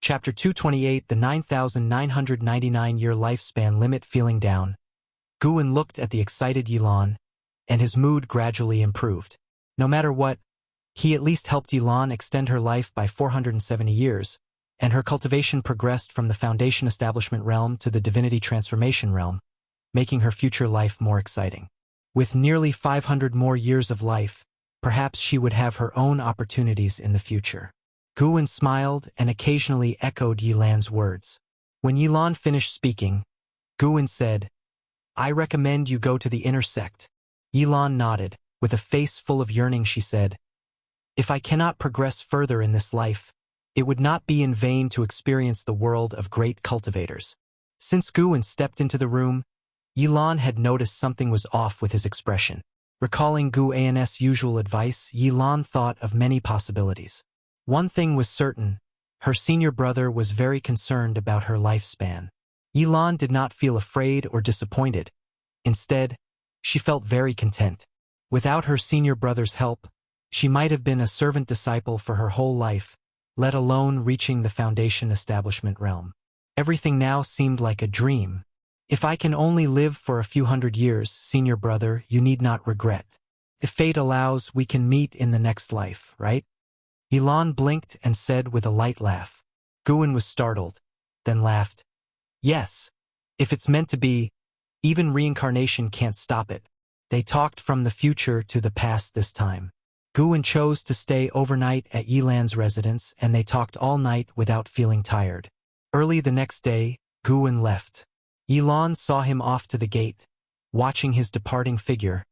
Chapter 228, the 9,999-year lifespan limit. Feeling down, Guwen looked at the excited Yilan, and his mood gradually improved. No matter what, he at least helped Yilan extend her life by 470 years, and her cultivation progressed from the Foundation Establishment realm to the Divinity Transformation realm, making her future life more exciting. With nearly 500 more years of life, perhaps she would have her own opportunities in the future. Guwen smiled and occasionally echoed Yilan's words. When Yilan finished speaking, Guwen said, "I recommend you go to the inner sect." Yilan nodded. With a face full of yearning, she said, "If I cannot progress further in this life, it would not be in vain to experience the world of great cultivators." Since Guwen stepped into the room, Yilan had noticed something was off with his expression. Recalling Guwen's usual advice, Yilan thought of many possibilities. One thing was certain: her senior brother was very concerned about her lifespan. Yilan did not feel afraid or disappointed. Instead, she felt very content. Without her senior brother's help, she might have been a servant disciple for her whole life, let alone reaching the Foundation Establishment realm. Everything now seemed like a dream. "If I can only live for a few hundred years, senior brother, you need not regret. If fate allows, we can meet in the next life, right?" Yilan blinked and said with a light laugh. Guwen was startled, then laughed. "Yes, if it's meant to be, even reincarnation can't stop it." They talked from the future to the past this time. Guwen chose to stay overnight at Yilan's residence, and they talked all night without feeling tired. Early the next day, Guwen left. Yilan saw him off to the gate. Watching his departing figure,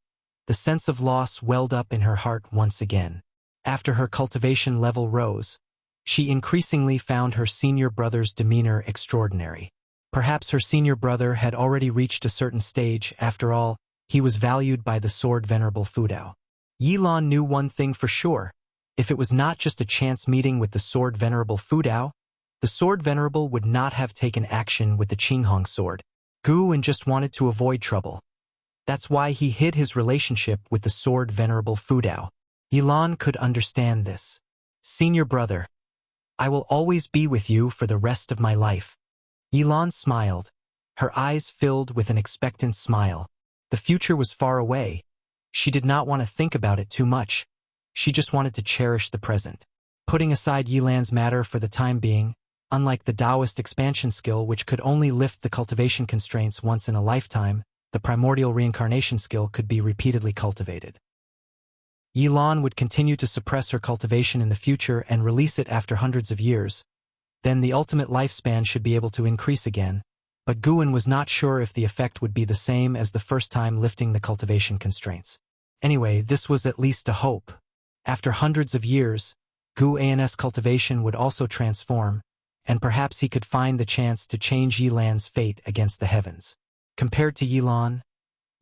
the sense of loss welled up in her heart once again. After her cultivation level rose, she increasingly found her senior brother's demeanor extraordinary. Perhaps her senior brother had already reached a certain stage. After all, he was valued by the Sword Venerable Fudao. Yilan knew one thing for sure: if it was not just a chance meeting with the Sword Venerable Fudao, the Sword Venerable would not have taken action with the Qinghong sword. Guwen just wanted to avoid trouble. That's why he hid his relationship with the Sword Venerable Fudao. Yilan could understand this. "Senior brother, I will always be with you for the rest of my life." Yilan smiled. Her eyes filled with an expectant smile. The future was far away. She did not want to think about it too much. She just wanted to cherish the present. Putting aside Yilan's matter for the time being, unlike the Taoist expansion skill, which could only lift the cultivation constraints once in a lifetime, the primordial reincarnation skill could be repeatedly cultivated. Yilan would continue to suppress her cultivation in the future and release it after hundreds of years. Then the ultimate lifespan should be able to increase again, but Guwen was not sure if the effect would be the same as the first time lifting the cultivation constraints. Anyway, this was at least a hope. After hundreds of years, Guwen's cultivation would also transform, and perhaps he could find the chance to change Yilan's fate against the heavens. Compared to Yilan,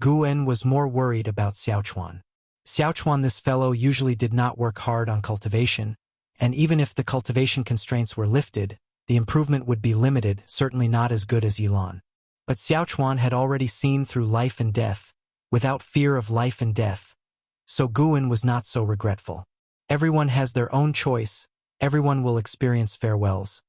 Guwen was more worried about Xiaochuan. Xiaochuan, this fellow, usually did not work hard on cultivation, and even if the cultivation constraints were lifted, the improvement would be limited, certainly not as good as Yilan. But Xiaochuan had already seen through life and death, without fear of life and death, so Guwen was not so regretful. Everyone has their own choice, everyone will experience farewells.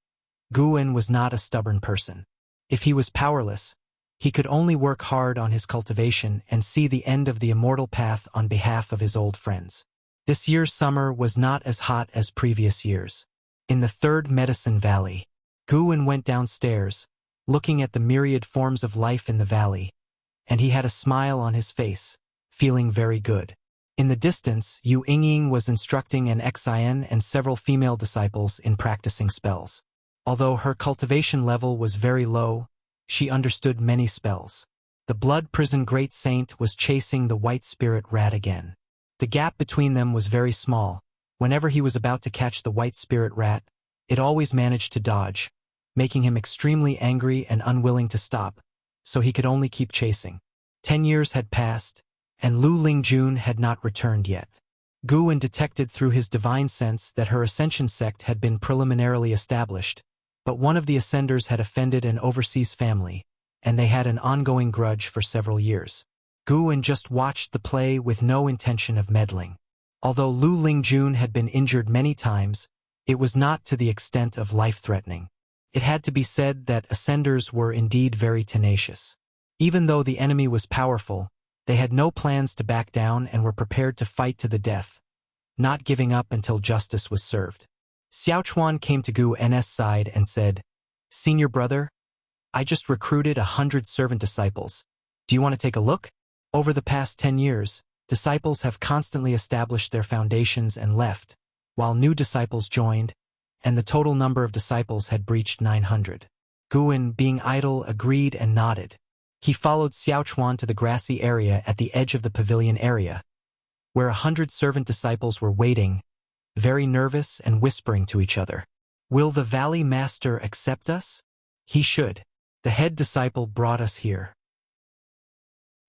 Guwen was not a stubborn person. If he was powerless, he could only work hard on his cultivation and see the end of the immortal path on behalf of his old friends. This year's summer was not as hot as previous years. In the third Medicine Valley, Guwen went downstairs, looking at the myriad forms of life in the valley, and he had a smile on his face, feeling very good. In the distance, Yu Yingying was instructing an Xian and several female disciples in practicing spells. Although her cultivation level was very low, she understood many spells. The Blood Prison Great Saint was chasing the White Spirit Rat again. The gap between them was very small. Whenever he was about to catch the White Spirit Rat, it always managed to dodge, making him extremely angry and unwilling to stop, so he could only keep chasing. 10 years had passed, and Lu Lingjun had not returned yet. Guwen detected through his divine sense that her ascension sect had been preliminarily established, but one of the ascenders had offended an overseas family, and they had an ongoing grudge for several years. Guwen just watched the play with no intention of meddling. Although Lu Lingjun had been injured many times, it was not to the extent of life-threatening. It had to be said that ascenders were indeed very tenacious. Even though the enemy was powerful, they had no plans to back down and were prepared to fight to the death, not giving up until justice was served. Xiao Chuan came to Gu N's side and said, "Senior brother, I just recruited 100 servant disciples. Do you want to take a look?" Over the past 10 years, disciples have constantly established their foundations and left, while new disciples joined, and the total number of disciples had breached 900. Guan, being idle, agreed and nodded. He followed Xiao Chuan to the grassy area at the edge of the pavilion area, where 100 servant disciples were waiting, very nervous and whispering to each other. "Will the Valley Master accept us?" "He should. The head disciple brought us here."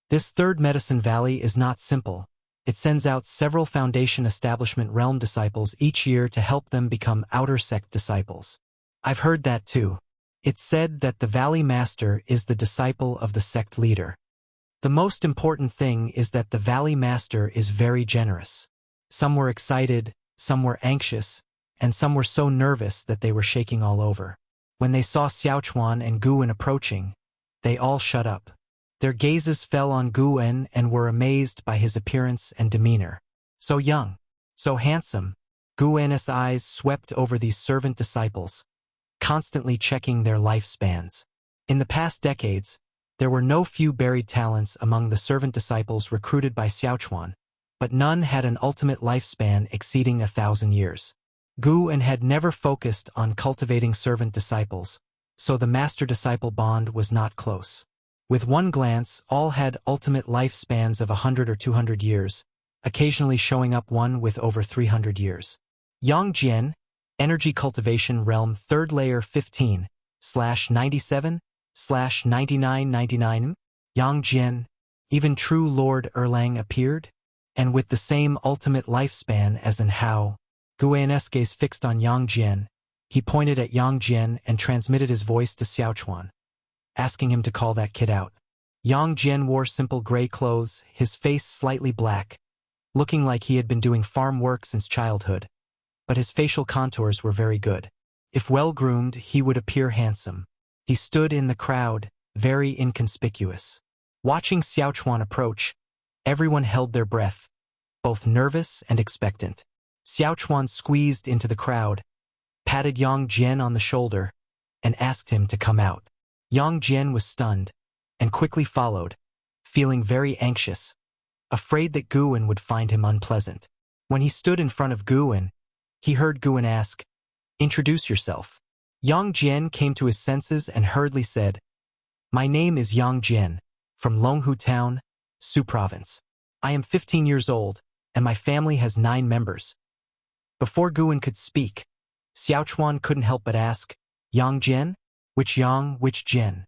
This third Medicine Valley is not simple. It sends out several Foundation Establishment Realm disciples each year to help them become Outer Sect disciples. I've heard that too. It's said that the Valley Master is the disciple of the sect leader. The most important thing is that the Valley Master is very generous. Some were excited, some were anxious, and some were so nervous that they were shaking all over. When they saw Xiao Chuan and Guan approaching, they all shut up. Their gazes fell on Guan and were amazed by his appearance and demeanor. So young, so handsome, Guan's eyes swept over these servant disciples, constantly checking their lifespans. In the past decades, there were no few buried talents among the servant disciples recruited by Xiao Chuan, but none had an ultimate lifespan exceeding 1,000 years. Guan had never focused on cultivating servant disciples, so the master-disciple bond was not close. With one glance, all had ultimate lifespans of 100 or 200 years, occasionally showing up one with over 300 years. Yang Jian, Energy Cultivation Realm 3rd Layer 15/97/9999. Yang Jian, even true Lord Erlang appeared, and with the same ultimate lifespan as in Hao. Guan's gaze fixed on Yang Jian. He pointed at Yang Jian and transmitted his voice to Xiao Chuan, asking him to call that kid out. Yang Jian wore simple gray clothes, his face slightly black, looking like he had been doing farm work since childhood, but his facial contours were very good. If well-groomed, he would appear handsome. He stood in the crowd, very inconspicuous. Watching Xiao Chuan approach, everyone held their breath, both nervous and expectant. Xiao Chuan squeezed into the crowd, patted Yang Jian on the shoulder, and asked him to come out. Yang Jian was stunned, and quickly followed, feeling very anxious, afraid that Guan would find him unpleasant. When he stood in front of Guan, he heard Guan ask, "Introduce yourself." Yang Jian came to his senses and hurriedly said, "My name is Yang Jian, from Longhu Town, Su Province. I am 15 years old, and my family has 9 members." Before Guan could speak, Xiao Chuan couldn't help but ask, "Yang Jian? Which Yang, which Jian?"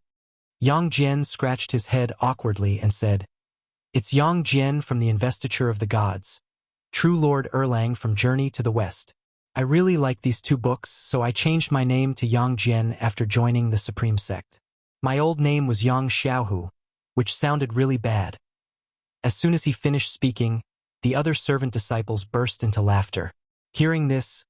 Yang Jian scratched his head awkwardly and said, "It's Yang Jian from the Investiture of the Gods, True Lord Erlang from Journey to the West. I really like these 2 books, so I changed my name to Yang Jian after joining the Supreme Sect. My old name was Yang Xiaohu, which sounded really bad." As soon as he finished speaking, the other servant disciples burst into laughter. Hearing this,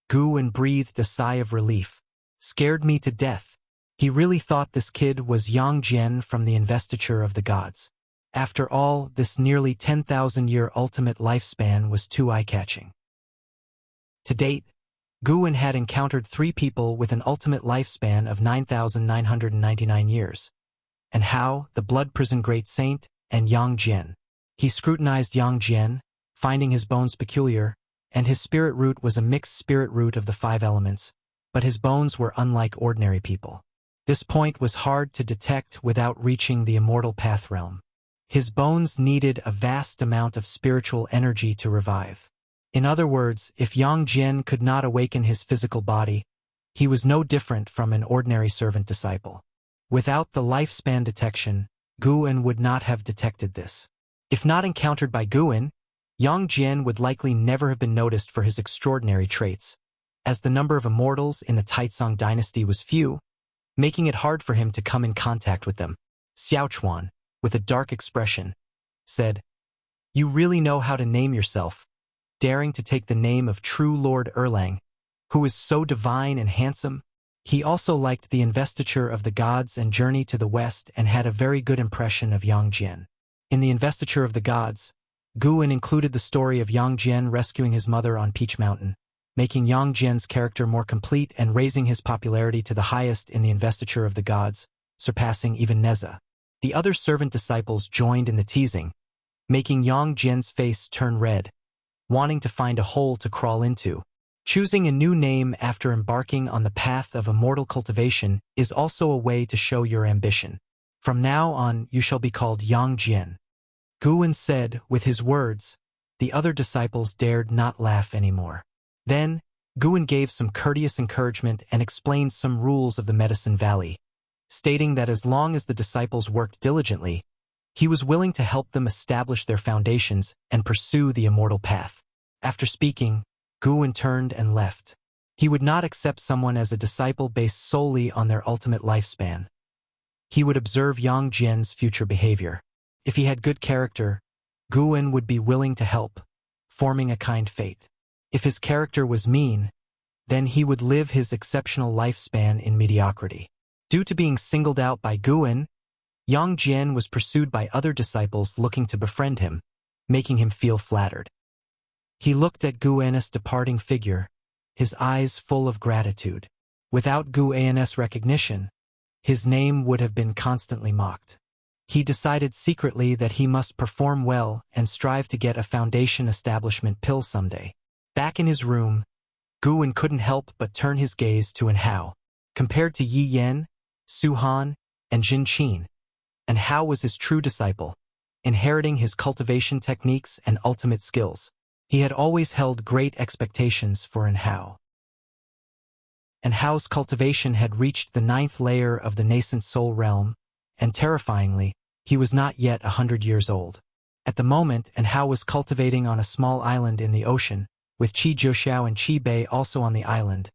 Guan breathed a sigh of relief. "Scared me to death." He really thought this kid was Yang Jian from the Investiture of the Gods. After all, this nearly 10,000-year ultimate lifespan was too eye-catching. To date, Guan had encountered 3 people with an ultimate lifespan of 9,999 years, and Hao, the Blood Prison Great Saint, and Yang Jian. He scrutinized Yang Jian, finding his bones peculiar, and his spirit root was a mixed spirit root of the 5 elements, but his bones were unlike ordinary people. This point was hard to detect without reaching the Immortal Path realm. His bones needed a vast amount of spiritual energy to revive. In other words, if Yang Jian could not awaken his physical body, he was no different from an ordinary servant disciple. Without the lifespan detection, Guan would not have detected this. If not encountered by Guan, Yang Jian would likely never have been noticed for his extraordinary traits, as the number of immortals in the Taizong dynasty was few, making it hard for him to come in contact with them. Xiao Chuan, with a dark expression, said, "You really know how to name yourself, daring to take the name of True Lord Erlang, who is so divine and handsome?" He also liked the investiture of the gods and journey to the west and had a very good impression of Yang Jian. In the investiture of the gods, Guan included the story of Yang Jian rescuing his mother on Peach Mountain, making Yang Jian's character more complete and raising his popularity to the highest in the investiture of the gods, surpassing even Neza. The other servant disciples joined in the teasing, making Yang Jian's face turn red, wanting to find a hole to crawl into. Choosing a new name after embarking on the path of immortal cultivation is also a way to show your ambition. From now on, you shall be called Yang Jian. Guan said, with his words, the other disciples dared not laugh anymore. Then, Guan gave some courteous encouragement and explained some rules of the Medicine Valley, stating that as long as the disciples worked diligently, he was willing to help them establish their foundations and pursue the immortal path. After speaking, Guan turned and left. He would not accept someone as a disciple based solely on their ultimate lifespan. He would observe Yang Jian's future behavior. If he had good character, Guan would be willing to help, forming a kind fate. If his character was mean, then he would live his exceptional lifespan in mediocrity. Due to being singled out by Guan, Yang Jian was pursued by other disciples looking to befriend him, making him feel flattered. He looked at Guan's departing figure, his eyes full of gratitude. Without Guan's recognition, his name would have been constantly mocked. He decided secretly that he must perform well and strive to get a foundation establishment pill someday. Back in his room, Guan couldn't help but turn his gaze to Anhao. Compared to Yi Yan, Su Han, and Jin Qin, Anhao was his true disciple, inheriting his cultivation techniques and ultimate skills. He had always held great expectations for Anhao. Anhao's cultivation had reached the 9th layer of the nascent soul realm, and terrifyingly, he was not yet 100 years old. At the moment, Anhao was cultivating on a small island in the ocean, with Qi Zhuoxiao and Qi Bei also on the island,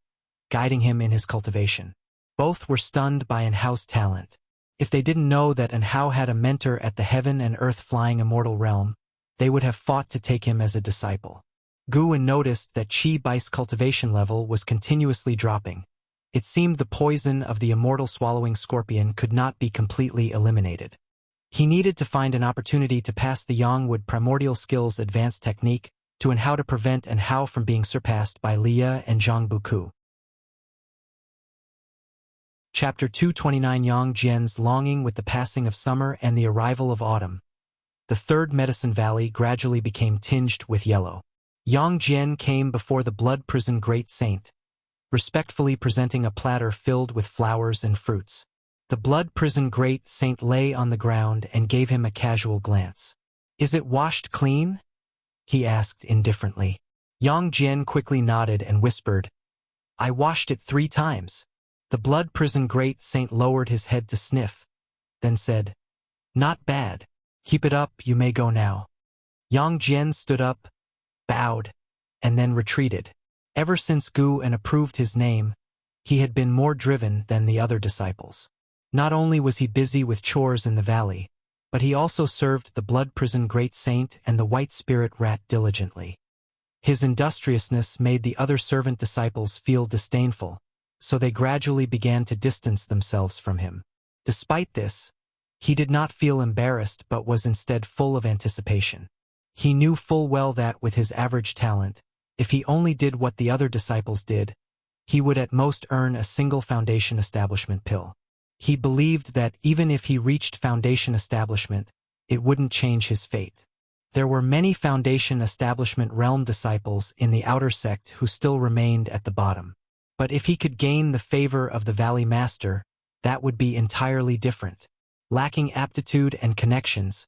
guiding him in his cultivation. Both were stunned by Anhao's talent. If they didn't know that Anhao had a mentor at the heaven and earth flying immortal realm, they would have fought to take him as a disciple. Guan noticed that Qi Bai's cultivation level was continuously dropping. It seemed the poison of the immortal swallowing scorpion could not be completely eliminated. He needed to find an opportunity to pass the Yangwood primordial skills advanced technique to Anhao to prevent Anhao from being surpassed by Liya and Zhang Buku. Chapter 229 Yang Jian's longing with the passing of summer and the arrival of autumn. The third Medicine Valley gradually became tinged with yellow. Yang Jian came before the blood prison great saint, respectfully presenting a platter filled with flowers and fruits. The blood prison great saint lay on the ground and gave him a casual glance. "Is it washed clean?" he asked indifferently. Yang Jian quickly nodded and whispered, "I washed it 3 times. The blood prison great saint lowered his head to sniff, then said, "Not bad. Keep it up, you may go now." Yang Jian stood up, bowed, and then retreated. Ever since Guan approved his name, he had been more driven than the other disciples. Not only was he busy with chores in the valley, but he also served the blood prison great saint and the white spirit rat diligently. His industriousness made the other servant disciples feel disdainful, so they gradually began to distance themselves from him. Despite this, he did not feel embarrassed but was instead full of anticipation. He knew full well that with his average talent, if he only did what the other disciples did, he would at most earn a single foundation establishment pill. He believed that even if he reached foundation establishment, it wouldn't change his fate. There were many foundation establishment realm disciples in the outer sect who still remained at the bottom. But if he could gain the favor of the Valley Master, that would be entirely different. Lacking aptitude and connections,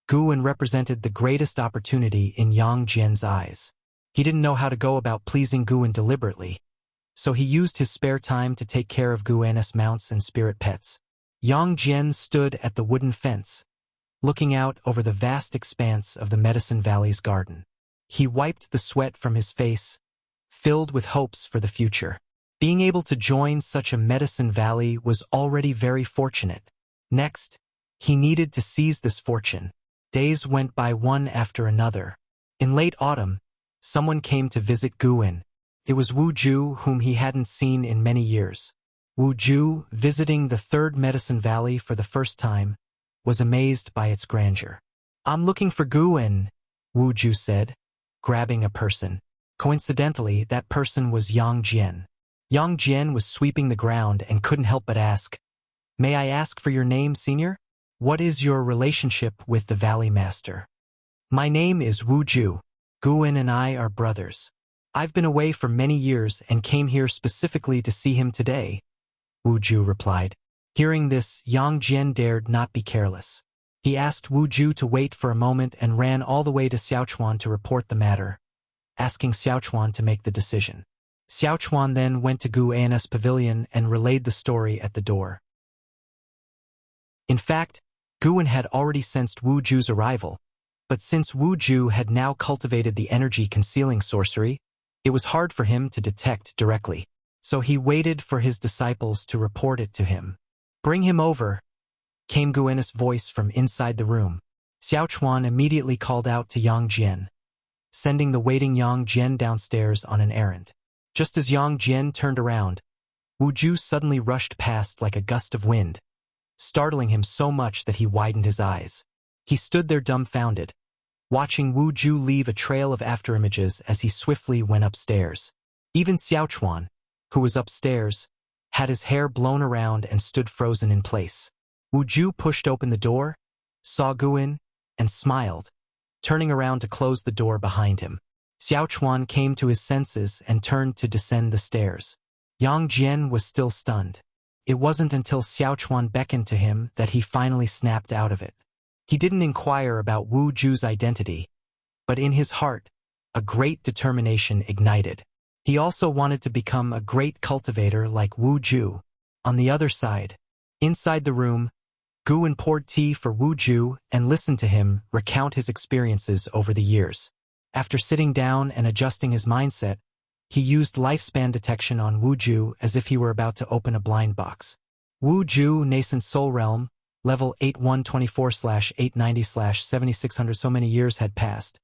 Guan represented the greatest opportunity in Yang Jian's eyes. He didn't know how to go about pleasing Guan deliberately, so he used his spare time to take care of Guan's mounts and spirit pets. Yang Jian stood at the wooden fence, looking out over the vast expanse of the Medicine Valley's garden. He wiped the sweat from his face, filled with hopes for the future. Being able to join such a Medicine Valley was already very fortunate. Next, he needed to seize this fortune. Days went by one after another. In late autumn, someone came to visit Guan. It was Wu Ju, whom he hadn't seen in many years. Ju, visiting the third Medicine Valley for the first time, was amazed by its grandeur. "I'm looking for Gu, Ju said, grabbing a person. Coincidentally, that person was Yang Jian. Yang Jian was sweeping the ground and couldn't help but ask, "May I ask for your name, senior? What is your relationship with the Valley Master?" "My name is Ju. Guin and I are brothers. I've been away for many years and came here specifically to see him today," Ju replied. Hearing this, Yang Jian dared not be careless. He asked Ju to wait for a moment and ran all the way to Xiaochuan to report the matter, asking Xiaochuan to make the decision. Xiaochuan then went to Guan's pavilion and relayed the story at the door. In fact, Guan had already sensed Ju's arrival, but since Ju had now cultivated the energy-concealing sorcery, it was hard for him to detect directly, so he waited for his disciples to report it to him. "Bring him over," came Guan's voice from inside the room. Xiaochuan immediately called out to Yang Jian, sending the waiting Yang Jian downstairs on an errand. Just as Yang Jian turned around, Ju suddenly rushed past like a gust of wind, startling him so much that he widened his eyes. He stood there dumbfounded, watching Ju leave a trail of afterimages as he swiftly went upstairs. Even Xiaochuan, who was upstairs, had his hair blown around and stood frozen in place. Ju pushed open the door, saw Guin, and smiled, turning around to close the door behind him. Xiaochuan came to his senses and turned to descend the stairs. Yang Jian was still stunned. It wasn't until Xiaochuan beckoned to him that he finally snapped out of it. He didn't inquire about Ju's identity, but in his heart, a great determination ignited. He also wanted to become a great cultivator like Ju. On the other side, inside the room, Guin poured tea for Ju and listened to him recount his experiences over the years. After sitting down and adjusting his mindset, he used lifespan detection on Ju as if he were about to open a blind box. Ju, nascent soul realm, level 8124/890/7600. So many years had passed,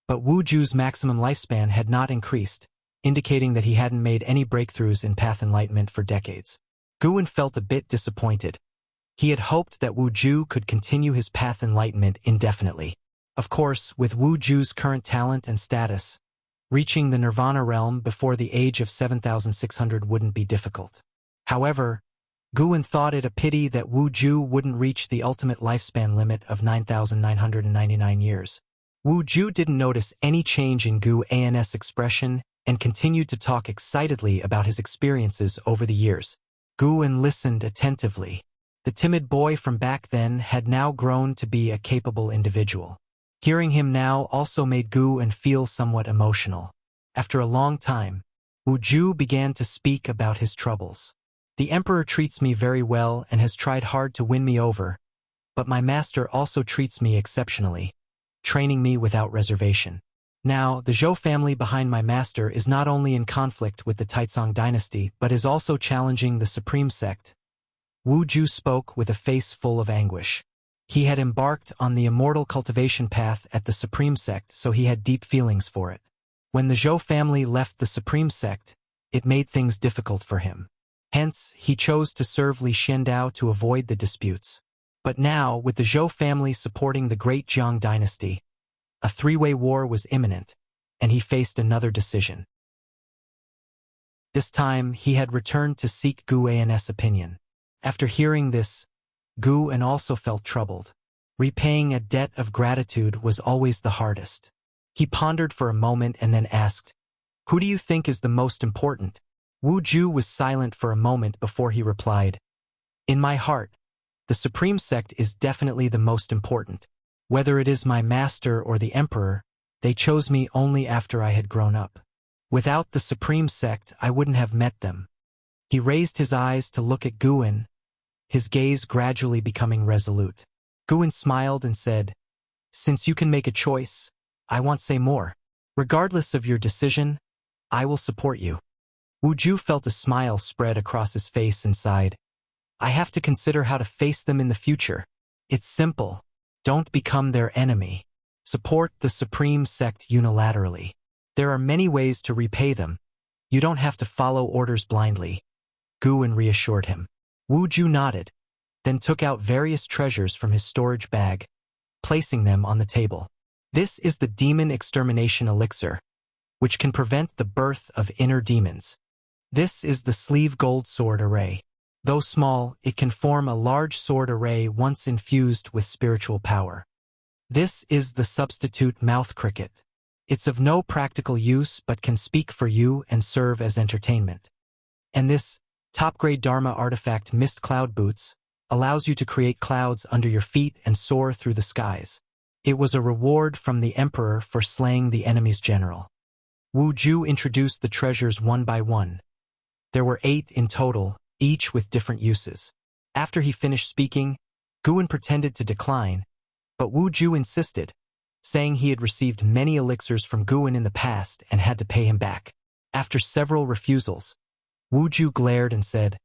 but Ju's maximum lifespan had not increased, indicating that he hadn't made any breakthroughs in path enlightenment for decades. Guin felt a bit disappointed. He had hoped that Ju could continue his path enlightenment indefinitely. Of course, with Ju's current talent and status, reaching the Nirvana realm before the age of 7,600 wouldn't be difficult. However, Guin thought it a pity that Ju wouldn't reach the ultimate lifespan limit of 9,999 years. Ju didn't notice any change in Guan's expression and continued to talk excitedly about his experiences over the years. Guin listened attentively. The timid boy from back then had now grown to be a capable individual. Hearing him now also made Guin feel somewhat emotional. After a long time, Ju began to speak about his troubles. "The Emperor treats me very well and has tried hard to win me over, but my master also treats me exceptionally, training me without reservation. Now, the Zhou family behind my master is not only in conflict with the Taizong dynasty but is also challenging the Supreme Sect." Ju spoke with a face full of anguish. He had embarked on the immortal cultivation path at the Supreme Sect, so he had deep feelings for it. When the Zhou family left the Supreme Sect, it made things difficult for him. Hence, he chose to serve Li Xiandao to avoid the disputes. But now, with the Zhou family supporting the Great Jiang dynasty, a three-way war was imminent, and he faced another decision. This time, he had returned to seek Guan's opinion. After hearing this, Guan also felt troubled. Repaying a debt of gratitude was always the hardest. He pondered for a moment and then asked, "Who do you think is the most important?" Ju was silent for a moment before he replied, "In my heart, the Supreme Sect is definitely the most important. Whether it is my master or the Emperor, they chose me only after I had grown up. Without the Supreme Sect, I wouldn't have met them." He raised his eyes to look at Guin, his gaze gradually becoming resolute. Guin smiled and said, "Since you can make a choice, I won't say more. Regardless of your decision, I will support you." Ju felt a smile spread across his face and sighed, "I have to consider how to face them in the future. It's simple. Don't become their enemy. Support the Supreme Sect unilaterally. There are many ways to repay them. You don't have to follow orders blindly. Guan reassured him. Wu Ju nodded, then took out various treasures from his storage bag, placing them on the table. This is the demon extermination elixir, which can prevent the birth of inner demons. This is the sleeve gold sword array. Though small, it can form a large sword array once infused with spiritual power. This is the substitute mouth cricket. It's of no practical use but can speak for you and serve as entertainment. And this top-grade Dharma artifact mist cloud boots allows you to create clouds under your feet and soar through the skies. It was a reward from the emperor for slaying the enemy's general. Wu Ju introduced the treasures one by one. There were 8 in total, each with different uses. After he finished speaking, Guan pretended to decline, but Wu Ju insisted, saying he had received many elixirs from Guan in the past and had to pay him back. After several refusals, Wu Ju glared and said,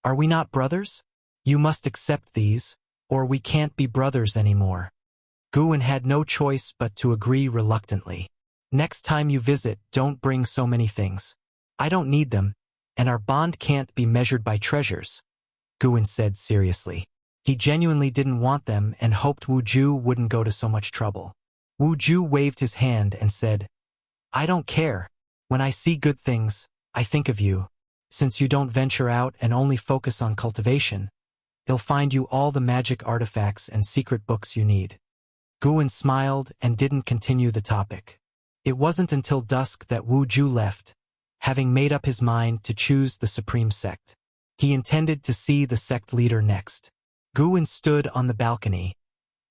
"Are we not brothers? You must accept these, or we can't be brothers anymore." Guan had no choice but to agree reluctantly. "Next time you visit, don't bring so many things. I don't need them, and our bond can't be measured by treasures," Guan said seriously. He genuinely didn't want them and hoped Wu Ju wouldn't go to so much trouble. Wu Ju waved his hand and said, "I don't care. When I see good things, I think of you. Since you don't venture out and only focus on cultivation, they'll find you all the magic artifacts and secret books you need." Guan smiled and didn't continue the topic. It wasn't until dusk that Wu Ju left, having made up his mind to choose the supreme sect. He intended to see the sect leader next. Guan stood on the balcony,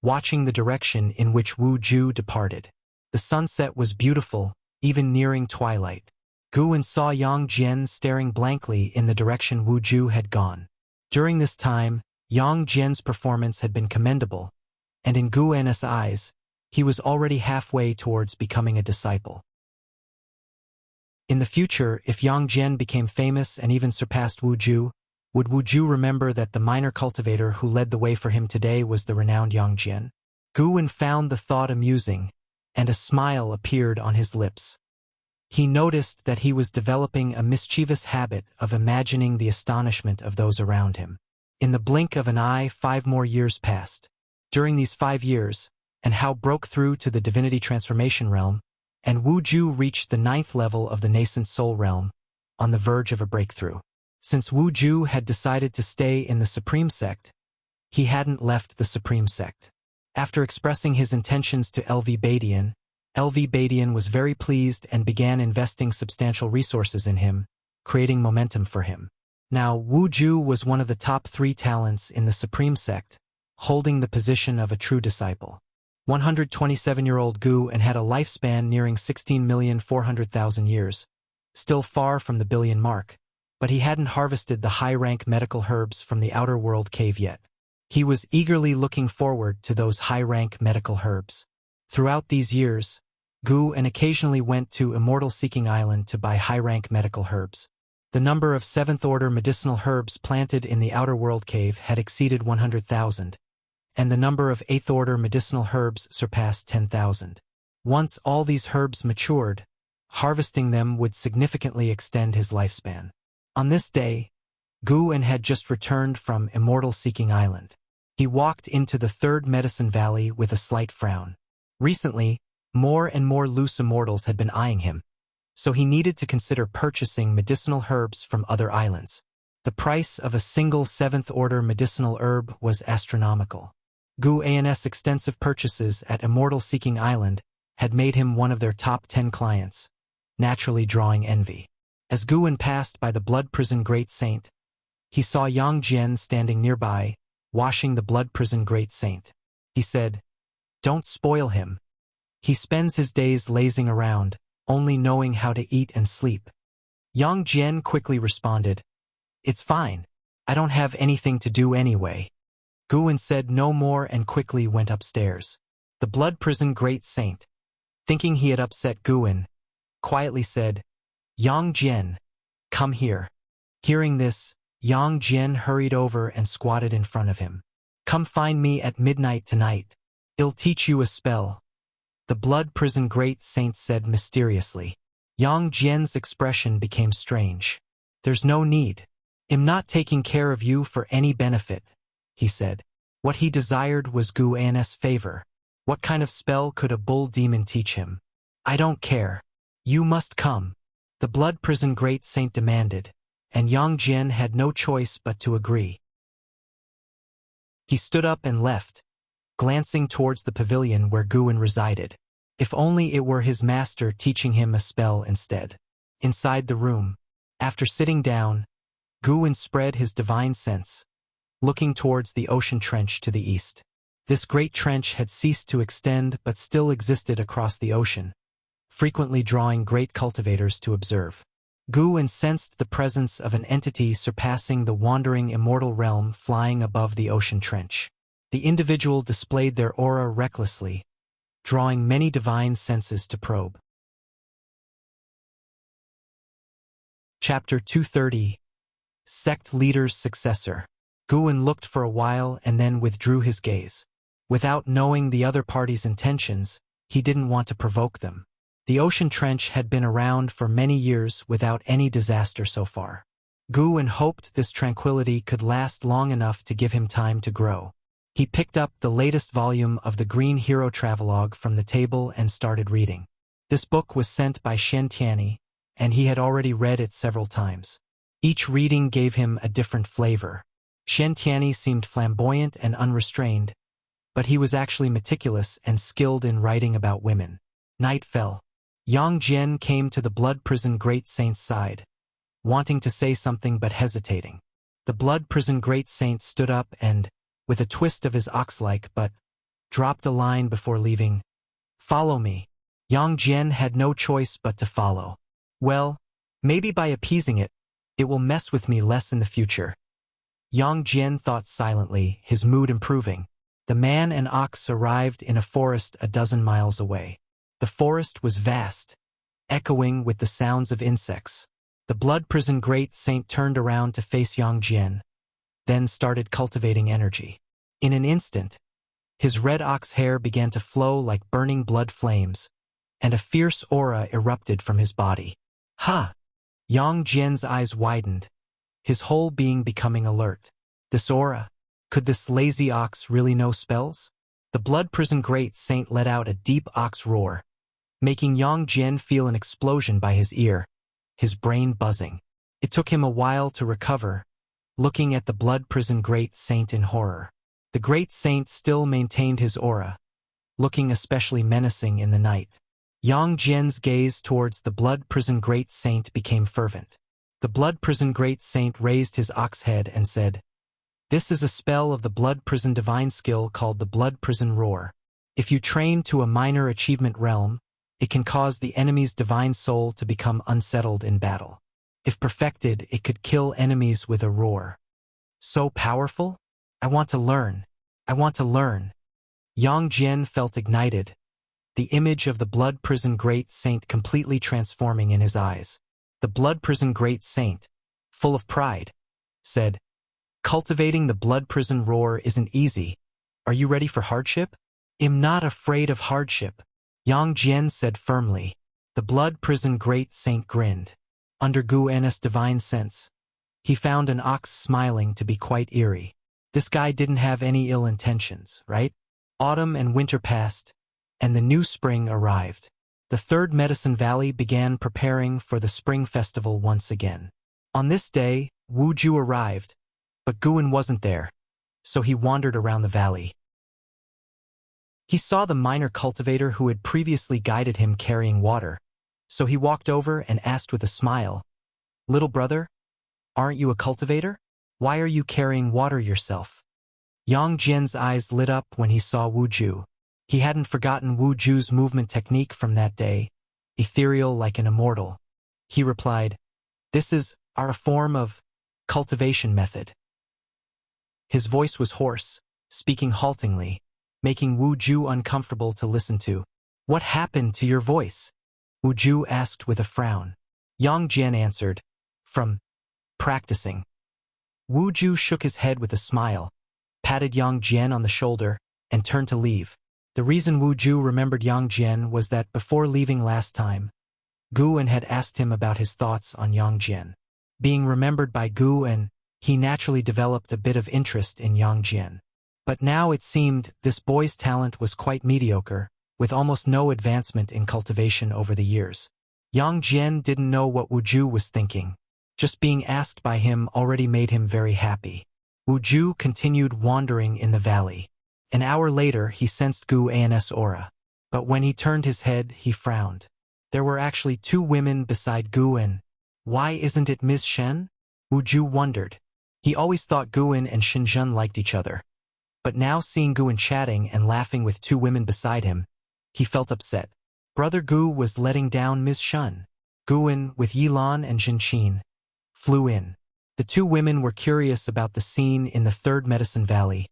watching the direction in which Wu Ju departed. The sunset was beautiful, even nearing twilight. Guan saw Yang Jian staring blankly in the direction Wu Ju had gone. During this time, Yang Jian's performance had been commendable, and in Guan's eyes, he was already halfway towards becoming a disciple. In the future, if Yang Jian became famous and even surpassed Wu Ju, would Wu Ju remember that the minor cultivator who led the way for him today was the renowned Yang Jian? Guan found the thought amusing, and a smile appeared on his lips. He noticed that he was developing a mischievous habit of imagining the astonishment of those around him. In the blink of an eye, 5 more years passed. During these 5 years, and Hao broke through to the divinity transformation realm, and Wu Ju reached the 9th level of the nascent soul realm, on the verge of a breakthrough. Since Wu Ju had decided to stay in the Supreme Sect, he hadn't left the Supreme Sect. After expressing his intentions to LV Badian was very pleased and began investing substantial resources in him, creating momentum for him. Now, Wu Ju was one of the top 3 talents in the Supreme Sect, holding the position of a true disciple. 127-year-old Guan had a lifespan nearing 16,400,000 years, still far from the billion mark, but he hadn't harvested the high-rank medical herbs from the outer world cave yet. He was eagerly looking forward to those high-rank medical herbs. Throughout these years, Guan occasionally went to Immortal Seeking Island to buy high-rank medical herbs. The number of 7th-order medicinal herbs planted in the outer world cave had exceeded 100,000. And the number of 8th-order medicinal herbs surpassed 10,000. Once all these herbs matured, harvesting them would significantly extend his lifespan. On this day, Guan had just returned from Immortal Seeking Island. He walked into the 3rd Medicine Valley with a slight frown. Recently, more and more loose immortals had been eyeing him, so he needed to consider purchasing medicinal herbs from other islands. The price of a single 7th-order medicinal herb was astronomical. Guan's extensive purchases at Immortal Seeking Island had made him one of their top 10 clients, naturally drawing envy. As Guan passed by the Blood Prison Great Saint, he saw Yang Jian standing nearby, washing the Blood Prison Great Saint. He said, "Don't spoil him. He spends his days lazing around, only knowing how to eat and sleep." Yang Jian quickly responded, "It's fine. I don't have anything to do anyway." Guan said no more and quickly went upstairs. The Blood Prison Great Saint, thinking he had upset Guan, quietly said, "Yang Jian, come here." Hearing this, Yang Jian hurried over and squatted in front of him. "Come find me at midnight tonight. I'll teach you a spell," the Blood Prison Great Saint said mysteriously. Yang Jian's expression became strange. "There's no need. "I'm not taking care of you for any benefit," he said. What he desired was Gu An's favor. What kind of spell could a bull demon teach him? "I don't care. You must come," the blood prison great saint demanded, and Yang Jian had no choice but to agree. He stood up and left, glancing towards the pavilion where Guan resided. If only it were his master teaching him a spell instead. Inside the room, after sitting down, Guan spread his divine sense, looking towards the ocean trench to the east. This great trench had ceased to extend but still existed across the ocean, frequently drawing great cultivators to observe. Guan sensed the presence of an entity surpassing the wandering immortal realm flying above the ocean trench. The individual displayed their aura recklessly, drawing many divine senses to probe. Chapter 230. Sect Leader's Successor. Guan looked for a while and then withdrew his gaze. Without knowing the other party's intentions, he didn't want to provoke them. The ocean trench had been around for many years without any disaster so far. Guan hoped this tranquility could last long enough to give him time to grow. He picked up the latest volume of the Green Hero Travelogue from the table and started reading. This book was sent by Shen Tianyi, and he had already read it several times. Each reading gave him a different flavor. Shen Tianyi seemed flamboyant and unrestrained, but he was actually meticulous and skilled in writing about women. Night fell. Yang Jian came to the blood prison great saint's side, wanting to say something but hesitating. The blood prison great saint stood up and, with a twist of his ox-like but, dropped a line before leaving. "Follow me." Yang Jian had no choice but to follow. Well, maybe by appeasing it, it will mess with me less in the future. Yang Jian thought silently, his mood improving. The man and ox arrived in a forest a dozen miles away. The forest was vast, echoing with the sounds of insects. The blood prison great saint turned around to face Yang Jian, then started cultivating energy. In an instant, his red ox hair began to flow like burning blood flames, and a fierce aura erupted from his body. "Ha!" Yang Jian's eyes widened, his whole being becoming alert. This aura, could this lazy ox really know spells? The blood prison great saint let out a deep ox roar, making Yang Jian feel an explosion by his ear, his brain buzzing. It took him a while to recover, looking at the blood prison great saint in horror. The great saint still maintained his aura, looking especially menacing in the night. Yang Jian's gaze towards the blood prison great saint became fervent. The blood prison great saint raised his ox head and said, "This is a spell of the blood prison divine skill called the blood prison roar. If you train to a minor achievement realm, it can cause the enemy's divine soul to become unsettled in battle. If perfected, it could kill enemies with a roar." "So powerful? I want to learn. I want to learn." Yang Jian felt ignited, the image of the blood prison great saint completely transforming in his eyes. The blood prison great saint, full of pride, said, "Cultivating the blood prison roar isn't easy. Are you ready for hardship?" "I'm not afraid of hardship," Yang Jian said firmly. The blood prison great saint grinned. Under Gu An's divine sense, he found an ox smiling to be quite eerie. This guy didn't have any ill intentions, right? Autumn and winter passed, and the new spring arrived. The third Medicine Valley began preparing for the spring festival once again. On this day, Wuju arrived, but Guan wasn't there, so he wandered around the valley. He saw the minor cultivator who had previously guided him carrying water, so he walked over and asked with a smile, "Little brother, aren't you a cultivator? Why are you carrying water yourself?" Yang Jian's eyes lit up when he saw Wuju. He hadn't forgotten Wuju's movement technique from that day, ethereal like an immortal. He replied, "This is our form of cultivation method." His voice was hoarse, speaking haltingly, making Wuju uncomfortable to listen to. "What happened to your voice?" Wuju asked with a frown. Yang Jian answered, "From practicing." Wuju shook his head with a smile, patted Yang Jian on the shoulder, and turned to leave. The reason Wuju remembered Yang Jian was that before leaving last time, Guan had asked him about his thoughts on Yang Jian. Being remembered by Guan he naturally developed a bit of interest in Yang Jian. But now it seemed this boy's talent was quite mediocre, with almost no advancement in cultivation over the years. Yang Jian didn't know what Wu Ju was thinking. Just being asked by him already made him very happy. Wu Ju continued wandering in the valley. An hour later he sensed Gu An's aura. But when he turned his head, he frowned. There were actually two women beside Gu En. Why isn't it Ms. Shen? Wu Ju wondered. He always thought Gu En and Xinzhen liked each other. But now seeing Gu En chatting and laughing with two women beside him, he felt upset. Brother Gu was letting down Ms. Shen. Gu En, with Yilan and Jinqin, flew in. The two women were curious about the scene in the Third Medicine Valley,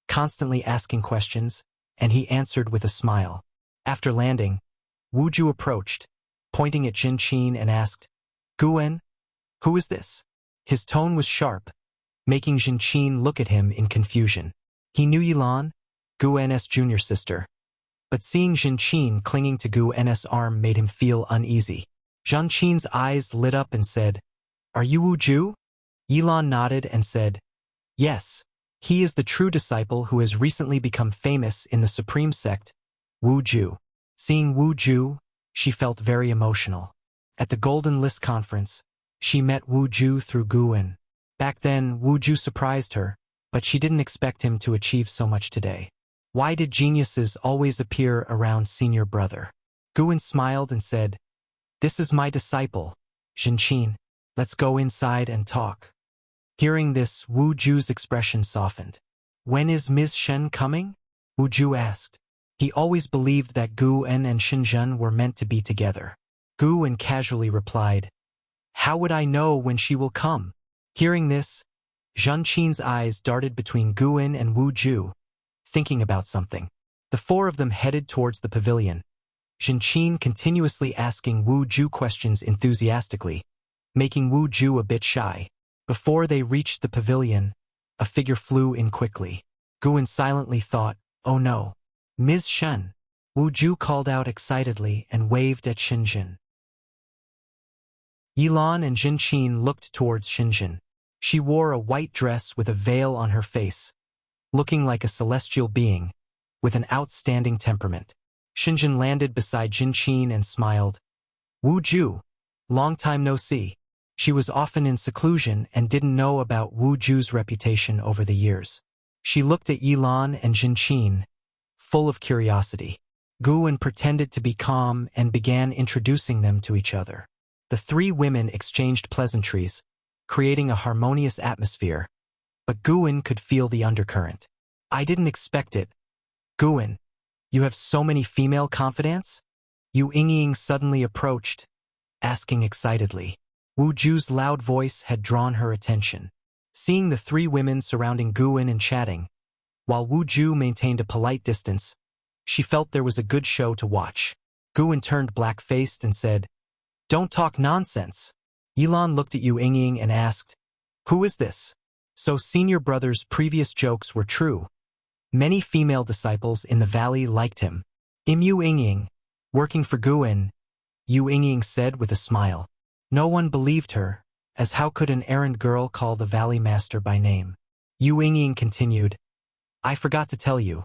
constantly asking questions, and he answered with a smile. After landing, Wu Ju approached, pointing at Jinqin and asked, Gu En, who is this? His tone was sharp, making Jinqin look at him in confusion. He knew Yilan, Gu En's junior sister, but seeing Jinqin clinging to Gu En's arm made him feel uneasy. Jinqin's eyes lit up and said, Are you Wu Ju? Yilan nodded and said, Yes, he is the true disciple who has recently become famous in the Supreme Sect, Wu Ju. Seeing Wu Ju, she felt very emotional. At the Golden List conference, she met Wu Ju through Gu En. Back then, Wu Ju surprised her, but she didn't expect him to achieve so much today. Why did geniuses always appear around senior brother? Gu En smiled and said, This is my disciple, Jinqin. Let's go inside and talk. Hearing this, Wu Ju's expression softened. When is Ms. Shen coming? Wu Ju asked. He always believed that Gu En and Xinzhen were meant to be together. Gu En casually replied, How would I know when she will come? Hearing this, Jinqin's eyes darted between Gu En and Wu Ju, thinking about something. The four of them headed towards the pavilion, Jinqin continuously asking Wu Ju questions enthusiastically, making Wu Ju a bit shy. Before they reached the pavilion, a figure flew in quickly. Gu En silently thought, Oh no. Ms. Shen. Wu Ju called out excitedly and waved at Xinzhen. Yilan and Jinqin looked towards Xinzhen. She wore a white dress with a veil on her face, looking like a celestial being, with an outstanding temperament. Xinzhen landed beside Jinqin and smiled. Wu Ju, long time no see. She was often in seclusion and didn't know about Wu Ju's reputation over the years. She looked at Yilan and Jinqin, full of curiosity. Gu En pretended to be calm and began introducing them to each other. The three women exchanged pleasantries, creating a harmonious atmosphere, but Gu En could feel the undercurrent. I didn't expect it. Gu En, you have so many female confidants? Yu Yingying suddenly approached, asking excitedly. Wu Ju's loud voice had drawn her attention. Seeing the three women surrounding Gu En and chatting, while Wu Ju maintained a polite distance, she felt there was a good show to watch. Gu En turned black-faced and said, Don't talk nonsense. Yilan looked at Yu Yingying and asked, Who is this? So senior brother's previous jokes were true. Many female disciples in the valley liked him. Yu Yingying, working for Gu En, Yu Yingying said with a smile. No one believed her, as how could an errand girl call the valley master by name? Yu Yingying continued, I forgot to tell you.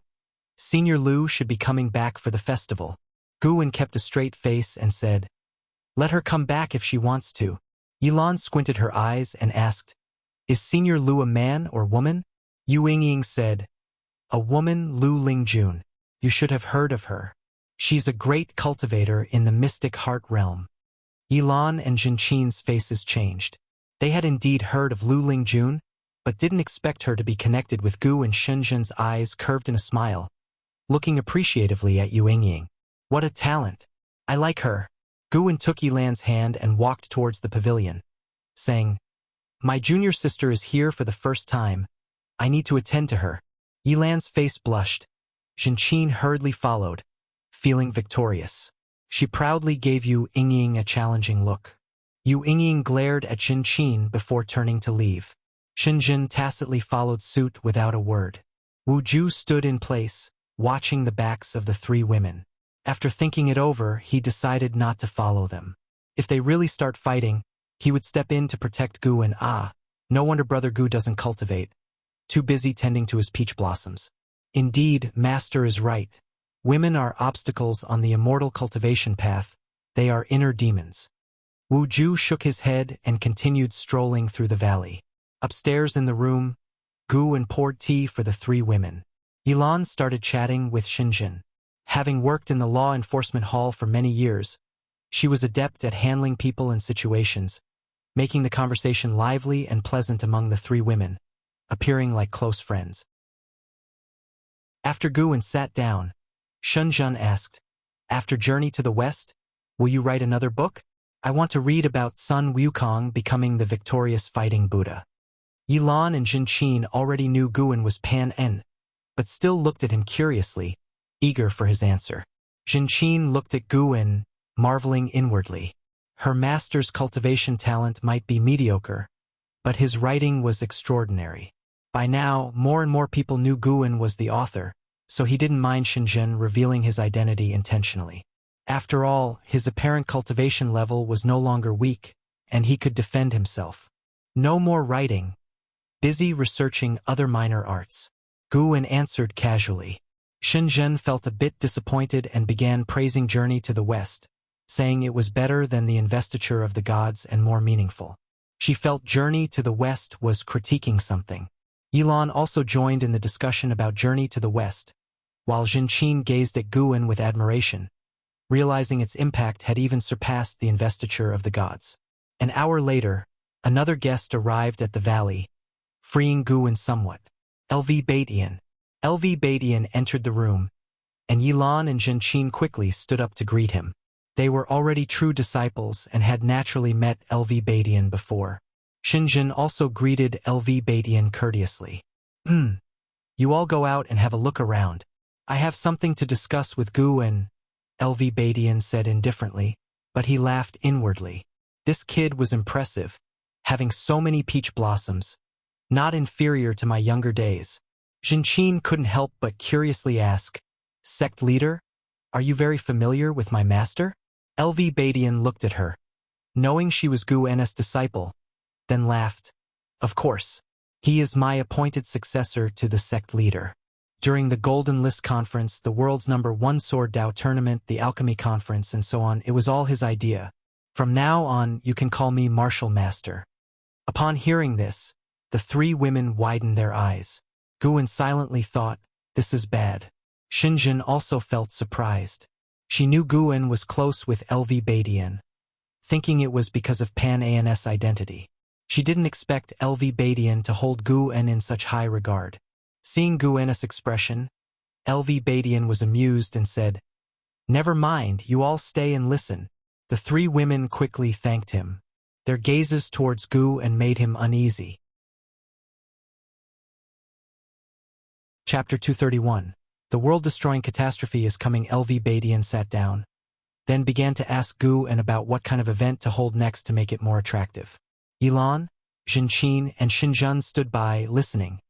Senior Lu should be coming back for the festival. Gu En kept a straight face and said, Let her come back if she wants to. Yilan squinted her eyes and asked, Is Senior Lu a man or woman? Yu Yingying said, A woman, Lu Lingjun. You should have heard of her. She's a great cultivator in the mystic heart realm. Yilan and Jinqin's faces changed. They had indeed heard of Lu Lingjun, but didn't expect her to be connected with Gu, and Xinzhen's eyes curved in a smile, looking appreciatively at Yu Yingying. What a talent. I like her. Gu En took Yilan's hand and walked towards the pavilion, saying, My junior sister is here for the first time. I need to attend to her. Yilan's face blushed. Jinqin hurriedly followed, feeling victorious. She proudly gave Yu Yingying a challenging look. Yu Yingying glared at Jinqin before turning to leave. Xinzhen tacitly followed suit without a word. Wu Ju stood in place, watching the backs of the three women. After thinking it over, he decided not to follow them. If they really start fighting, he would step in to protect Gu En. No wonder Brother Gu doesn't cultivate. Too busy tending to his peach blossoms. Indeed, Master is right. Women are obstacles on the immortal cultivation path. They are inner demons. Wu Ju shook his head and continued strolling through the valley. Upstairs in the room, Gu poured tea for the three women. Yilan started chatting with Xinjun. Having worked in the law enforcement hall for many years, she was adept at handling people and situations, making the conversation lively and pleasant among the three women, appearing like close friends. After Gu sat down, Shunjun asked, "After Journey to the West, will you write another book? I want to read about Sun Wukong becoming the victorious fighting Buddha." Yilan and Jinqin already knew Gu was Pan-En, but still looked at him curiously, eager for his answer. Jinqin looked at Gu, marveling inwardly. Her master's cultivation talent might be mediocre, but his writing was extraordinary. By now, more and more people knew Gu was the author, so he didn't mind Xinjun revealing his identity intentionally. After all, his apparent cultivation level was no longer weak, and he could defend himself. No more writing. Busy researching other minor arts. Gu answered casually. Xinjun felt a bit disappointed and began praising Journey to the West, saying it was better than the investiture of the gods and more meaningful. She felt Journey to the West was critiquing something. Yilan also joined in the discussion about Journey to the West, while Jinqin gazed at Gu with admiration, realizing its impact had even surpassed the investiture of the gods. An hour later, another guest arrived at the valley, freeing Gu somewhat. LV Batian. LV Batian entered the room, and Yilan and Jinqin quickly stood up to greet him. They were already true disciples and had naturally met LV Batian before. Xinjun also greeted LV Batian courteously. You all go out and have a look around. I have something to discuss with Gu, LV Batian said indifferently, but he laughed inwardly. This kid was impressive, having so many peach blossoms, not inferior to my younger days. Jinqin couldn't help but curiously ask, "Sect leader, are you very familiar with my master?" LV Batian looked at her, knowing she was Gu's disciple, then laughed. "Of course. He is my appointed successor to the sect leader. During the Golden List Conference, the world's #1 Sword Dao tournament, the Alchemy Conference, and so on, it was all his idea. From now on, you can call me Martial Master." Upon hearing this, the three women widened their eyes. Gu silently thought, "This is bad." Xinjun also felt surprised. She knew Gu was close with LV Batian, thinking it was because of Pan-An's identity. She didn't expect LV Batian to hold Gu in such high regard. Seeing Gu's expression, LV Batian was amused and said, "Never mind, you all stay and listen." The three women quickly thanked him. Their gazes towards Gu made him uneasy. Chapter 231. The world-destroying catastrophe is coming. LV Batian sat down, then began to ask Gu about what kind of event to hold next to make it more attractive. Yilan, Jinqin, and Xinjun stood by, listening.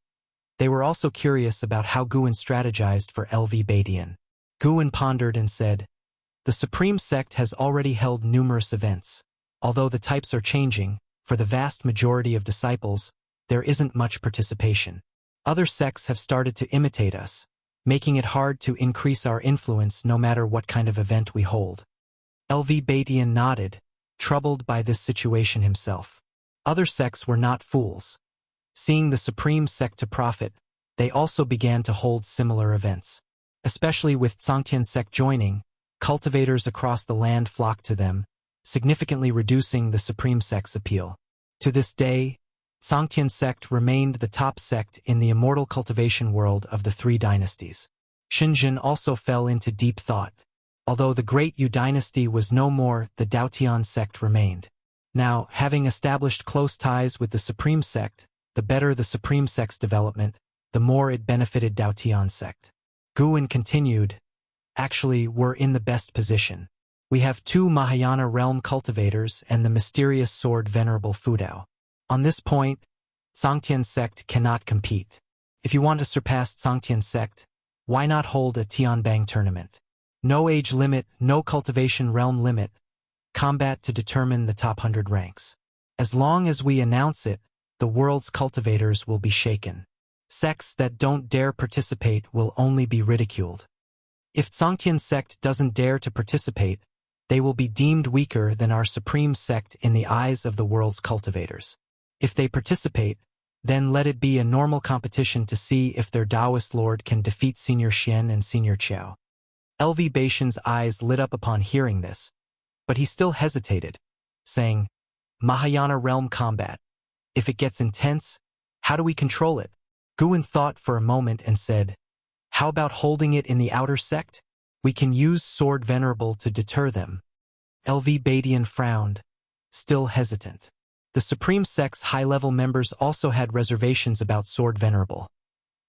They were also curious about how Gu strategized for LV Batian. Gu pondered and said, "The Supreme Sect has already held numerous events. Although the types are changing, for the vast majority of disciples, there isn't much participation. Other sects have started to imitate us, making it hard to increase our influence no matter what kind of event we hold." LV Batian nodded, troubled by this situation himself. Other sects were not fools. Seeing the Supreme Sect to profit, they also began to hold similar events. Especially with Sangtian Sect joining, cultivators across the land flocked to them, significantly reducing the Supreme Sect's appeal. To this day, Sangtian Sect remained the top sect in the immortal cultivation world of the three dynasties. Xinjun also fell into deep thought. Although the Great Yu dynasty was no more, the Daotian sect remained. Now, having established close ties with the Supreme Sect, the better the Supreme Sect's development, the more it benefited Daotian sect. Gu continued, "Actually, we're in the best position. We have 2 Mahayana realm cultivators and the mysterious sword Venerable Fudao. On this point, Sangtian sect cannot compete. If you want to surpass Sangtian sect, why not hold a Tianbang tournament? No age limit, no cultivation realm limit, combat to determine the top 100 ranks. As long as we announce it, the world's cultivators will be shaken. Sects that don't dare participate will only be ridiculed. If Tsongtian's sect doesn't dare to participate, they will be deemed weaker than our supreme sect in the eyes of the world's cultivators. If they participate, then let it be a normal competition to see if their Taoist lord can defeat Senior Xian and Senior Qiao. LV Baishan's eyes lit up upon hearing this, but he still hesitated, saying, Mahayana realm combat. If it gets intense, how do we control it? Guan thought for a moment and said, how about holding it in the outer sect? We can use Sword Venerable to deter them. LV Badian frowned, still hesitant. The Supreme Sect's high-level members also had reservations about Sword Venerable.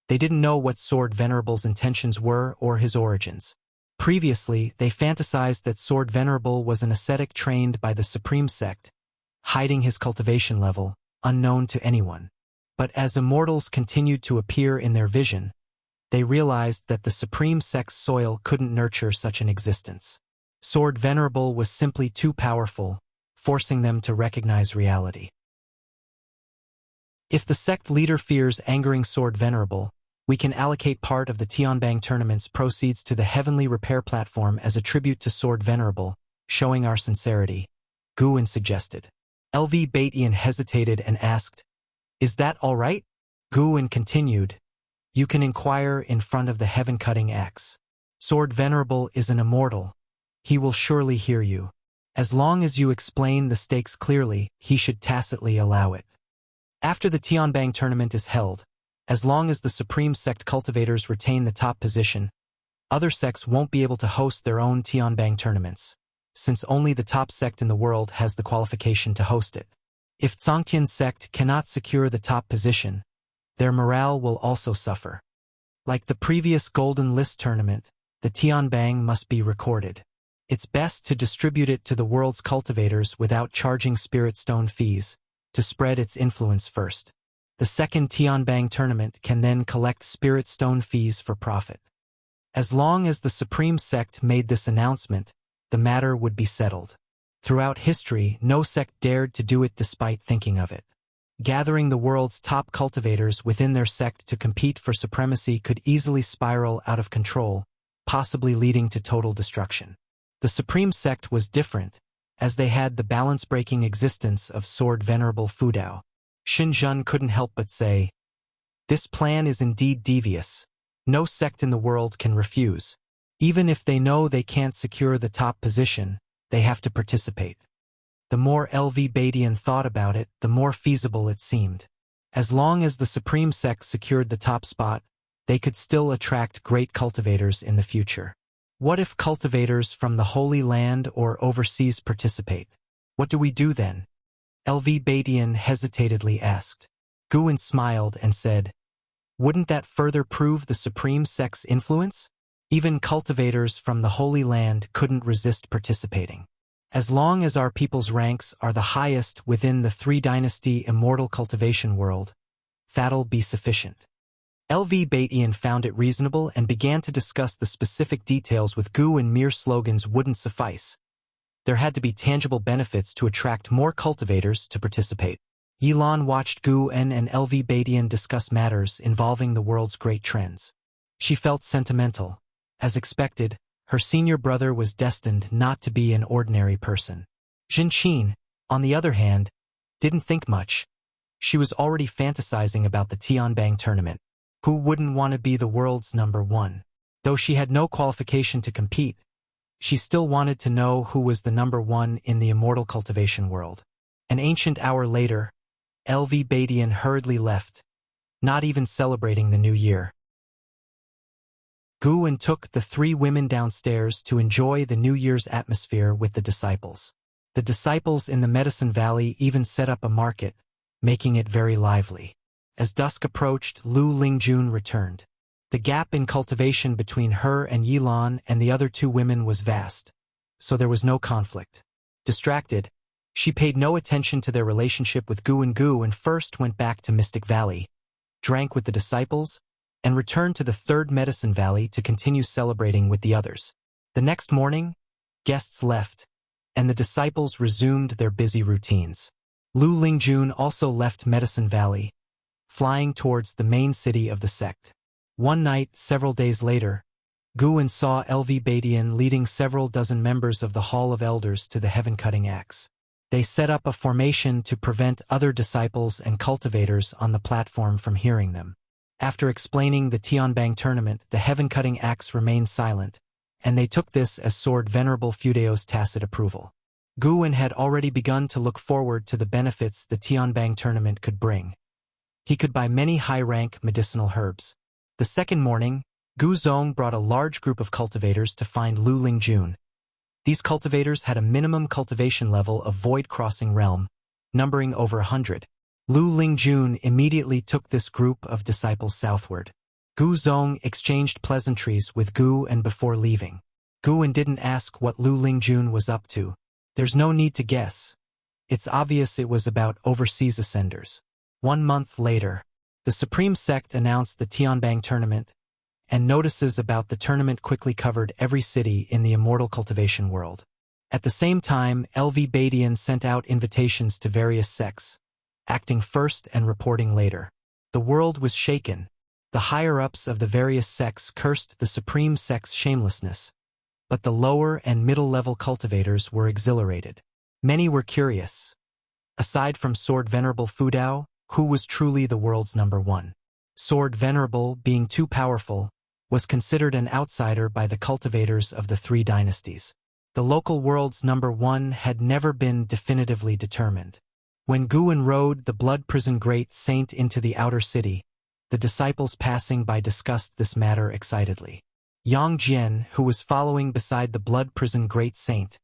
They didn't know what Sword Venerable's intentions were or his origins. Previously, they fantasized that Sword Venerable was an ascetic trained by the Supreme Sect, hiding his cultivation level, unknown to anyone. But as immortals continued to appear in their vision, they realized that the Supreme Sect's soil couldn't nurture such an existence. Sword Venerable was simply too powerful, forcing them to recognize reality. If the sect leader fears angering Sword Venerable, we can allocate part of the Tianbang tournament's proceeds to the Heavenly Repair Platform as a tribute to Sword Venerable, showing our sincerity, Guan suggested. LV Batian hesitated and asked, is that all right? Guan continued, you can inquire in front of the Heaven-Cutting Axe. Sword Venerable is an immortal. He will surely hear you. As long as you explain the stakes clearly, he should tacitly allow it. After the Tianbang tournament is held, as long as the Supreme Sect cultivators retain the top position, other sects won't be able to host their own Tianbang tournaments, since only the top sect in the world has the qualification to host it. If Tsongtian's sect cannot secure the top position, their morale will also suffer. Like the previous Golden List tournament, the Tianbang must be recorded. It's best to distribute it to the world's cultivators without charging Spirit Stone fees, to spread its influence first. The second Tianbang tournament can then collect Spirit Stone fees for profit. As long as the Supreme Sect made this announcement, the matter would be settled. Throughout history, no sect dared to do it despite thinking of it. Gathering the world's top cultivators within their sect to compete for supremacy could easily spiral out of control, possibly leading to total destruction. The Supreme Sect was different, as they had the balance-breaking existence of Sword Venerable Fudao. Xinzhen couldn't help but say, this plan is indeed devious. No sect in the world can refuse. Even if they know they can't secure the top position, they have to participate. The more LV Badian thought about it, the more feasible it seemed. As long as the Supreme Sect secured the top spot, they could still attract great cultivators in the future. What if cultivators from the Holy Land or overseas participate? What do we do then? LV Badian hesitantly asked. Guan smiled and said, wouldn't that further prove the Supreme Sect's influence? Even cultivators from the Holy Land couldn't resist participating. As long as our people's ranks are the highest within the three-dynasty immortal cultivation world, that'll be sufficient. LV Batian found it reasonable and began to discuss the specific details with Gu, and mere slogans wouldn't suffice. There had to be tangible benefits to attract more cultivators to participate. Yilan watched Gu and LV Batian discuss matters involving the world's great trends. She felt sentimental. As expected, her senior brother was destined not to be an ordinary person. Jinqin, on the other hand, didn't think much. She was already fantasizing about the Tianbang tournament. Who wouldn't want to be the world's #1? Though she had no qualification to compete, she still wanted to know who was the #1 in the immortal cultivation world. An ancient hour later, LV Badian hurriedly left, not even celebrating the new year. Guan took the three women downstairs to enjoy the New Year's atmosphere with the disciples. The disciples in the Medicine Valley even set up a market, making it very lively. As dusk approached, Lu Lingjun returned. The gap in cultivation between her and Yilan and the other two women was vast, so there was no conflict. Distracted, she paid no attention to their relationship with Gu and first went back to Mystic Valley, drank with the disciples, and returned to the third Medicine Valley to continue celebrating with the others. The next morning, guests left, and the disciples resumed their busy routines. Lu Lingjun also left Medicine Valley, flying towards the main city of the sect. One night, several days later, Guan saw LV Badian leading several dozen members of the Hall of Elders to the heaven-cutting axe. They set up a formation to prevent other disciples and cultivators on the platform from hearing them. After explaining the Tianbang tournament, the heaven-cutting axe remained silent, and they took this as Sword Venerable Fudeo's tacit approval. Guan had already begun to look forward to the benefits the Tianbang tournament could bring. He could buy many high-rank medicinal herbs. The second morning, Gu Zong brought a large group of cultivators to find Lu Lingjun. These cultivators had a minimum cultivation level of Void-Crossing Realm, numbering over 100. Lu Lingjun immediately took this group of disciples southward. Gu Zong exchanged pleasantries with Gu and before leaving. Guan didn't ask what Lu Lingjun was up to. There's no need to guess. It's obvious it was about overseas ascenders. 1 month later, the Supreme Sect announced the Tianbang tournament, and notices about the tournament quickly covered every city in the immortal cultivation world. At the same time, LV Badian sent out invitations to various sects, acting first and reporting later. The world was shaken. The higher-ups of the various sects cursed the Supreme Sect's shamelessness, but the lower and middle-level cultivators were exhilarated. Many were curious. Aside from Sword Venerable Fudao, who was truly the world's #1? Sword Venerable, being too powerful, was considered an outsider by the cultivators of the 3 dynasties. The local world's #1 had never been definitively determined. When Guan rode the Blood Prison Great Saint into the outer city, the disciples passing by discussed this matter excitedly. Yang Jian, who was following beside the Blood Prison Great Saint,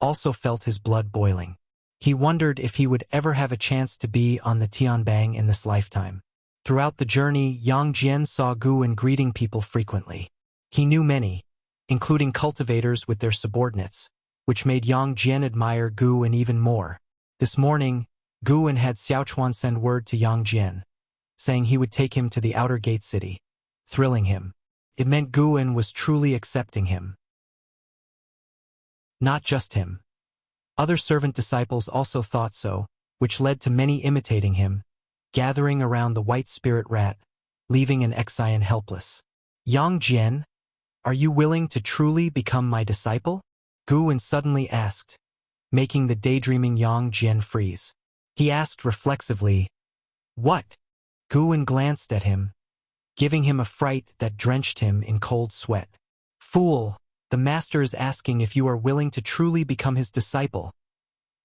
also felt his blood boiling. He wondered if he would ever have a chance to be on the Tianbang in this lifetime. Throughout the journey, Yang Jian saw Guan greeting people frequently. He knew many, including cultivators with their subordinates, which made Yang Jian admire Guan even more. This morning, Guan had Xiaochuan send word to Yang Jian, saying he would take him to the outer gate city, thrilling him. It meant Guan was truly accepting him. Not just him. Other servant disciples also thought so, which led to many imitating him, gathering around the white spirit rat, leaving an Exian helpless. Yang Jian, are you willing to truly become my disciple? Guan suddenly asked, making the daydreaming Yang Jian freeze. He asked reflexively, "What?" Guan glanced at him, giving him a fright that drenched him in cold sweat. "Fool, the master is asking if you are willing to truly become his disciple,"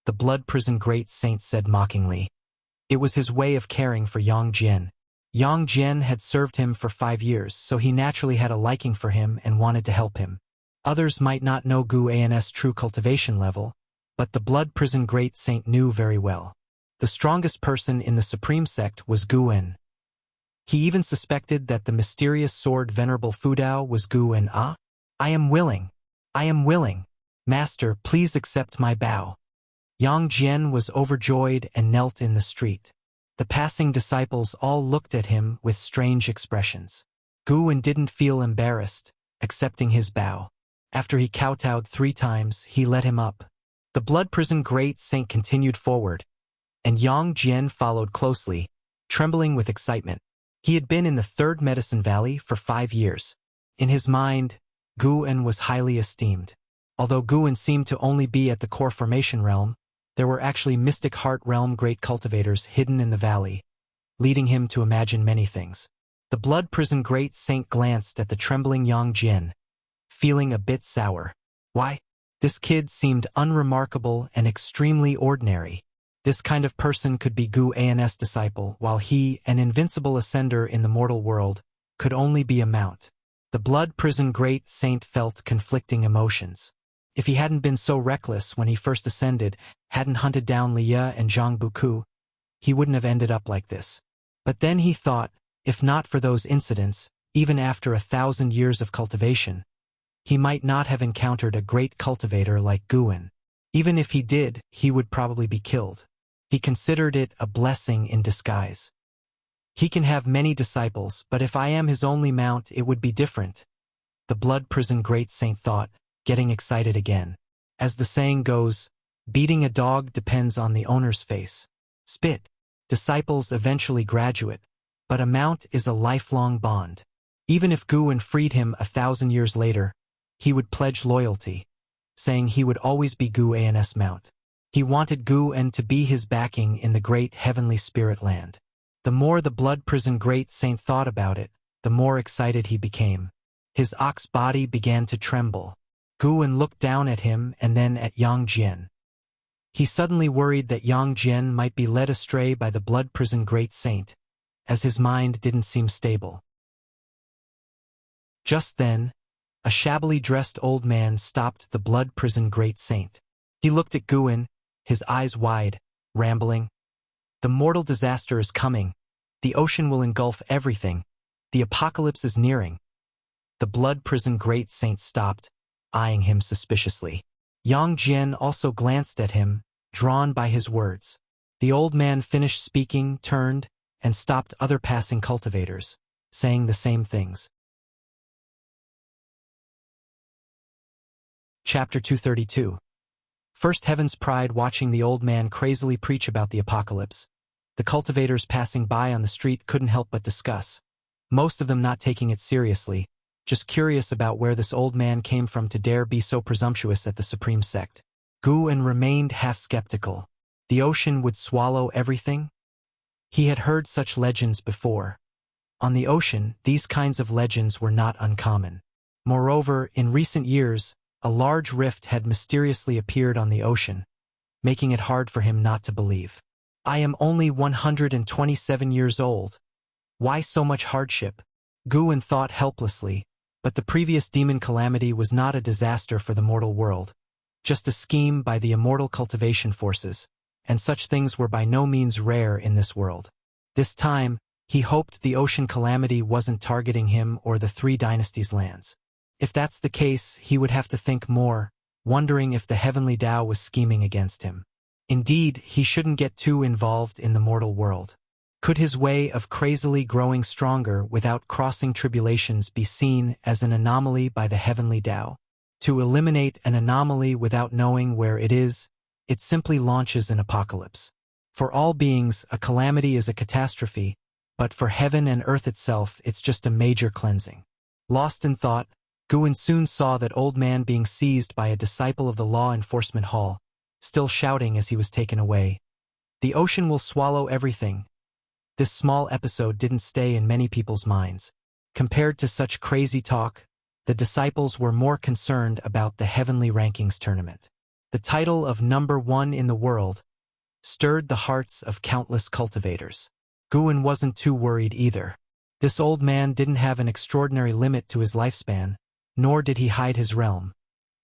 the Blood Prison Great Saint said mockingly. It was his way of caring for Yang Jian. Yang Jian had served him for 5 years, so he naturally had a liking for him and wanted to help him. Others might not know Guan's true cultivation level, but the Blood Prison Great Saint knew very well. The strongest person in the Supreme Sect was Guan. He even suspected that the mysterious Sword Venerable Fudao was Guan. "I am willing. I am willing. Master, please accept my bow." Yang Jian was overjoyed and knelt in the street. The passing disciples all looked at him with strange expressions. Guan didn't feel embarrassed, accepting his bow. After he kowtowed 3 times, he let him up. The Blood Prison Great Saint continued forward, and Yang Jian followed closely, trembling with excitement. He had been in the 3rd Medicine Valley for 5 years. In his mind, Guan was highly esteemed. Although Guan seemed to only be at the core formation realm, there were actually Mystic Heart Realm great cultivators hidden in the valley, leading him to imagine many things. The Blood Prison Great Saint glanced at the trembling Yang Jian, feeling a bit sour. Why? This kid seemed unremarkable and extremely ordinary. This kind of person could be Guan's disciple, while he, an invincible ascender in the mortal world, could only be a mount. The Blood Prison Great Saint felt conflicting emotions. If he hadn't been so reckless when he first ascended, hadn't hunted down Liya and Zhang Buku, he wouldn't have ended up like this. But then he thought, if not for those incidents, even after 1,000 years of cultivation, he might not have encountered a great cultivator like Guan. Even if he did, he would probably be killed. He considered it a blessing in disguise. He can have many disciples, but if I am his only mount, it would be different, the Blood Prison Great Saint thought, getting excited again. As the saying goes, beating a dog depends on the owner's face. Spit. Disciples eventually graduate, but a mount is a lifelong bond. Even if Guan freed him 1,000 years later, he would pledge loyalty, saying he would always be Guan's mount. He wanted Guan to be his backing in the great heavenly spirit land. The more the blood prison great saint thought about it, the more excited he became. His ox body began to tremble. Guan looked down at him and then at Yang Jian. He suddenly worried that Yang Jian might be led astray by the blood prison great saint, as his mind didn't seem stable. Just then, a shabbily dressed old man stopped the blood prison great saint. He looked at Guan, his eyes wide, rambling. The mortal disaster is coming. The ocean will engulf everything. The apocalypse is nearing. The blood prison great saint stopped, eyeing him suspiciously. Yang Jian also glanced at him, drawn by his words. The old man finished speaking, turned, and stopped other passing cultivators, saying the same things. Chapter 232. First Heaven's pride watching the old man crazily preach about the apocalypse. The cultivators passing by on the street couldn't help but discuss, most of them not taking it seriously, just curious about where this old man came from to dare be so presumptuous at the supreme sect. Guan remained half skeptical. The ocean would swallow everything? He had heard such legends before. On the ocean, these kinds of legends were not uncommon. Moreover, in recent years, a large rift had mysteriously appeared on the ocean, making it hard for him not to believe. I am only 127 years old. Why so much hardship? Guan thought helplessly, but the previous demon calamity was not a disaster for the mortal world, just a scheme by the immortal cultivation forces, and such things were by no means rare in this world. This time, he hoped the ocean calamity wasn't targeting him or the Three Dynasties' lands. If that's the case, he would have to think more, wondering if the heavenly Tao was scheming against him. Indeed, he shouldn't get too involved in the mortal world. Could his way of crazily growing stronger without crossing tribulations be seen as an anomaly by the heavenly Tao? To eliminate an anomaly without knowing where it is, it simply launches an apocalypse. For all beings, a calamity is a catastrophe, but for heaven and earth itself, it's just a major cleansing. Lost in thought, Guan soon saw that old man being seized by a disciple of the law enforcement hall, still shouting as he was taken away. The ocean will swallow everything. This small episode didn't stay in many people's minds. Compared to such crazy talk, the disciples were more concerned about the heavenly rankings tournament. The title of number 1 in the world stirred the hearts of countless cultivators. Guan wasn't too worried either. This old man didn't have an extraordinary limit to his lifespan, nor did he hide his realm.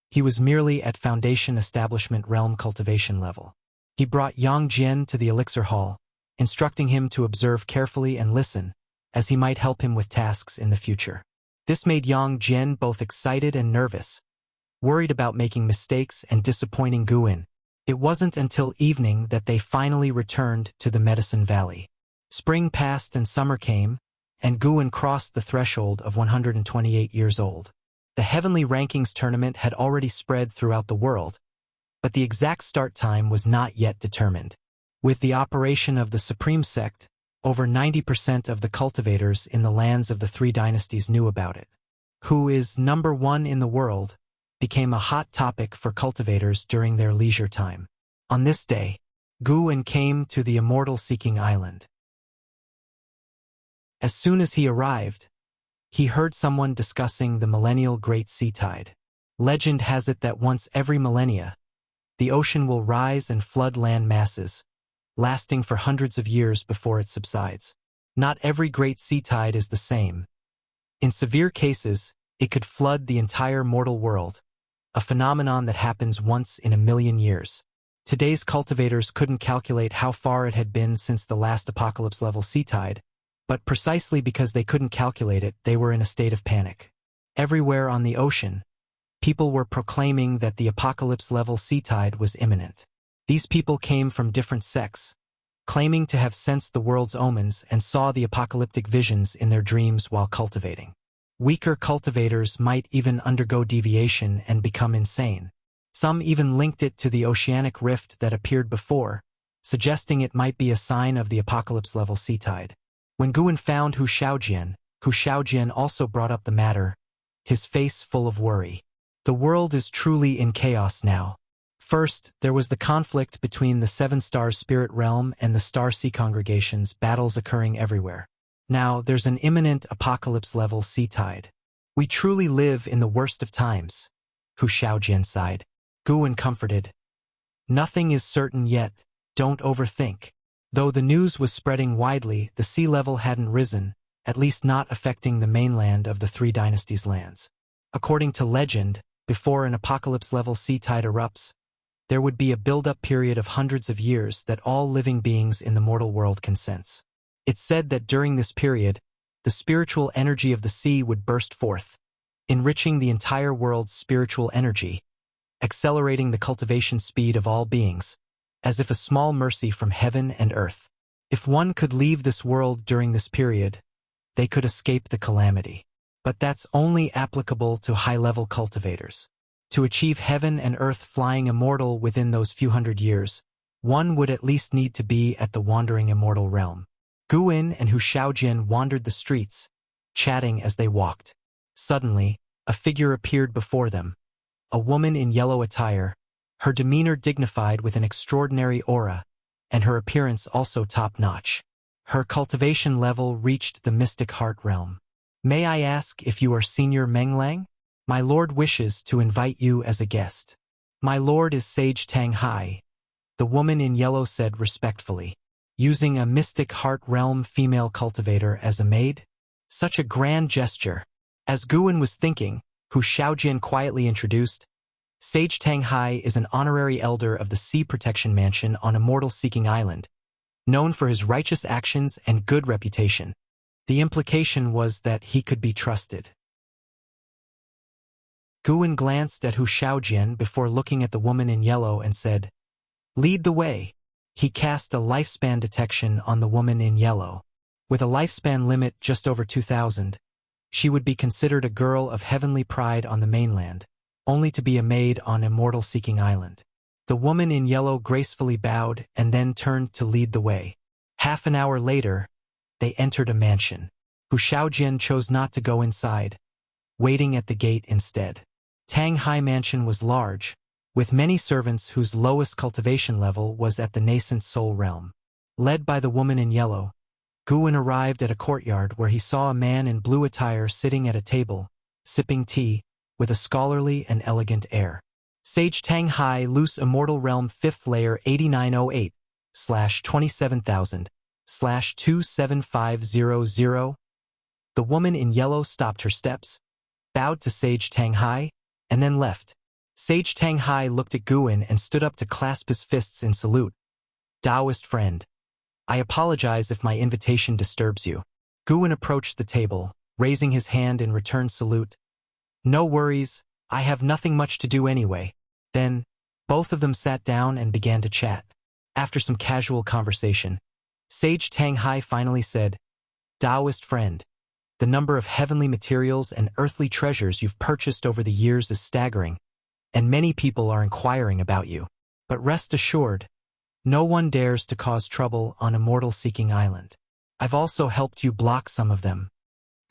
He was merely at Foundation Establishment realm cultivation level. He brought Yang Jian to the Elixir Hall, instructing him to observe carefully and listen, as he might help him with tasks in the future. This made Yang Jian both excited and nervous, worried about making mistakes and disappointing Guan. It wasn't until evening that they finally returned to the Medicine Valley. Spring passed and summer came, and Guan crossed the threshold of 128 years old. The Heavenly Rankings tournament had already spread throughout the world, but the exact start time was not yet determined. With the operation of the Supreme Sect, over 90% of the cultivators in the lands of the Three Dynasties knew about it. Who is number 1 in the world became a hot topic for cultivators during their leisure time. On this day, Guan came to the immortal-seeking island. As soon as he arrived, he heard someone discussing the millennial Great Sea Tide. Legend has it that once every millennia, the ocean will rise and flood land masses, lasting for hundreds of years before it subsides. Not every great sea tide is the same. In severe cases, it could flood the entire mortal world, a phenomenon that happens once in a million years. Today's cultivators couldn't calculate how far it had been since the last apocalypse-level sea tide, but precisely because they couldn't calculate it, they were in a state of panic. Everywhere on the ocean, people were proclaiming that the apocalypse-level sea tide was imminent. These people came from different sects, claiming to have sensed the world's omens and saw the apocalyptic visions in their dreams while cultivating. Weaker cultivators might even undergo deviation and become insane. Some even linked it to the oceanic rift that appeared before, suggesting it might be a sign of the apocalypse-level sea tide. When Guan found Hu Shaojian also brought up the matter, his face full of worry. The world is truly in chaos now. First, there was the conflict between the Seven Stars Spirit Realm and the Star Sea congregations, battles occurring everywhere. Now, there's an imminent apocalypse-level sea tide. We truly live in the worst of times, Hu Shaojian sighed. Guan comforted. Nothing is certain yet, don't overthink. Though the news was spreading widely, the sea level hadn't risen, at least not affecting the mainland of the Three Dynasties lands. According to legend, before an apocalypse-level sea tide erupts, there would be a build-up period of hundreds of years that all living beings in the mortal world can sense. It's said that during this period, the spiritual energy of the sea would burst forth, enriching the entire world's spiritual energy, accelerating the cultivation speed of all beings, as if a small mercy from heaven and earth. If one could leave this world during this period, they could escape the calamity. But that's only applicable to high-level cultivators. To achieve heaven and earth flying immortal within those few hundred years, one would at least need to be at the wandering immortal realm. Guan and Hu Shaojian wandered the streets, chatting as they walked. Suddenly, a figure appeared before them, a woman in yellow attire, her demeanor dignified with an extraordinary aura, and her appearance also top-notch. Her cultivation level reached the mystic heart realm. May I ask if you are Senior Menglang? My lord wishes to invite you as a guest. My lord is Sage Tang Hai, the woman in yellow said respectfully. Using a mystic heart realm female cultivator as a maid? Such a grand gesture. As Guan was thinking, Hu Shaojian quietly introduced, Sage Tang Hai is an honorary elder of the Sea Protection Mansion on Immortal Seeking Island, known for his righteous actions and good reputation. The implication was that he could be trusted. Guan glanced at Hu Shaojian before looking at the woman in yellow and said, "Lead the way." He cast a lifespan detection on the woman in yellow. With a lifespan limit just over 2,000, she would be considered a girl of heavenly pride on the mainland, only to be a maid on Immortal Seeking Island. The woman in yellow gracefully bowed and then turned to lead the way. Half an hour later, they entered a mansion. Hu Shaojian chose not to go inside, waiting at the gate instead. Tang Hai Mansion was large, with many servants whose lowest cultivation level was at the nascent soul realm. Led by the woman in yellow, Guan arrived at a courtyard where he saw a man in blue attire sitting at a table, sipping tea, with a scholarly and elegant air. Sage Tang Hai, Loose Immortal Realm 5th Layer 8908/27,000/27500. The woman in yellow stopped her steps, bowed to Sage Tang Hai, and then left. Sage Tang Hai looked at Guan and stood up to clasp his fists in salute. Taoist friend, I apologize if my invitation disturbs you. Guan approached the table, raising his hand in return salute. No worries, I have nothing much to do anyway. Then, both of them sat down and began to chat. After some casual conversation, Sage Tang Hai finally said, Taoist friend, the number of heavenly materials and earthly treasures you've purchased over the years is staggering, and many people are inquiring about you. But rest assured, no one dares to cause trouble on Immortal Seeking Island. I've also helped you block some of them.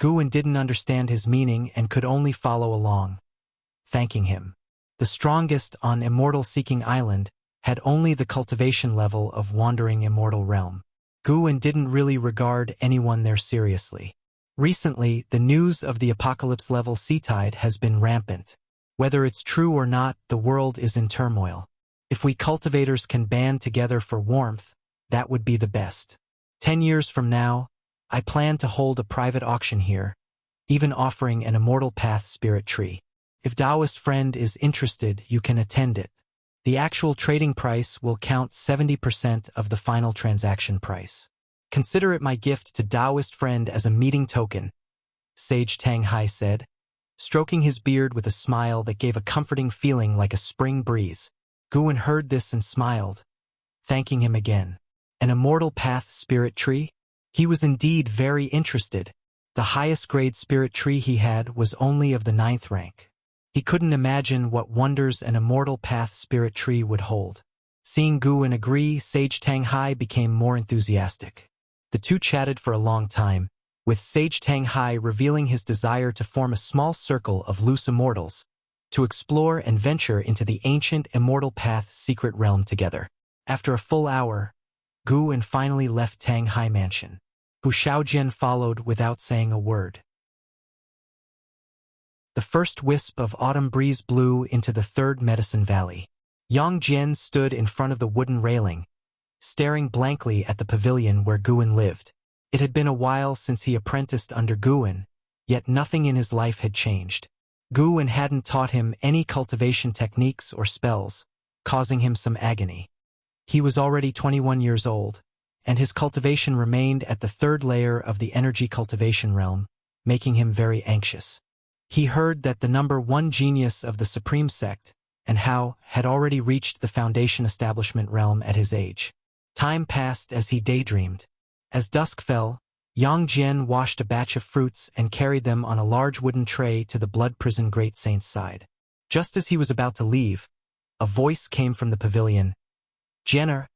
Guan didn't understand his meaning and could only follow along, thanking him. The strongest on Immortal Seeking Island had only the cultivation level of Wandering Immortal Realm. Guan didn't really regard anyone there seriously. Recently, the news of the apocalypse-level sea tide has been rampant. Whether it's true or not, the world is in turmoil. If we cultivators can band together for warmth, that would be the best. 10 years from now, I plan to hold a private auction here, even offering an Immortal Path spirit tree. If Taoist friend is interested, you can attend it. The actual trading price will count 70% of the final transaction price. Consider it my gift to Taoist friend as a meeting token, Sage Tang Hai said, stroking his beard with a smile that gave a comforting feeling like a spring breeze. Guan heard this and smiled, thanking him again. An Immortal Path spirit tree? He was indeed very interested. The highest grade spirit tree he had was only of the 9th rank. He couldn't imagine what wonders an Immortal Path spirit tree would hold. Seeing Guwen agree, Sage Tanghai became more enthusiastic. The two chatted for a long time, with Sage Tanghai revealing his desire to form a small circle of loose immortals, to explore and venture into the ancient Immortal Path secret realm together. After a full hour, Guwen finally left Tanghai Mansion. Hu Xiaojian followed without saying a word. The first wisp of autumn breeze blew into the third Medicine Valley. Yang Jian stood in front of the wooden railing, staring blankly at the pavilion where Guwen lived. It had been a while since he apprenticed under Guwen, yet nothing in his life had changed. Guwen hadn't taught him any cultivation techniques or spells, causing him some agony. He was already 21 years old, and his cultivation remained at the third layer of the energy cultivation realm, making him very anxious. He heard that the number 1 genius of the Supreme Sect, and Hao, had already reached the Foundation Establishment realm at his age. Time passed as he daydreamed. As dusk fell, Yang Jian washed a batch of fruits and carried them on a large wooden tray to the Blood Prison Great Saint's side. Just as he was about to leave, a voice came from the pavilion. "Jenner,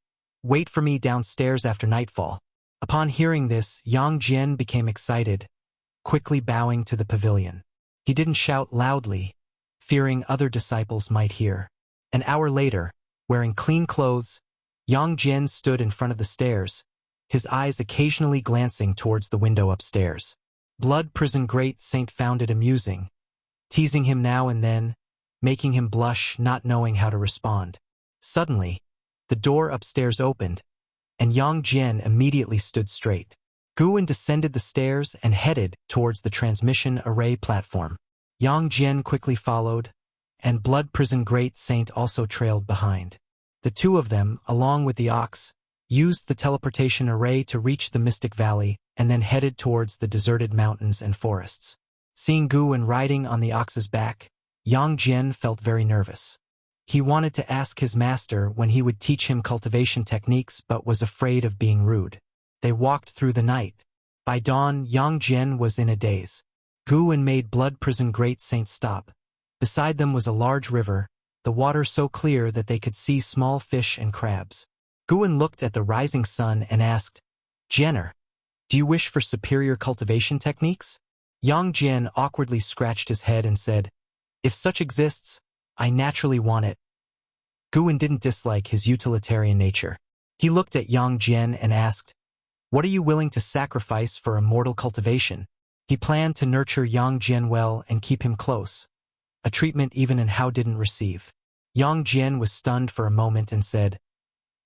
wait for me downstairs after nightfall." Upon hearing this, Yang Jian became excited, quickly bowing to the pavilion. He didn't shout loudly, fearing other disciples might hear. An hour later, wearing clean clothes, Yang Jian stood in front of the stairs, his eyes occasionally glancing towards the window upstairs. Blood Prison Great Saint found it amusing, teasing him now and then, making him blush, not knowing how to respond. Suddenly, the door upstairs opened, and Yang Jian immediately stood straight. Guwen descended the stairs and headed towards the transmission array platform. Yang Jian quickly followed, and Blood Prison Great Saint also trailed behind. The two of them, along with the ox, used the teleportation array to reach the Mystic Valley and then headed towards the deserted mountains and forests. Seeing Guwen riding on the ox's back, Yang Jian felt very nervous. He wanted to ask his master when he would teach him cultivation techniques but was afraid of being rude. They walked through the night. By dawn, Yang Jian was in a daze. Guwen made Blood Prison Great Saint stop. Beside them was a large river, the water so clear that they could see small fish and crabs. Guwen looked at the rising sun and asked, "Jenner, do you wish for superior cultivation techniques?" Yang Jian awkwardly scratched his head and said, "If such exists, I naturally want it." Guwen didn't dislike his utilitarian nature. He looked at Yang Jian and asked, "What are you willing to sacrifice for immortal cultivation?" He planned to nurture Yang Jian well and keep him close, a treatment even Hao didn't receive. Yang Jian was stunned for a moment and said,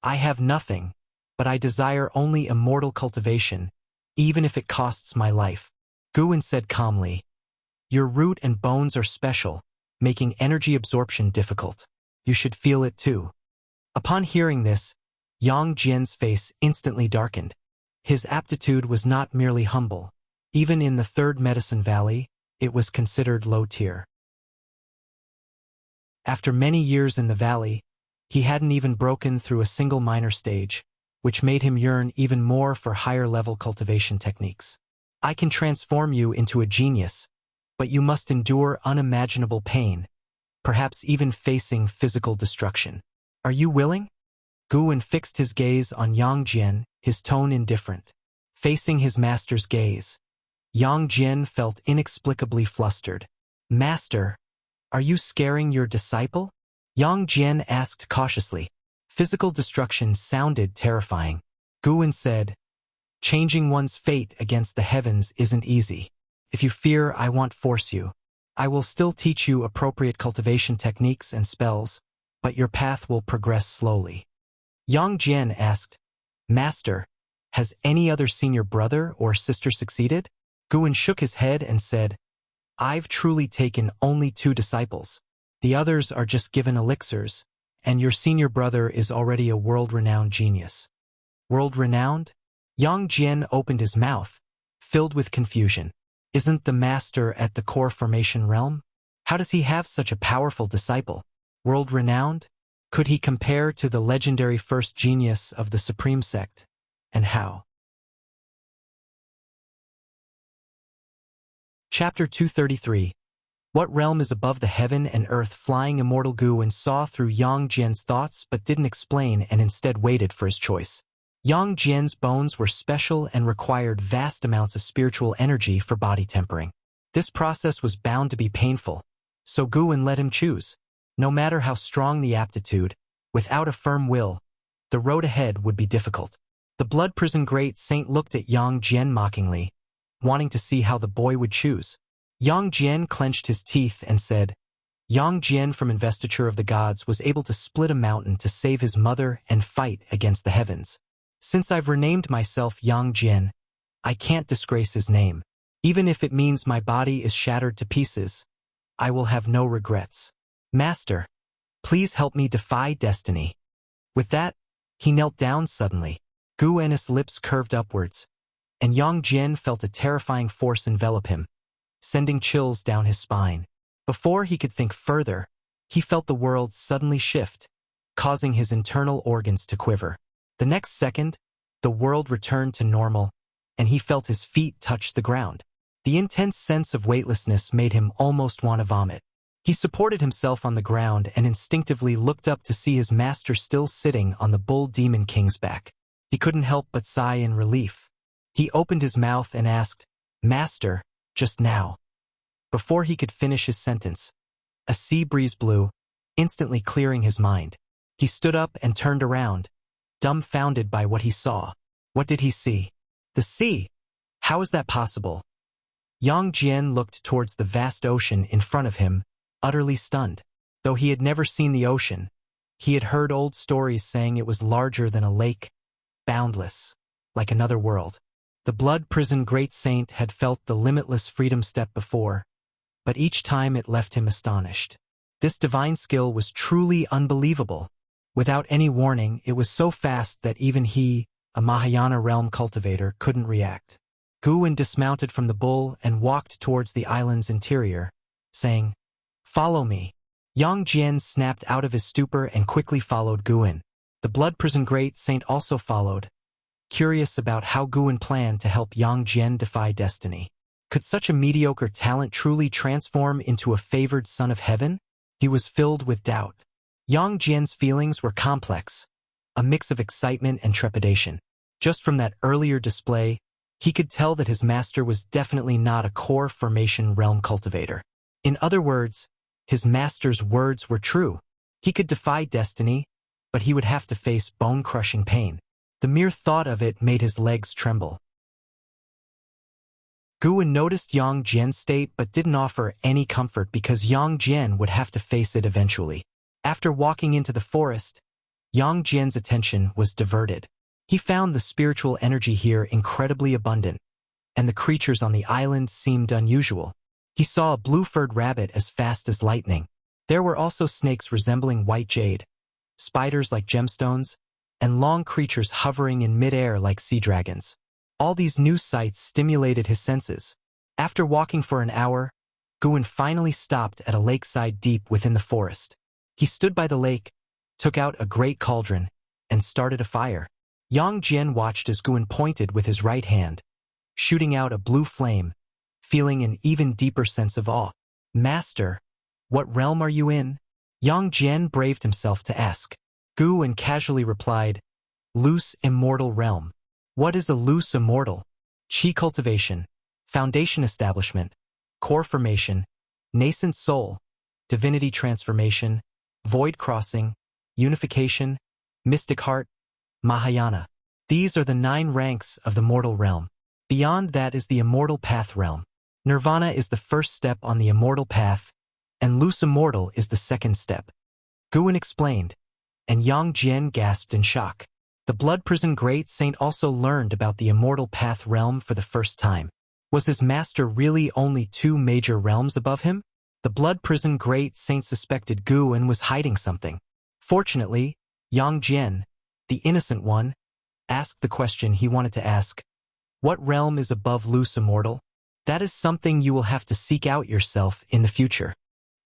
"I have nothing, but I desire only immortal cultivation, even if it costs my life." Guwen said calmly, "Your root and bones are special, making energy absorption difficult. You should feel it too." Upon hearing this, Yang Jian's face instantly darkened. His aptitude was not merely humble. Even in the third Medicine Valley, it was considered low tier. After many years in the valley, he hadn't even broken through a single minor stage, which made him yearn even more for higher-level cultivation techniques. "I can transform you into a genius, but you must endure unimaginable pain, perhaps even facing physical destruction. Are you willing?" Guwen fixed his gaze on Yang Jian, his tone indifferent. Facing his master's gaze, Yang Jian felt inexplicably flustered. "Master, are you scaring your disciple?" Yang Jian asked cautiously. Physical destruction sounded terrifying. Guwen said, "Changing one's fate against the heavens isn't easy. If you fear I won't force you. I will still teach you appropriate cultivation techniques and spells, but your path will progress slowly." Yang Jian asked, "Master, has any other senior brother or sister succeeded?" Guwen shook his head and said, "I've truly taken only 2 disciples. The others are just given elixirs, and your senior brother is already a world-renowned genius." "World-renowned?" Yang Jian opened his mouth, filled with confusion. Isn't the master at the core formation realm? How does he have such a powerful disciple? World-renowned? Could he compare to the legendary first genius of the Supreme Sect? And how? Chapter 233. What realm is above the heaven and earth? Flying immortal Guwen saw through Yang Jian's thoughts but didn't explain and instead waited for his choice. Yang Jian's bones were special and required vast amounts of spiritual energy for body tempering. This process was bound to be painful, so Guwen let him choose. No matter how strong the aptitude, without a firm will, the road ahead would be difficult. The blood prison great saint looked at Yang Jian mockingly, wanting to see how the boy would choose. Yang Jian clenched his teeth and said, Yang Jian from investiture of the gods was able to split a mountain to save his mother and fight against the heavens. Since I've renamed myself Yang Jian, I can't disgrace his name. Even if it means my body is shattered to pieces, I will have no regrets. Master, please help me defy destiny. With that, he knelt down suddenly. Guwen's lips curved upwards, and Yang Jian felt a terrifying force envelop him, sending chills down his spine. Before he could think further, he felt the world suddenly shift, causing his internal organs to quiver. The next second, the world returned to normal, and he felt his feet touch the ground. The intense sense of weightlessness made him almost want to vomit. He supported himself on the ground and instinctively looked up to see his master still sitting on the bull demon king's back. He couldn't help but sigh in relief. He opened his mouth and asked, Master, just now. Before he could finish his sentence, a sea breeze blew, instantly clearing his mind. He stood up and turned around, dumbfounded by what he saw. What did he see? The sea! How is that possible? Yang Jian looked towards the vast ocean in front of him, utterly stunned. Though he had never seen the ocean, he had heard old stories saying it was larger than a lake, boundless, like another world. The blood prison great saint had felt the limitless freedom step before, but each time it left him astonished. This divine skill was truly unbelievable. Without any warning, it was so fast that even he, a Mahayana realm cultivator, couldn't react. Guwen dismounted from the bull and walked towards the island's interior, saying, Follow me. Yang Jian snapped out of his stupor and quickly followed Guwen. The blood prison great saint also followed, curious about how Guwen planned to help Yang Jian defy destiny. Could such a mediocre talent truly transform into a favored son of heaven? He was filled with doubt. Yang Jian's feelings were complex, a mix of excitement and trepidation. Just from that earlier display, he could tell that his master was definitely not a core formation realm cultivator. In other words, his master's words were true. He could defy destiny, but he would have to face bone-crushing pain. The mere thought of it made his legs tremble. Guwen noticed Yang Jian's state but didn't offer any comfort because Yang Jian would have to face it eventually. After walking into the forest, Yang Jian's attention was diverted. He found the spiritual energy here incredibly abundant, and the creatures on the island seemed unusual. He saw a blue-furred rabbit as fast as lightning. There were also snakes resembling white jade, spiders like gemstones, and long creatures hovering in mid-air like sea dragons. All these new sights stimulated his senses. After walking for an hour, Guwen finally stopped at a lakeside deep within the forest. He stood by the lake, took out a great cauldron, and started a fire. Yang Jian watched as Guwen pointed with his right hand, shooting out a blue flame, feeling an even deeper sense of awe. Master, what realm are you in? Yang Jian braved himself to ask. Guwen casually replied, Loose immortal realm. What is a loose immortal? Qi cultivation, foundation establishment, core formation, nascent soul, divinity transformation, void crossing, unification, mystic heart, Mahayana. These are the 9 ranks of the mortal realm. Beyond that is the immortal path realm. Nirvana is the first step on the immortal path, and loose immortal is the second step. Guwen explained, and Yang Jian gasped in shock. The blood prison great saint also learned about the immortal path realm for the first time. Was his master really only 2 major realms above him? The blood prison great saint suspected Guwen was hiding something. Fortunately, Yang Jian, the innocent one, asked the question he wanted to ask. What realm is above loose immortal? That is something you will have to seek out yourself in the future.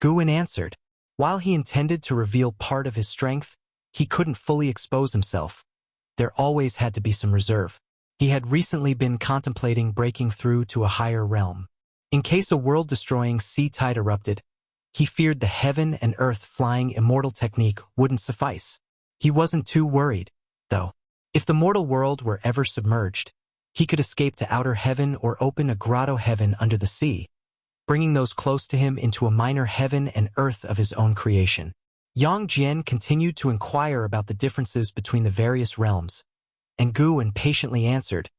Guwen answered. While he intended to reveal part of his strength, he couldn't fully expose himself. There always had to be some reserve. He had recently been contemplating breaking through to a higher realm. In case a world-destroying sea tide erupted, he feared the heaven and earth flying immortal technique wouldn't suffice. He wasn't too worried, though. If the mortal world were ever submerged, he could escape to outer heaven or open a grotto heaven under the sea, bringing those close to him into a minor heaven and earth of his own creation. Yang Jian continued to inquire about the differences between the various realms, and Gu impatiently answered,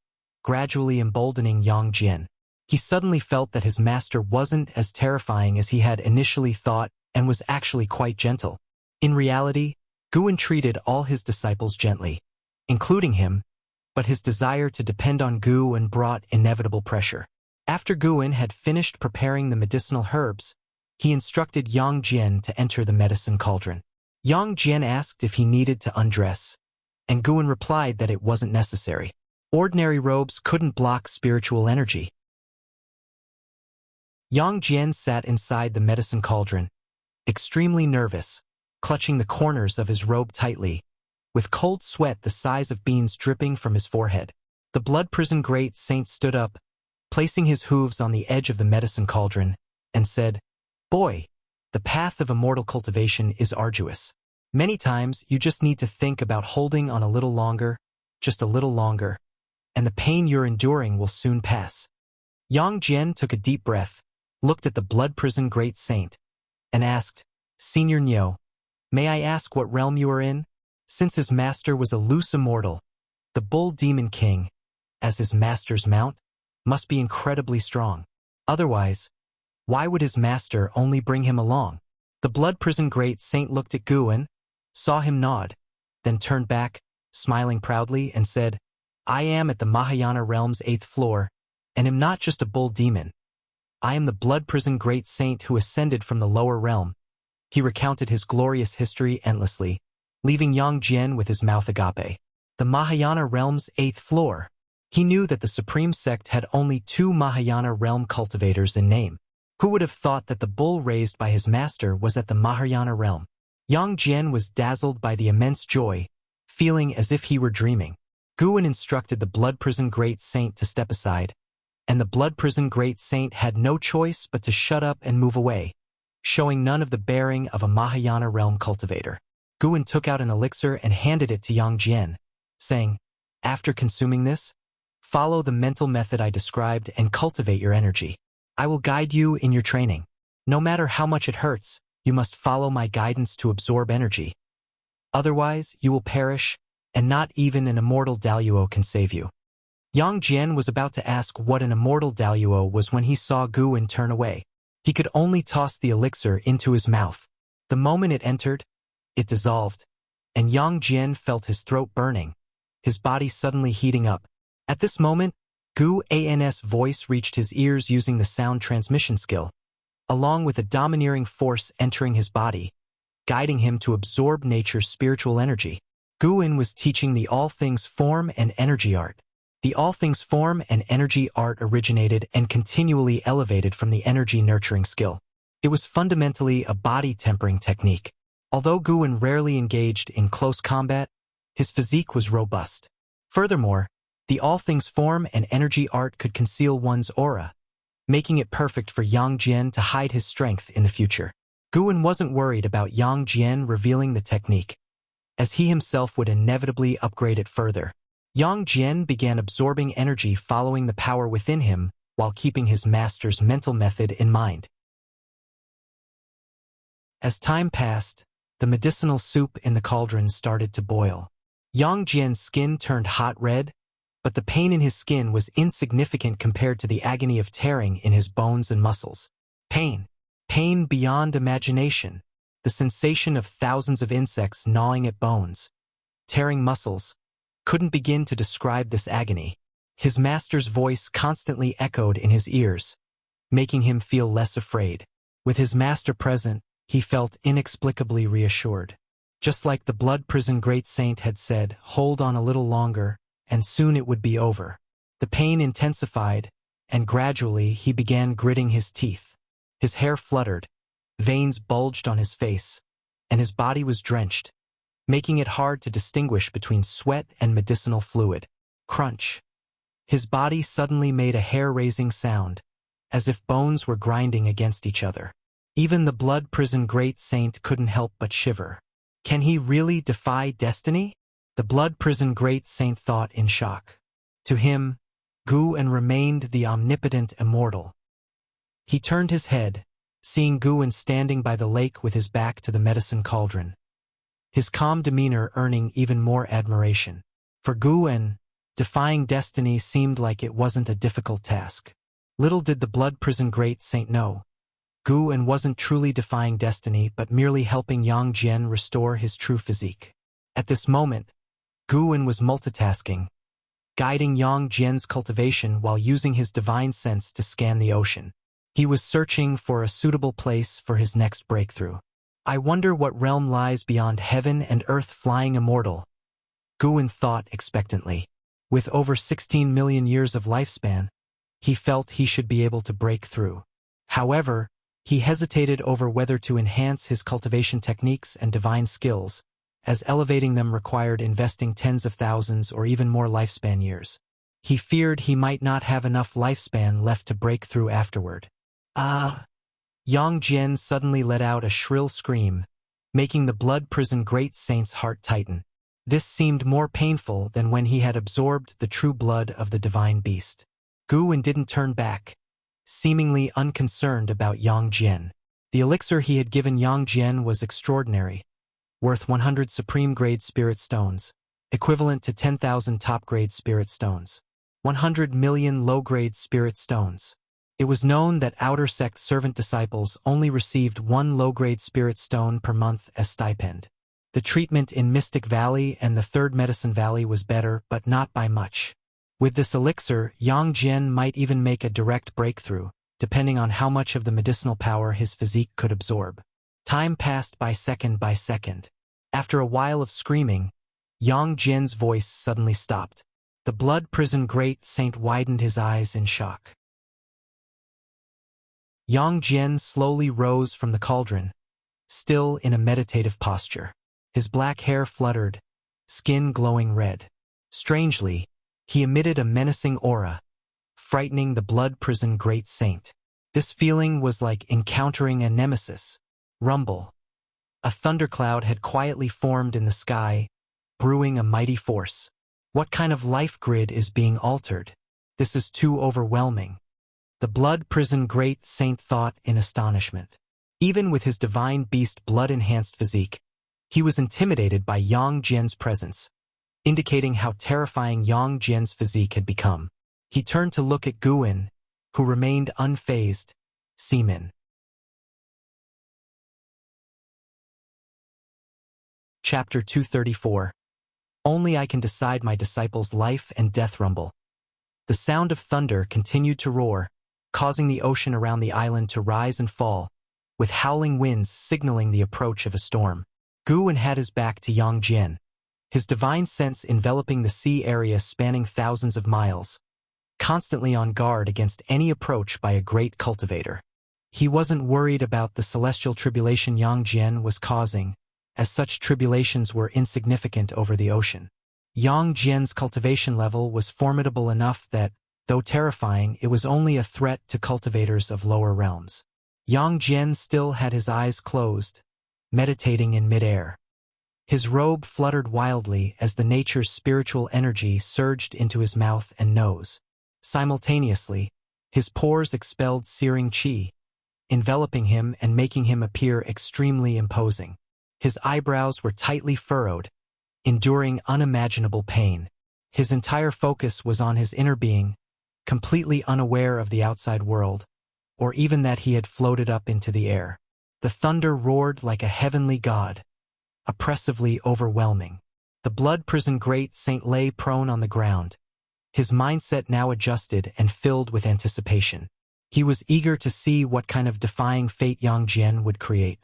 gradually emboldening Yang Jian. He suddenly felt that his master wasn't as terrifying as he had initially thought and was actually quite gentle. In reality, Guan treated all his disciples gently, including him, but his desire to depend on Guan brought inevitable pressure. After Guan had finished preparing the medicinal herbs, he instructed Yang Jian to enter the medicine cauldron. Yang Jian asked if he needed to undress, and Guan replied that it wasn't necessary. Ordinary robes couldn't block spiritual energy. Yang Jian sat inside the medicine cauldron, extremely nervous, clutching the corners of his robe tightly, with cold sweat the size of beans dripping from his forehead. The blood prison great saint stood up, placing his hooves on the edge of the medicine cauldron, and said, "Boy, the path of immortal cultivation is arduous. Many times you just need to think about holding on a little longer, just a little longer, and the pain you're enduring will soon pass." Yang Jian took a deep breath, looked at the blood prison great saint, and asked, "Senior Niu, may I ask what realm you are in?" Since his master was a loose immortal, the bull demon king, as his master's mount, must be incredibly strong. Otherwise, why would his master only bring him along? The blood prison great saint looked at Guan, saw him nod, then turned back, smiling proudly, and said, "I am at the Mahayana realm's 8th floor, and am not just a bull demon. I am the blood prison great saint who ascended from the lower realm." He recounted his glorious history endlessly, leaving Yang Jian with his mouth agape. The Mahayana realm's 8th floor. He knew that the supreme sect had only 2 Mahayana realm cultivators in name. Who would have thought that the bull raised by his master was at the Mahayana realm? Yang Jian was dazzled by the immense joy, feeling as if he were dreaming. Guan instructed the blood prison great saint to step aside, and the blood prison great saint had no choice but to shut up and move away, showing none of the bearing of a Mahayana realm cultivator. Guan took out an elixir and handed it to Yang Jian, saying, "After consuming this, follow the mental method I described and cultivate your energy. I will guide you in your training. No matter how much it hurts, you must follow my guidance to absorb energy. Otherwise, you will perish, and not even an immortal Daluo can save you." Yang Jian was about to ask what an immortal Daluo was when he saw Guan turn away. He could only toss the elixir into his mouth. The moment it entered, it dissolved, and Yang Jian felt his throat burning, his body suddenly heating up. At this moment, Guan's voice reached his ears using the sound transmission skill, along with a domineering force entering his body, guiding him to absorb nature's spiritual energy. Guan was teaching the all things form and energy art. The all things form and energy art originated and continually elevated from the energy nurturing skill. It was fundamentally a body tempering technique. Although Guan rarely engaged in close combat, his physique was robust. Furthermore, the all things form and energy art could conceal one's aura, making it perfect for Yang Jian to hide his strength in the future. Guan wasn't worried about Yang Jian revealing the technique, as he himself would inevitably upgrade it further. Yang Jian began absorbing energy following the power within him while keeping his master's mental method in mind. As time passed, the medicinal soup in the cauldron started to boil. Yang Jian's skin turned hot red, but the pain in his skin was insignificant compared to the agony of tearing in his bones and muscles. Pain. Pain beyond imagination. The sensation of thousands of insects gnawing at bones, tearing muscles, couldn't begin to describe this agony. His master's voice constantly echoed in his ears, making him feel less afraid. With his master present, he felt inexplicably reassured. Just like the blood prison great saint had said, hold on a little longer, and soon it would be over. The pain intensified, and gradually he began gritting his teeth. His hair fluttered, veins bulged on his face, and his body was drenched, making it hard to distinguish between sweat and medicinal fluid. Crunch. His body suddenly made a hair-raising sound, as if bones were grinding against each other. Even the blood prison great saint couldn't help but shiver. Can he really defy destiny? The blood prison great saint thought in shock. To him, Guwen remained the omnipotent immortal. He turned his head, seeing Guwen standing by the lake with his back to the medicine cauldron, his calm demeanor earning even more admiration. For Guwen, defying destiny seemed like it wasn't a difficult task. Little did the blood prison great saint know, Guwen wasn't truly defying destiny but merely helping Yang Jian restore his true physique. At this moment, Guwen was multitasking, guiding Yang Jian's cultivation while using his divine sense to scan the ocean. He was searching for a suitable place for his next breakthrough. I wonder what realm lies beyond heaven and earth, flying immortal, Guwen thought expectantly. With over 16 million years of lifespan, he felt he should be able to break through. However, he hesitated over whether to enhance his cultivation techniques and divine skills, as elevating them required investing tens of thousands or even more lifespan years. He feared he might not have enough lifespan left to break through afterward. Yang Jian suddenly let out a shrill scream, making the blood prison great saint's heart tighten. This seemed more painful than when he had absorbed the true blood of the divine beast. Guwen didn't turn back, seemingly unconcerned about Yang Jian. The elixir he had given Yang Jian was extraordinary, worth 100 supreme-grade spirit stones, equivalent to 10,000 top-grade spirit stones, 100 million low-grade spirit stones. It was known that outer sect servant disciples only received 1 low-grade spirit stone per month as stipend. The treatment in Mystic Valley and the Third Medicine Valley was better, but not by much. With this elixir, Yang Jian might even make a direct breakthrough, depending on how much of the medicinal power his physique could absorb. Time passed by second by second. After a while of screaming, Yang Jian's voice suddenly stopped. The blood prison great saint widened his eyes in shock. Yang Jian slowly rose from the cauldron, still in a meditative posture. His black hair fluttered, skin glowing red. Strangely, he emitted a menacing aura, frightening the blood prison great saint. This feeling was like encountering a nemesis. Rumble. A thundercloud had quietly formed in the sky, brewing a mighty force. What kind of life grid is being altered? This is too overwhelming. The blood prison great saint thought in astonishment. Even with his divine beast blood-enhanced physique, he was intimidated by Yang Jian's presence, indicating how terrifying Yang Jian's physique had become. He turned to look at Guwen, who remained unfazed. Seaman. Chapter 234. Only I can decide my disciple's life and death. Rumble. The sound of thunder continued to roar, causing the ocean around the island to rise and fall, with howling winds signaling the approach of a storm. Guwen had his back to Yang Jian, his divine sense enveloping the sea area spanning thousands of miles, constantly on guard against any approach by a great cultivator. He wasn't worried about the celestial tribulation Yang Jian was causing, as such tribulations were insignificant over the ocean. Yang Jian's cultivation level was formidable enough that, though terrifying, it was only a threat to cultivators of lower realms. Yang Jian still had his eyes closed, meditating in midair. His robe fluttered wildly as the nature's spiritual energy surged into his mouth and nose. Simultaneously, his pores expelled searing qi, enveloping him and making him appear extremely imposing. His eyebrows were tightly furrowed, enduring unimaginable pain. His entire focus was on his inner being, completely unaware of the outside world, or even that he had floated up into the air. The thunder roared like a heavenly god, oppressively overwhelming. The blood prison great saint lay prone on the ground, his mindset now adjusted and filled with anticipation. He was eager to see what kind of defying fate Yang Jian would create.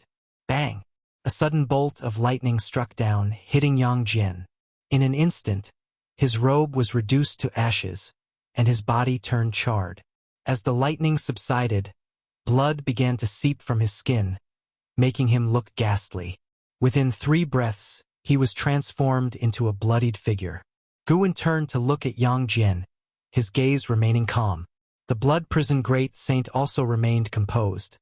Bang! A sudden bolt of lightning struck down, hitting Yang Jian. In an instant, his robe was reduced to ashes, and his body turned charred. As the lightning subsided, blood began to seep from his skin, making him look ghastly. Within 3 breaths, he was transformed into a bloodied figure. Guwen turned to look at Yang Jian, his gaze remaining calm. The blood prison great saint also remained composed,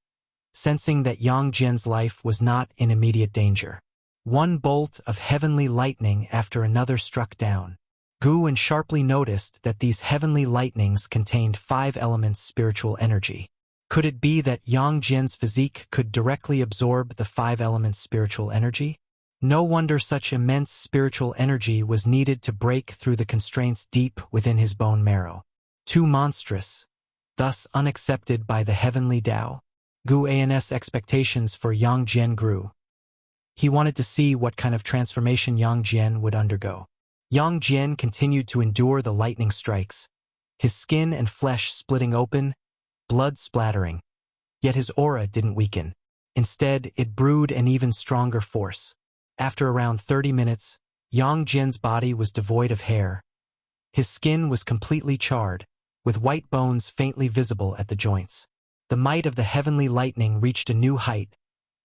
sensing that Yang Jian's life was not in immediate danger. One bolt of heavenly lightning after another struck down. Gu Wen sharply noticed that these heavenly lightnings contained 5 elements spiritual energy. Could it be that Yang Jian's physique could directly absorb the 5 elements spiritual energy? No wonder such immense spiritual energy was needed to break through the constraints deep within his bone marrow. Too monstrous, thus unaccepted by the heavenly Tao. Gu An's expectations for Yang Jian grew. He wanted to see what kind of transformation Yang Jian would undergo. Yang Jian continued to endure the lightning strikes, his skin and flesh splitting open, blood splattering. Yet his aura didn't weaken. Instead, it brewed an even stronger force. After around 30 minutes, Yang Jian's body was devoid of hair. His skin was completely charred, with white bones faintly visible at the joints. The might of the heavenly lightning reached a new height,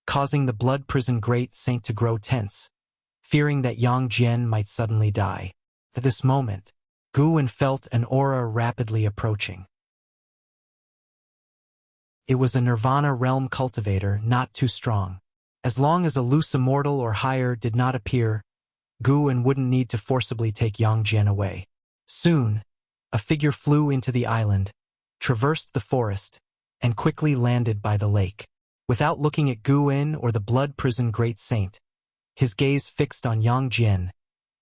causing the blood prison great saint to grow tense, fearing that Yang Jian might suddenly die. At this moment, Gu Wen felt an aura rapidly approaching. It was a Nirvana realm cultivator, not too strong. As long as a loose immortal or higher did not appear, Gu Wen wouldn't need to forcibly take Yang Jian away. Soon, a figure flew into the island, traversed the forest, and quickly landed by the lake. Without looking at Gu Wen or the blood prison great saint, his gaze fixed on Yang Jian,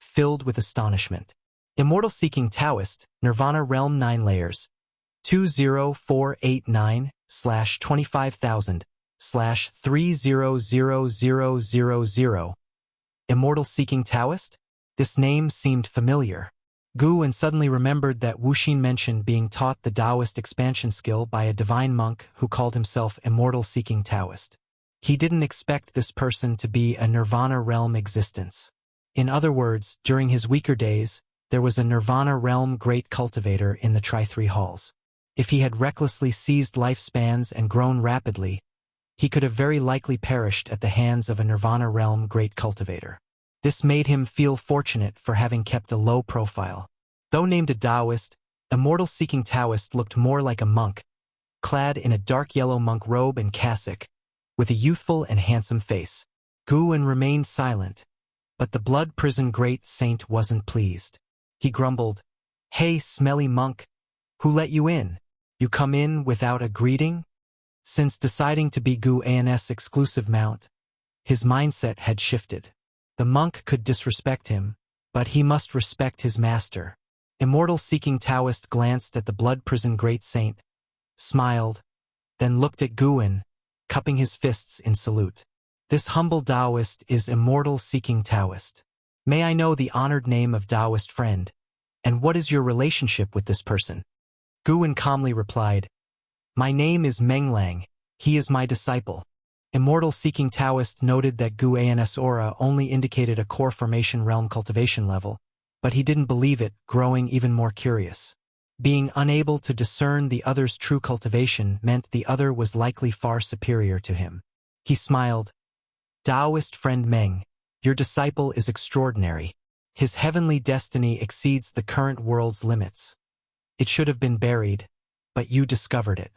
filled with astonishment. Immortal-seeking Taoist, Nirvana Realm 9 layers, 20489/25000/300000. Immortal-seeking Taoist? This name seemed familiar. Gu Wen suddenly remembered that Wuxia mentioned being taught the Taoist expansion skill by a divine monk who called himself Immortal-seeking Taoist. He didn't expect this person to be a Nirvana realm existence. In other words, during his weaker days, there was a Nirvana realm great cultivator in the Tri-3 halls. If he had recklessly seized lifespans and grown rapidly, he could have very likely perished at the hands of a Nirvana realm great cultivator. This made him feel fortunate for having kept a low profile. Though named a Taoist, Immortal-seeking Taoist looked more like a monk, clad in a dark yellow monk robe and cassock, with a youthful and handsome face. Gu Wen remained silent, but the blood prison great saint wasn't pleased. He grumbled, "Hey, smelly monk, who let you in? You come in without a greeting?" Since deciding to be Gu An's exclusive mount, his mindset had shifted. The monk could disrespect him, but he must respect his master. Immortal-seeking Taoist glanced at the blood prison great saint, smiled, then looked at Gu Wen, cupping his fists in salute. "This humble Taoist is Immortal-seeking Taoist. May I know the honored name of Taoist friend, and what is your relationship with this person?" Gu Wen calmly replied, "My name is Meng Lang. He is my disciple." Immortal-seeking Taoist noted that Gu An's aura only indicated a core formation realm cultivation level, but he didn't believe it, growing even more curious. Being unable to discern the other's true cultivation meant the other was likely far superior to him. He smiled, "Taoist friend Meng, your disciple is extraordinary. His heavenly destiny exceeds the current world's limits. It should have been buried, but you discovered it.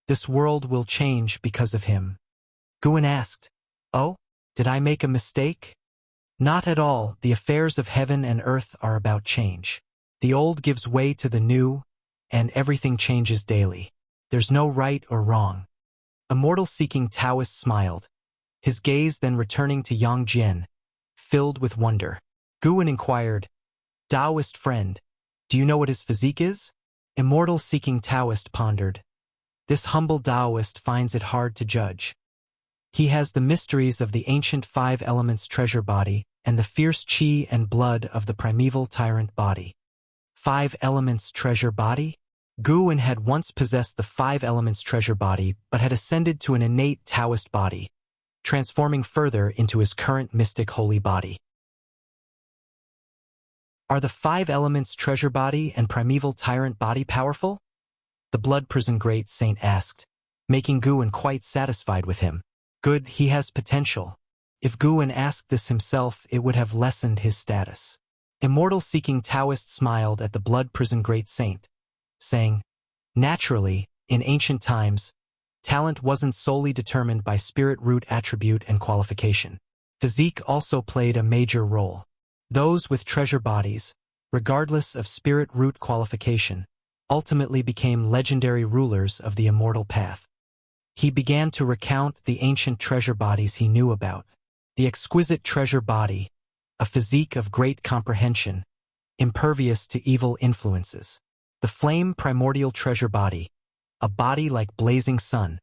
This world will change because of him." Gu Wen asked, "Oh, did I make a mistake?" "Not at all. The affairs of heaven and earth are about change. The old gives way to the new, and everything changes daily. There's no right or wrong." Immortal-seeking Taoist smiled, his gaze then returning to Yang Jian, filled with wonder. Gu Wen inquired, "Taoist friend, do you know what his physique is?" Immortal-seeking Taoist pondered. "This humble Taoist finds it hard to judge. He has the mysteries of the ancient 5 elements treasure body and the fierce chi and blood of the primeval tyrant body." 5 elements treasure body? Gu Wen had once possessed the 5 elements treasure body but had ascended to an innate Taoist body, transforming further into his current mystic holy body. Are the 5 elements treasure body and primeval tyrant body powerful? The blood prison great saint asked, making Gu Wen quite satisfied with him. Good, he has potential. If Gu Wen asked this himself, it would have lessened his status. Immortal-seeking Taoist smiled at the blood prison great saint, saying, Naturally, in ancient times, talent wasn't solely determined by spirit root attribute and qualification. Physique also played a major role. Those with treasure bodies, regardless of spirit root qualification, ultimately became legendary rulers of the immortal path. He began to recount the ancient treasure bodies he knew about. The exquisite treasure body, a physique of great comprehension, impervious to evil influences. The flame primordial treasure body, a body like blazing sun,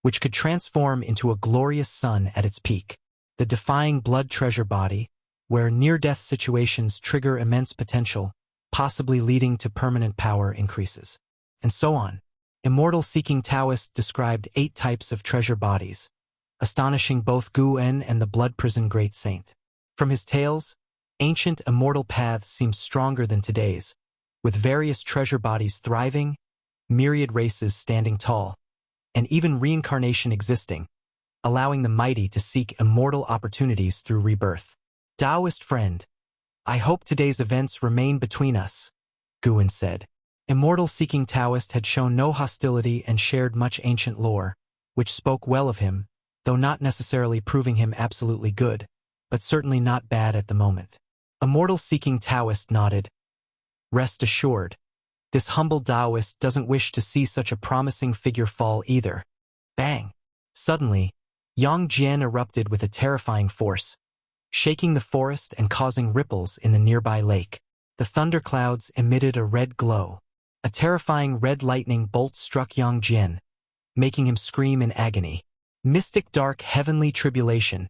which could transform into a glorious sun at its peak. The defying blood treasure body, where near-death situations trigger immense potential, possibly leading to permanent power increases. And so on. Immortal-seeking Taoist described 8 types of treasure bodies, astonishing both Gu En and the blood prison great saint. From his tales, ancient immortal paths seem stronger than today's, with various treasure bodies thriving, myriad races standing tall, and even reincarnation existing, allowing the mighty to seek immortal opportunities through rebirth. Taoist friend, I hope today's events remain between us, Gu En said. Immortal-seeking Taoist had shown no hostility and shared much ancient lore, which spoke well of him, though not necessarily proving him absolutely good, but certainly not bad at the moment. Immortal-seeking Taoist nodded. Rest assured, this humble Taoist doesn't wish to see such a promising figure fall either. Bang! Suddenly, Yang Jian erupted with a terrifying force, shaking the forest and causing ripples in the nearby lake. The thunderclouds emitted a red glow. A terrifying red lightning bolt struck Yang Jian, making him scream in agony. Mystic dark heavenly tribulation.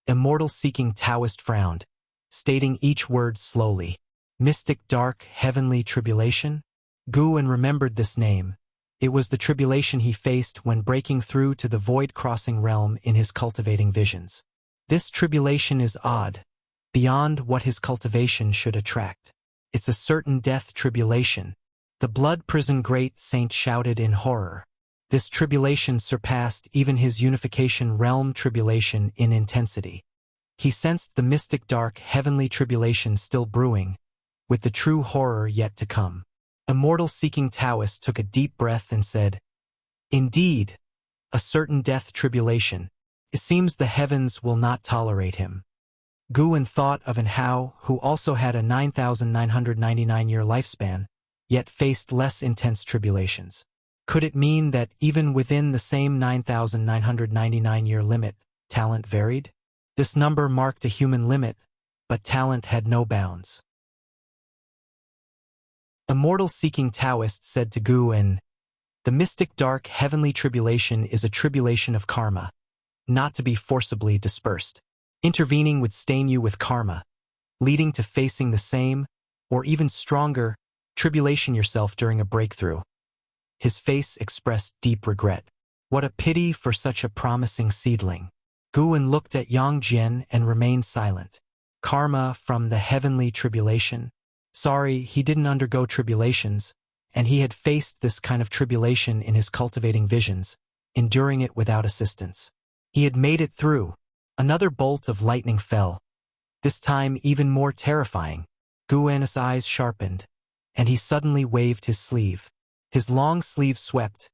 Immortal-seeking Taoist frowned, stating each word slowly. Mystic dark heavenly tribulation? Gu En remembered this name. It was the tribulation he faced when breaking through to the void-crossing realm in his cultivating visions. This tribulation is odd, beyond what his cultivation should attract. It's a certain death tribulation. The blood prison great saint shouted in horror. This tribulation surpassed even his unification realm tribulation in intensity. He sensed the mystic dark heavenly tribulation still brewing, with the true horror yet to come. Immortal-seeking Taoist took a deep breath and said, Indeed, a certain death tribulation. It seems the heavens will not tolerate him. Gu En thought of An Hao, who also had a 9,999-year lifespan, yet faced less intense tribulations. Could it mean that even within the same 9,999-year limit, talent varied? This number marked a human limit, but talent had no bounds. Immortal-seeking Taoist said to Gu En, The mystic dark heavenly tribulation is a tribulation of karma, not to be forcibly dispersed. Intervening would stain you with karma, leading to facing the same, or even stronger, tribulation yourself during a breakthrough. His face expressed deep regret. What a pity for such a promising seedling. Gu En looked at Yang Jian and remained silent. Karma from the heavenly tribulation? Sorry, he didn't undergo tribulations, and he had faced this kind of tribulation in his cultivating visions, enduring it without assistance. He had made it through. Another bolt of lightning fell, this time even more terrifying. Gu En's eyes sharpened, and he suddenly waved his sleeve. His long sleeve swept,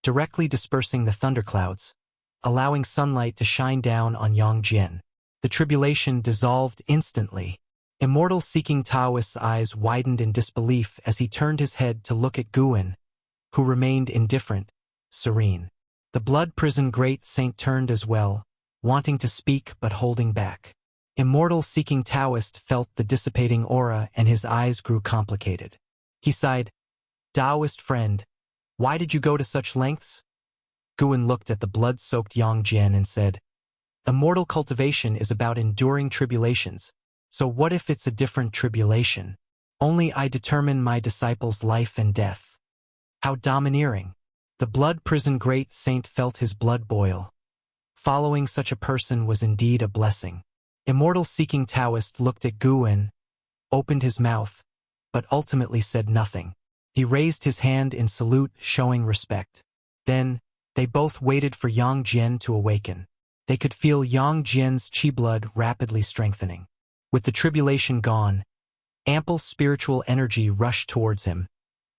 directly dispersing the thunderclouds, allowing sunlight to shine down on Yang Jian. The tribulation dissolved instantly. Immortal-seeking Taoist's eyes widened in disbelief as he turned his head to look at Gu En, who remained indifferent, serene. The blood prison great saint turned as well, wanting to speak but holding back. Immortal-seeking Taoist felt the dissipating aura and his eyes grew complicated. He sighed, Taoist friend, why did you go to such lengths? Gu En looked at the blood-soaked Yang Jian and said, Immortal cultivation is about enduring tribulations, so what if it's a different tribulation? Only I determine my disciple's life and death. How domineering. The blood prison great saint felt his blood boil. Following such a person was indeed a blessing. Immortal-seeking Taoist looked at Gu En, opened his mouth, but ultimately said nothing. He raised his hand in salute, showing respect. Then, they both waited for Yang Jian to awaken. They could feel Yang Jian's qi blood rapidly strengthening. With the tribulation gone, ample spiritual energy rushed towards him,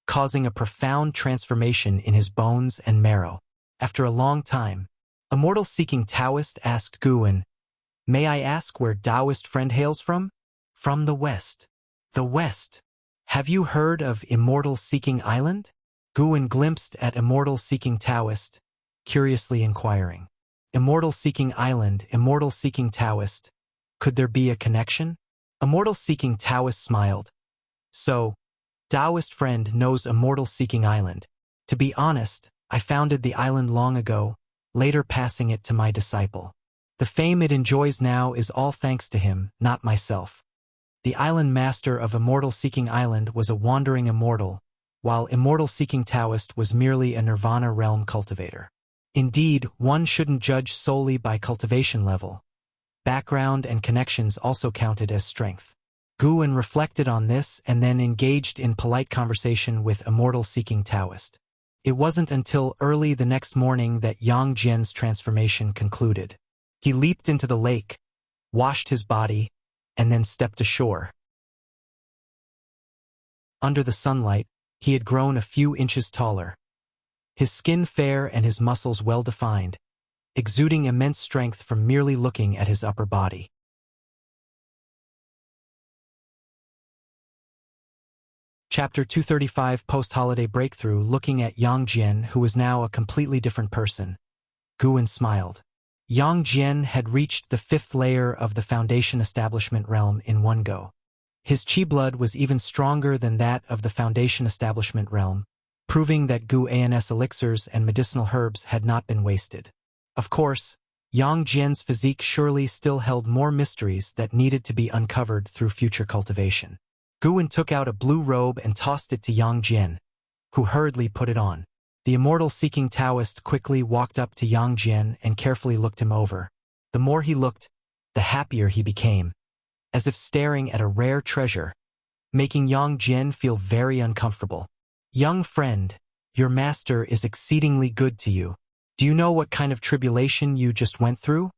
causing a profound transformation in his bones and marrow. After a long time, immortal-seeking Taoist asked Guwen, "May I ask where Taoist friend hails from?" "From the West." "The West? Have you heard of Immortal-Seeking Island?" Guwen glimpsed at Immortal-Seeking Taoist, curiously inquiring. Immortal-Seeking Island, Immortal-Seeking Taoist. Could there be a connection? Immortal-Seeking Taoist smiled. "So, Taoist friend knows Immortal-Seeking Island. To be honest, I founded the island long ago, later passing it to my disciple. The fame it enjoys now is all thanks to him, not myself. The island master of Immortal-Seeking Island was a wandering immortal, while Immortal-Seeking Taoist was merely a Nirvana realm cultivator. Indeed, one shouldn't judge solely by cultivation level. Background and connections also counted as strength." Guwen reflected on this and then engaged in polite conversation with Immortal-Seeking Taoist. It wasn't until early the next morning that Yang Jian's transformation concluded. He leaped into the lake, washed his body, and then stepped ashore. Under the sunlight, he had grown a few inches taller. His skin fair and his muscles well-defined, exuding immense strength from merely looking at his upper body. Chapter 235 Post-Holiday Breakthrough. Looking at Yang Jian, who was now a completely different person, Guwen smiled. Yang Jian had reached the 5th layer of the Foundation Establishment realm in one go. His chi blood was even stronger than that of the Foundation Establishment realm, proving that Guan's elixirs and medicinal herbs had not been wasted. Of course, Yang Jian's physique surely still held more mysteries that needed to be uncovered through future cultivation. Guwen took out a blue robe and tossed it to Yang Jian, who hurriedly put it on. The Immortal-Seeking Taoist quickly walked up to Yang Jian and carefully looked him over. The more he looked, the happier he became, as if staring at a rare treasure, making Yang Jian feel very uncomfortable. "Young friend, your master is exceedingly good to you. Do you know what kind of tribulation you just went through?"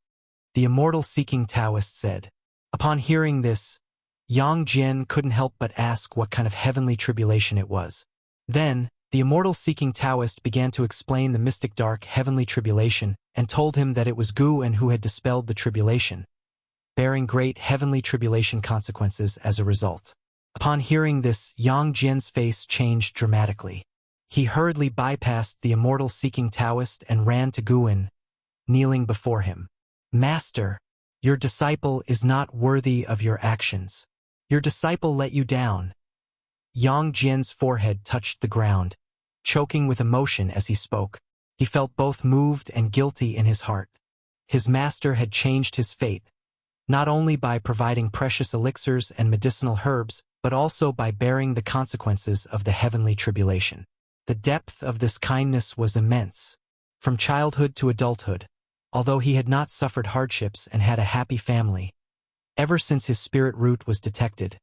the Immortal-Seeking Taoist said. Upon hearing this, Yang Jian couldn't help but ask what kind of heavenly tribulation it was. Then, the Immortal-Seeking Taoist began to explain the mystic dark heavenly tribulation and told him that it was Guwen who had dispelled the tribulation, bearing great heavenly tribulation consequences as a result. Upon hearing this, Yang Jian's face changed dramatically. He hurriedly bypassed the Immortal-Seeking Taoist and ran to Guwen, kneeling before him. "Master, your disciple is not worthy of your actions. Your disciple let you down." Yang Jian's forehead touched the ground, choking with emotion as he spoke. He felt both moved and guilty in his heart. His master had changed his fate, not only by providing precious elixirs and medicinal herbs, but also by bearing the consequences of the heavenly tribulation. The depth of this kindness was immense. From childhood to adulthood, although he had not suffered hardships and had a happy family, ever since his spirit root was detected,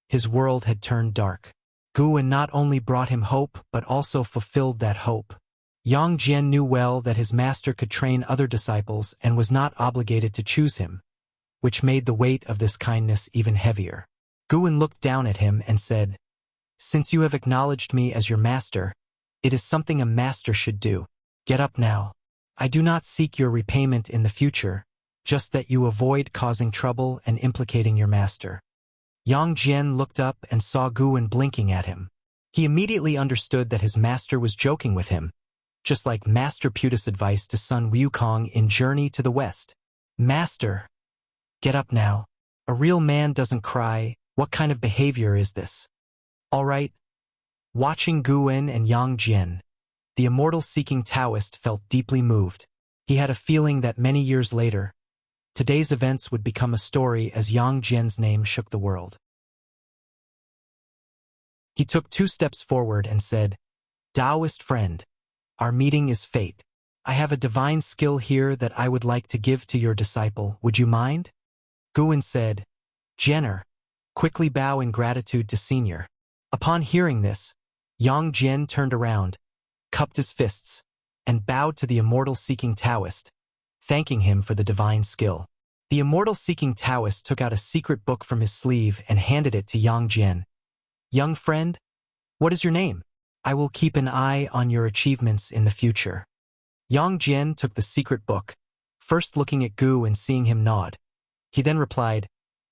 his world had turned dark. Guwen not only brought him hope, but also fulfilled that hope. Yang Jian knew well that his master could train other disciples and was not obligated to choose him, which made the weight of this kindness even heavier. Guwen looked down at him and said, "Since you have acknowledged me as your master, it is something a master should do. Get up now. I do not seek your repayment in the future, just that you avoid causing trouble and implicating your master." Yang Jian looked up and saw Guwen blinking at him. He immediately understood that his master was joking with him, just like Master Puda's advice to son Wukong in Journey to the West. "Master, get up now. A real man doesn't cry. What kind of behavior is this?" "All right." Watching Guwen and Yang Jian, the Immortal-Seeking Taoist felt deeply moved. He had a feeling that many years later, today's events would become a story as Yang Jian's name shook the world. He took 2 steps forward and said, "Taoist friend, our meeting is fate. I have a divine skill here that I would like to give to your disciple. Would you mind?" Guwen said, "Jenner, quickly bow in gratitude to Senior." Upon hearing this, Yang Jian turned around, cupped his fists, and bowed to the Immortal-Seeking Taoist, thanking him for the divine skill. The Immortal-Seeking Taoist took out a secret book from his sleeve and handed it to Yang Jian. "Young friend, what is your name?" I will keep an eye on your achievements in the future. Yang Jian took the secret book, first looking at Gu and seeing him nod. He then replied,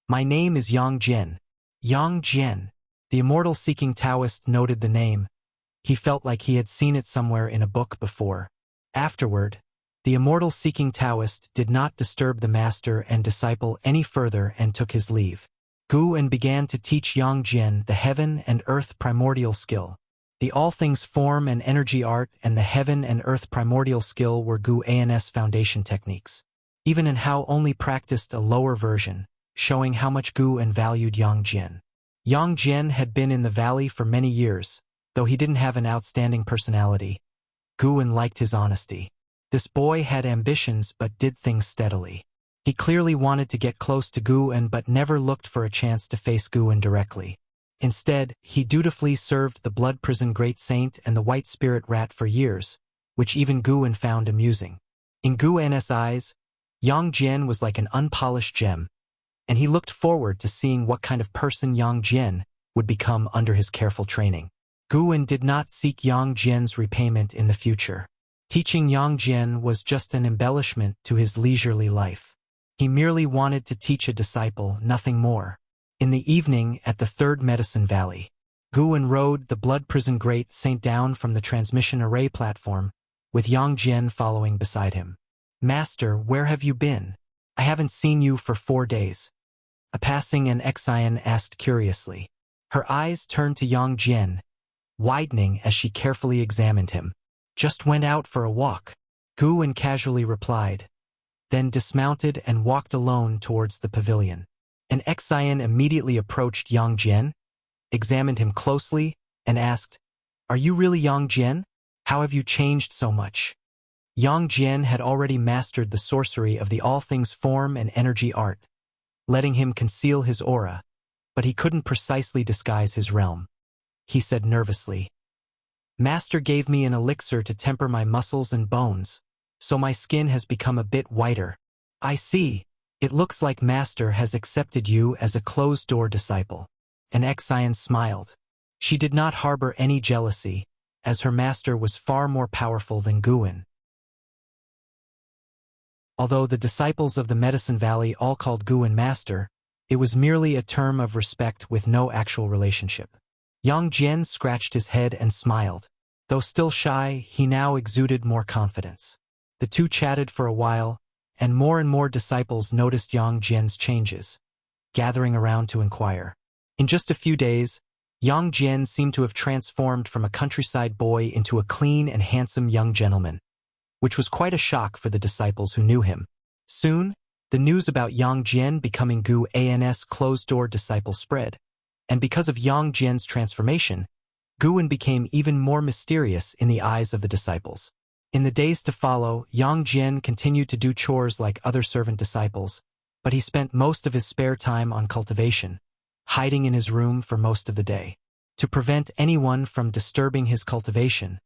My name is Yang Jian. Yang Jian. The immortal-seeking Taoist noted the name. He felt like he had seen it somewhere in a book before. Afterward, the immortal-seeking Taoist did not disturb the master and disciple any further and took his leave. Gu En began to teach Yang Jian the heaven and earth primordial skill. The all things form and energy art and the heaven and earth primordial skill were Gu An's foundation techniques. Even in Hao only practiced a lower version, showing how much Gu En valued Yang Jian. Yang Jian had been in the valley for many years, though he didn't have an outstanding personality. Gu En liked his honesty. This boy had ambitions but did things steadily. He clearly wanted to get close to Gu En but never looked for a chance to face Gu En directly. Instead, he dutifully served the Blood Prison Great Saint and the White Spirit Rat for years, which even Gu En found amusing. In Gu En's eyes, Yang Jian was like an unpolished gem, and he looked forward to seeing what kind of person Yang Jian would become under his careful training. Gu En did not seek Yang Jian's repayment in the future. Teaching Yang Jian was just an embellishment to his leisurely life. He merely wanted to teach a disciple, nothing more. In the evening at the Third Medicine Valley, Gu En rode the Blood Prison Great Saint down from the transmission array platform, with Yang Jian following beside him. Master, where have you been? I haven't seen you for 4 days. A passing Exian asked curiously. Her eyes turned to Yang Jian, widening as she carefully examined him. Just went out for a walk, Gu En casually replied, then dismounted and walked alone towards the pavilion. An Exian immediately approached Yang Jian, examined him closely, and asked, Are you really Yang Jian? How have you changed so much? Yang Jian had already mastered the sorcery of the all things form and energy art, letting him conceal his aura, but he couldn't precisely disguise his realm. He said nervously, Master gave me an elixir to temper my muscles and bones, so my skin has become a bit whiter. I see. It looks like Master has accepted you as a closed-door disciple. An Exian smiled. She did not harbor any jealousy, as her master was far more powerful than Gu En. Although the disciples of the Medicine Valley all called Gu En Master, it was merely a term of respect with no actual relationship. Yang Jian scratched his head and smiled. Though still shy, he now exuded more confidence. The two chatted for a while, and more disciples noticed Yang Jian's changes, gathering around to inquire. In just a few days, Yang Jian seemed to have transformed from a countryside boy into a clean and handsome young gentleman, which was quite a shock for the disciples who knew him. Soon, the news about Yang Jian becoming Gu An's closed-door disciple spread, and because of Yang Jian's transformation, Gu En became even more mysterious in the eyes of the disciples. In the days to follow, Yang Jian continued to do chores like other servant disciples, but he spent most of his spare time on cultivation, hiding in his room for most of the day. To prevent anyone from disturbing his cultivation,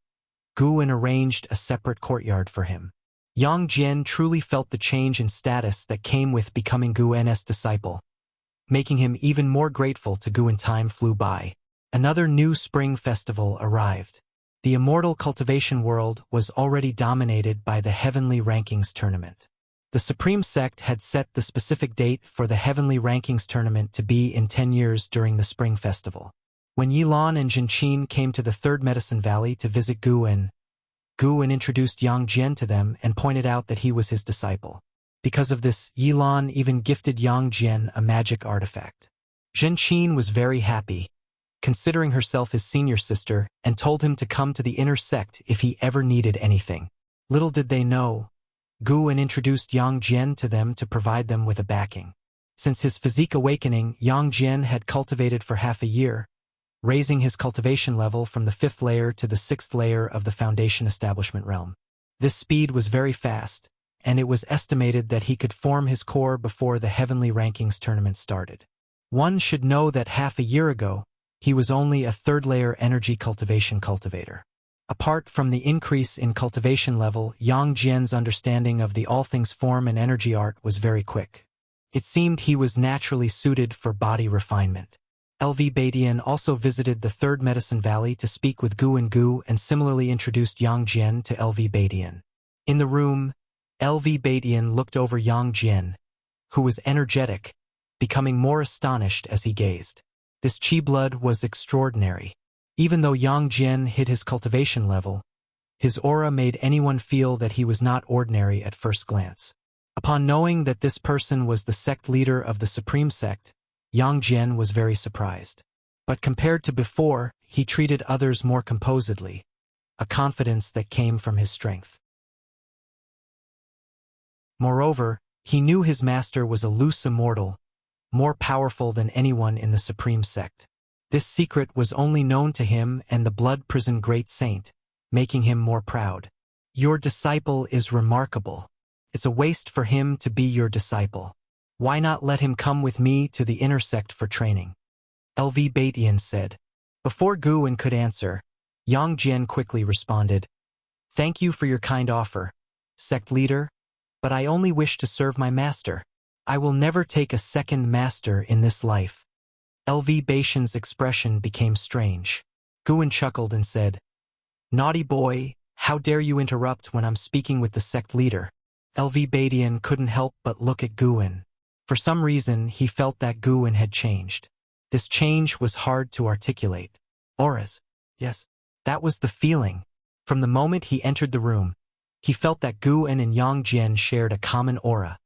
Gu En arranged a separate courtyard for him. Yang Jian truly felt the change in status that came with becoming Gu En's disciple, making him even more grateful to Gu En. Time flew by. Another new spring festival arrived. The immortal cultivation world was already dominated by the Heavenly Rankings Tournament. The Supreme Sect had set the specific date for the Heavenly Rankings Tournament to be in 10 years during the Spring Festival. When Yilan and Zhenqin came to the Third Medicine Valley to visit Gu En introduced Yang Jian to them and pointed out that he was his disciple. Because of this, Yilan even gifted Yang Jian a magic artifact. Zhenqin was very happy, considering herself his senior sister, and told him to come to the inner sect if he ever needed anything. Little did they know, Gu En introduced Yang Jian to them to provide them with a backing. Since his physique awakening, Yang Jian had cultivated for half a year, raising his cultivation level from the 5th layer to the 6th layer of the Foundation Establishment realm. This speed was very fast, and it was estimated that he could form his core before the Heavenly Rankings Tournament started. One should know that half a year ago, he was only a 3rd-layer energy cultivation cultivator. Apart from the increase in cultivation level, Yang Jian's understanding of the all things form and energy art was very quick. It seemed he was naturally suited for body refinement. Badian also visited the Third Medicine Valley to speak with Gu and similarly introduced Yang Jian to Badian. In the room, Badian looked over Yang Jian, who was energetic, becoming more astonished as he gazed. This chi blood was extraordinary. Even though Yang Jian hid his cultivation level, his aura made anyone feel that he was not ordinary at first glance. Upon knowing that this person was the sect leader of the Supreme Sect, Yang Jian was very surprised. But compared to before, he treated others more composedly, a confidence that came from his strength. Moreover, he knew his master was a loose immortal, more powerful than anyone in the Supreme Sect. This secret was only known to him and the Blood Prison Great Saint, making him more proud. Your disciple is remarkable. It's a waste for him to be your disciple. Why not let him come with me to the inner sect for training? Badian said. Before Gu could answer, Yang Jian quickly responded, Thank you for your kind offer, sect leader, but I only wish to serve my master. I will never take a second master in this life. Badian's expression became strange. Gu chuckled and said, Naughty boy, how dare you interrupt when I'm speaking with the sect leader? Badian couldn't help but look at Gu. For some reason, he felt that Gu had changed. This change was hard to articulate. Auras. Yes, that was the feeling. From the moment he entered the room, he felt that Gu and Yang Jian shared a common aura,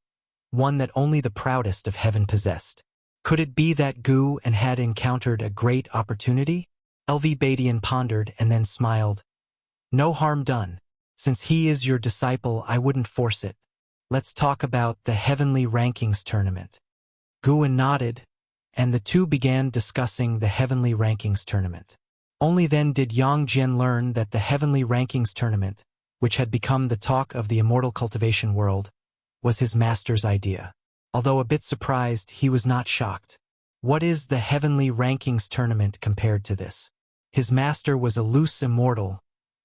one that only the proudest of heaven possessed. Could it be that Gu had encountered a great opportunity? Badian pondered and then smiled. No harm done. Since he is your disciple, I wouldn't force it. Let's talk about the Heavenly Rankings Tournament. Gu nodded, and the two began discussing the Heavenly Rankings Tournament. Only then did Yang Jian learn that the Heavenly Rankings Tournament, which had become the talk of the immortal cultivation world, was his master's idea. Although a bit surprised, he was not shocked. What is the Heavenly Rankings Tournament compared to this? His master was a loose immortal,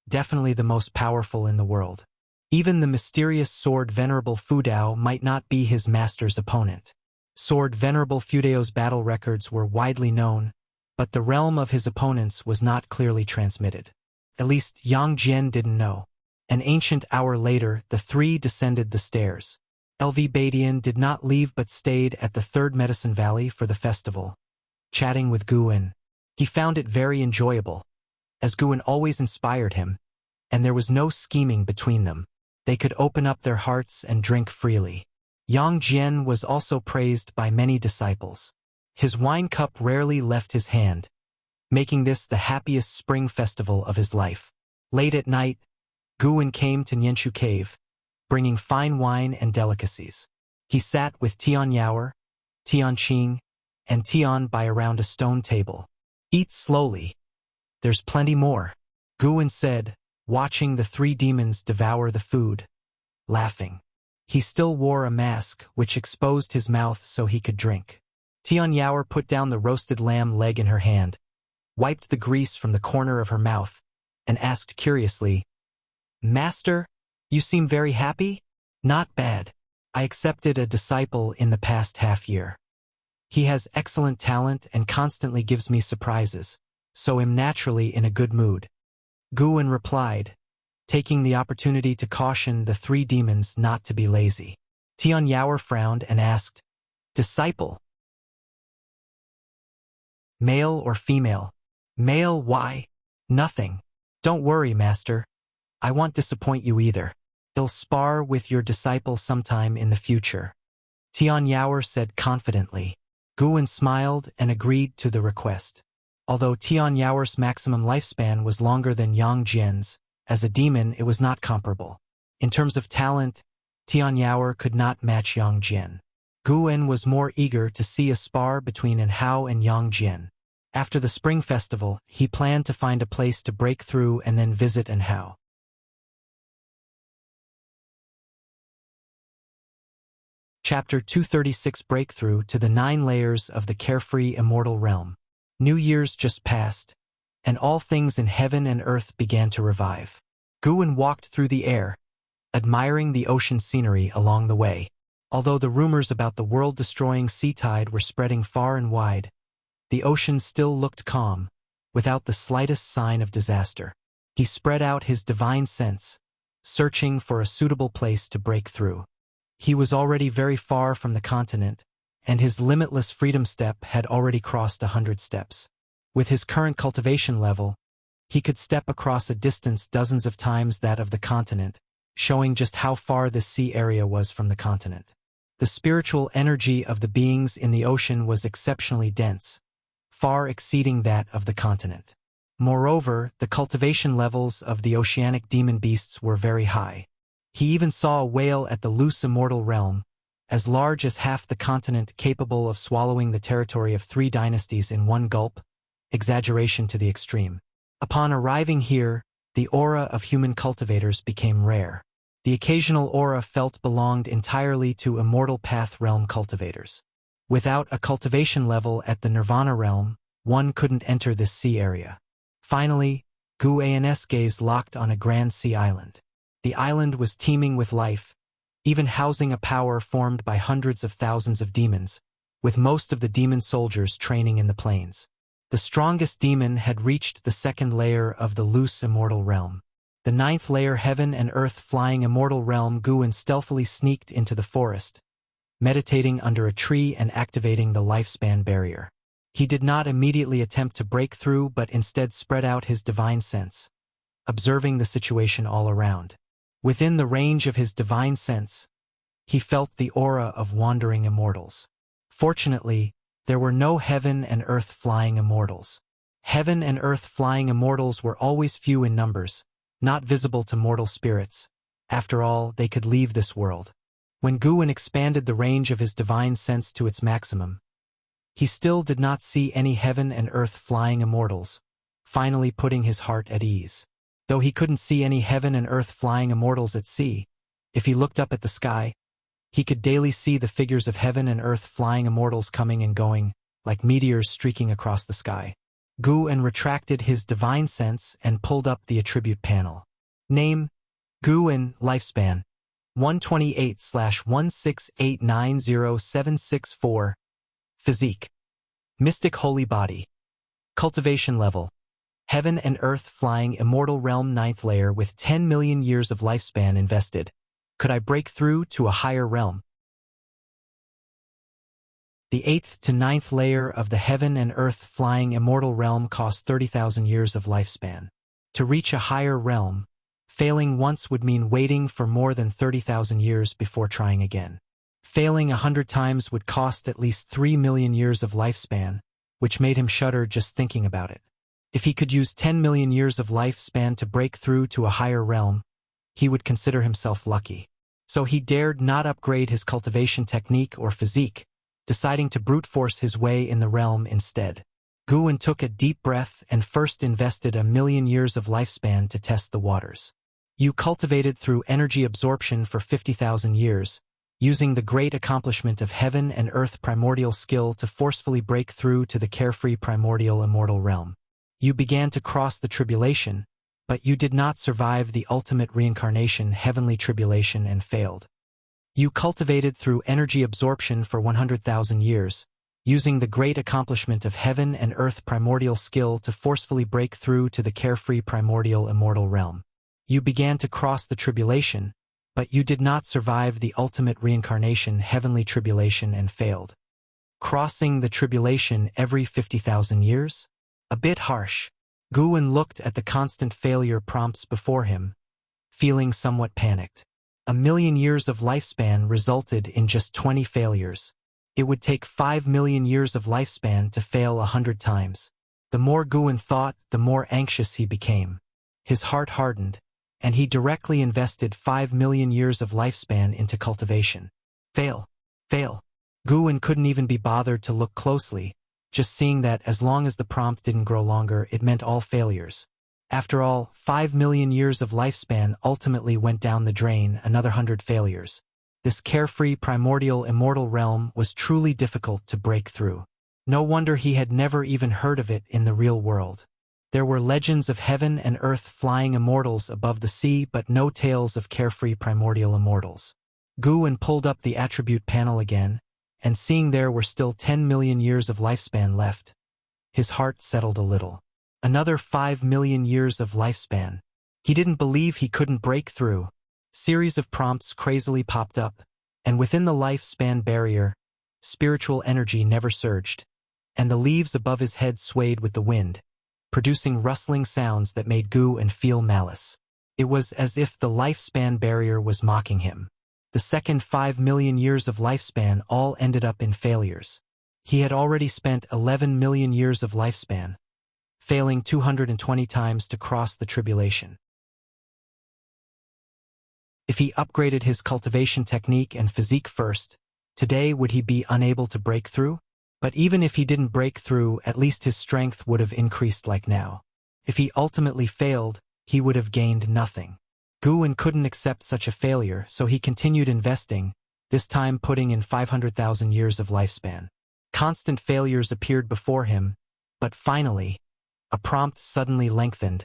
definitely the most powerful in the world. Even the mysterious sword Venerable Fudao might not be his master's opponent. Sword Venerable Fudao's battle records were widely known, but the realm of his opponents was not clearly transmitted. At least Yang Jian didn't know. An ancient hour later, the three descended the stairs. Badian did not leave but stayed at the Third Medicine Valley for the festival, chatting with Gu. He found it very enjoyable, as Gu always inspired him, and there was no scheming between them. They could open up their hearts and drink freely. Yang Jian was also praised by many disciples. His wine cup rarely left his hand, making this the happiest spring festival of his life. Late at night, Gu came to Nianshu Cave, bringing fine wine and delicacies. He sat with Tian Yaoer, Tian Qing, and Tian by around a stone table. Eat slowly. There's plenty more, Gu said, watching the three demons devour the food, laughing. He still wore a mask which exposed his mouth so he could drink. Tian Yaoer put down the roasted lamb leg in her hand, wiped the grease from the corner of her mouth, and asked curiously, Master, you seem very happy? Not bad. I accepted a disciple in the past half-year. He has excellent talent and constantly gives me surprises, so am naturally in a good mood. Gu replied, taking the opportunity to caution the three demons not to be lazy. Tian Yaoer frowned and asked, Disciple? Male or female? Male, why? Nothing. Don't worry, master. I won't disappoint you either. I'll spar with your disciple sometime in the future. Tian Yaoer said confidently. Gu smiled and agreed to the request. Although Tian Yaoer's maximum lifespan was longer than Yang Jian's, as a demon it was not comparable. In terms of talent, Tian Yaoer could not match Yang Jian. Gu was more eager to see a spar between Hao and Yang Jian. After the spring festival, he planned to find a place to break through and then visit Hao. Chapter 236 Breakthrough to the 9 Layers of the Carefree Immortal Realm. New Year's just passed, and all things in heaven and earth began to revive. Gu walked through the air, admiring the ocean scenery along the way. Although the rumors about the world-destroying sea tide were spreading far and wide, The ocean still looked calm, without the slightest sign of disaster. He spread out his divine sense, searching for a suitable place to break through. He was already very far from the continent, and his limitless freedom step had already crossed 100 steps. With his current cultivation level, he could step across a distance dozens of times that of the continent, showing just how far this sea area was from the continent. The spiritual energy of the beings in the ocean was exceptionally dense, far exceeding that of the continent. Moreover, the cultivation levels of the oceanic demon beasts were very high. He even saw a whale at the loose immortal realm, as large as half the continent, capable of swallowing the territory of 3 dynasties in one gulp, exaggeration to the extreme. Upon arriving here, the aura of human cultivators became rare. The occasional aura felt belonged entirely to immortal path realm cultivators. Without a cultivation level at the Nirvana realm, one couldn't enter this sea area. Finally, Guan's gaze locked on a grand sea island. The island was teeming with life, even housing a power formed by hundreds of thousands of demons, with most of the demon soldiers training in the plains. The strongest demon had reached the 2nd layer of the loose immortal realm. The 9th layer heaven and earth flying immortal realm. Guan stealthily sneaked into the forest, meditating under a tree and activating the lifespan barrier. He did not immediately attempt to break through, but instead spread out his divine sense, observing the situation all around. Within the range of his divine sense, he felt the aura of wandering immortals. Fortunately, there were no heaven and earth flying immortals. Heaven and earth flying immortals were always few in numbers, not visible to mortal spirits. After all, they could leave this world. When Guan expanded the range of his divine sense to its maximum, he still did not see any heaven and earth flying immortals, finally putting his heart at ease. Though he couldn't see any heaven and earth flying immortals at sea, if he looked up at the sky, he could daily see the figures of heaven and earth flying immortals coming and going, like meteors streaking across the sky. Guan retracted his divine sense and pulled up the attribute panel. Name: Guan. Lifespan: 128/168907764. Physique: Mystic Holy Body. Cultivation level: Heaven and Earth Flying Immortal Realm 9th layer with 10 million years of lifespan invested. Could I break through to a higher realm? The 8th to 9th layer of the Heaven and Earth Flying Immortal Realm cost 30,000 years of lifespan. To reach a higher realm, failing once would mean waiting for more than 30,000 years before trying again. Failing 100 times would cost at least 3 million years of lifespan, which made him shudder just thinking about it. If he could use 10 million years of lifespan to break through to a higher realm, he would consider himself lucky. So he dared not upgrade his cultivation technique or physique, deciding to brute force his way in the realm instead. Guan took a deep breath and first invested 1 million years of lifespan to test the waters. You cultivated through energy absorption for 50,000 years, using the great accomplishment of heaven and earth primordial skill to forcefully break through to the carefree primordial immortal realm. You began to cross the tribulation, but you did not survive the ultimate reincarnation heavenly tribulation and failed. You cultivated through energy absorption for 100,000 years, using the great accomplishment of heaven and earth primordial skill to forcefully break through to the carefree primordial immortal realm. You began to cross the tribulation, but you did not survive the ultimate reincarnation heavenly tribulation and failed. Crossing the tribulation every 50,000 years? A bit harsh. Guan looked at the constant failure prompts before him, feeling somewhat panicked. 1 million years of lifespan resulted in just 20 failures. It would take 5 million years of lifespan to fail 100 times. The more Guan thought, the more anxious he became. His heart hardened, and he directly invested 5 million years of lifespan into cultivation. Fail. Fail. Guan couldn't even be bothered to look closely, just seeing that as long as the prompt didn't grow longer, it meant all failures. After all, 5 million years of lifespan ultimately went down the drain, another 100 failures. This carefree primordial immortal realm was truly difficult to break through. No wonder he had never even heard of it in the real world. There were legends of heaven and earth flying immortals above the sea, but no tales of carefree primordial immortals. Guan pulled up the attribute panel again, and seeing there were still 10 million years of lifespan left, His heart settled a little. Another 5 million years of lifespan. He didn't believe he couldn't break through. Series of prompts crazily popped up, and within the lifespan barrier, spiritual energy never surged, and the leaves above his head swayed with the wind, producing rustling sounds that made Gu and feel malice. It was as if the lifespan barrier was mocking him. The second 5 million years of lifespan all ended up in failures. He had already spent 11 million years of lifespan, failing 220 times to cross the tribulation. If he upgraded his cultivation technique and physique first, today would he be unable to break through? But even if he didn't break through, at least his strength would have increased like now. If he ultimately failed, he would have gained nothing. Guwen couldn't accept such a failure, so he continued investing, this time putting in 500,000 years of lifespan. Constant failures appeared before him, but finally, a prompt suddenly lengthened,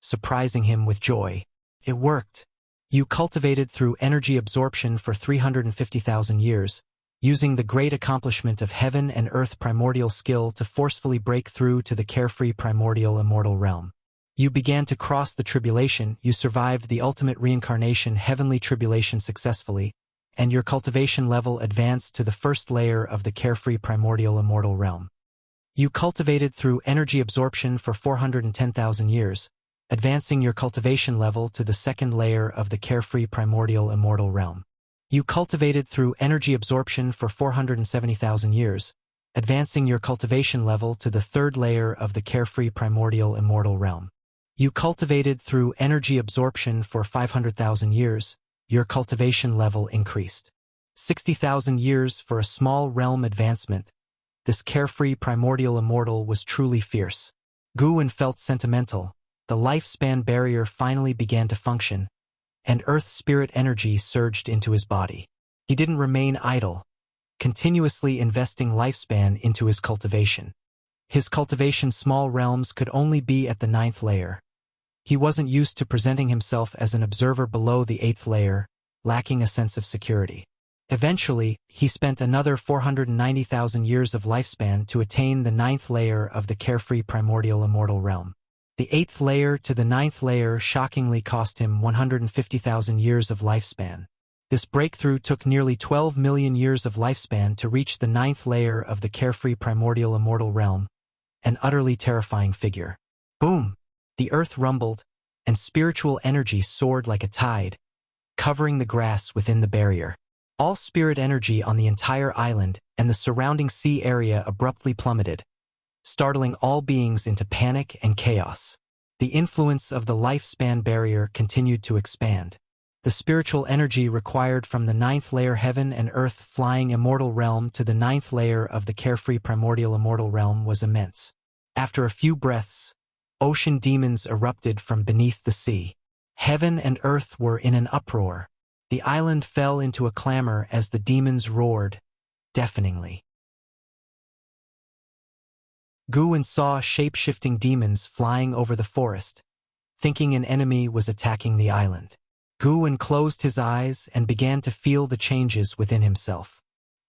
surprising him with joy. It worked. You cultivated through energy absorption for 350,000 years, using the great accomplishment of heaven and earth primordial skill to forcefully break through to the carefree primordial immortal realm. You began to cross the tribulation, you survived the ultimate reincarnation heavenly tribulation successfully, and your cultivation level advanced to the first layer of the carefree primordial immortal realm. You cultivated through energy absorption for 410,000 years, advancing your cultivation level to the second layer of the carefree primordial immortal realm. You cultivated through energy absorption for 470,000 years, advancing your cultivation level to the third layer of the carefree primordial immortal realm. You cultivated through energy absorption for 500,000 years, your cultivation level increased. 60,000 years for a small realm advancement. This carefree primordial immortal was truly fierce. Guwen felt sentimental. The lifespan barrier finally began to function, and earth spirit energy surged into his body. He didn't remain idle, continuously investing lifespan into his cultivation. His cultivation small realms could only be at the 9th layer. He wasn't used to presenting himself as an observer below the 8th layer, lacking a sense of security. Eventually, he spent another 490,000 years of lifespan to attain the 9th layer of the carefree primordial immortal realm. The 8th layer to the 9th layer shockingly cost him 150,000 years of lifespan. This breakthrough took nearly 12 million years of lifespan to reach the 9th layer of the carefree primordial immortal realm, an utterly terrifying figure. Boom! The earth rumbled, and spiritual energy soared like a tide, covering the grass within the barrier. All spirit energy on the entire island and the surrounding sea area abruptly plummeted, startling all beings into panic and chaos. The influence of the lifespan barrier continued to expand. The spiritual energy required from the 9th layer heaven and earth flying immortal realm to the 9th layer of the carefree primordial immortal realm was immense. After a few breaths, ocean demons erupted from beneath the sea. Heaven and earth were in an uproar. The island fell into a clamor as the demons roared, deafeningly. Guwen saw shape-shifting demons flying over the forest, thinking an enemy was attacking the island. Guwen closed his eyes and began to feel the changes within himself.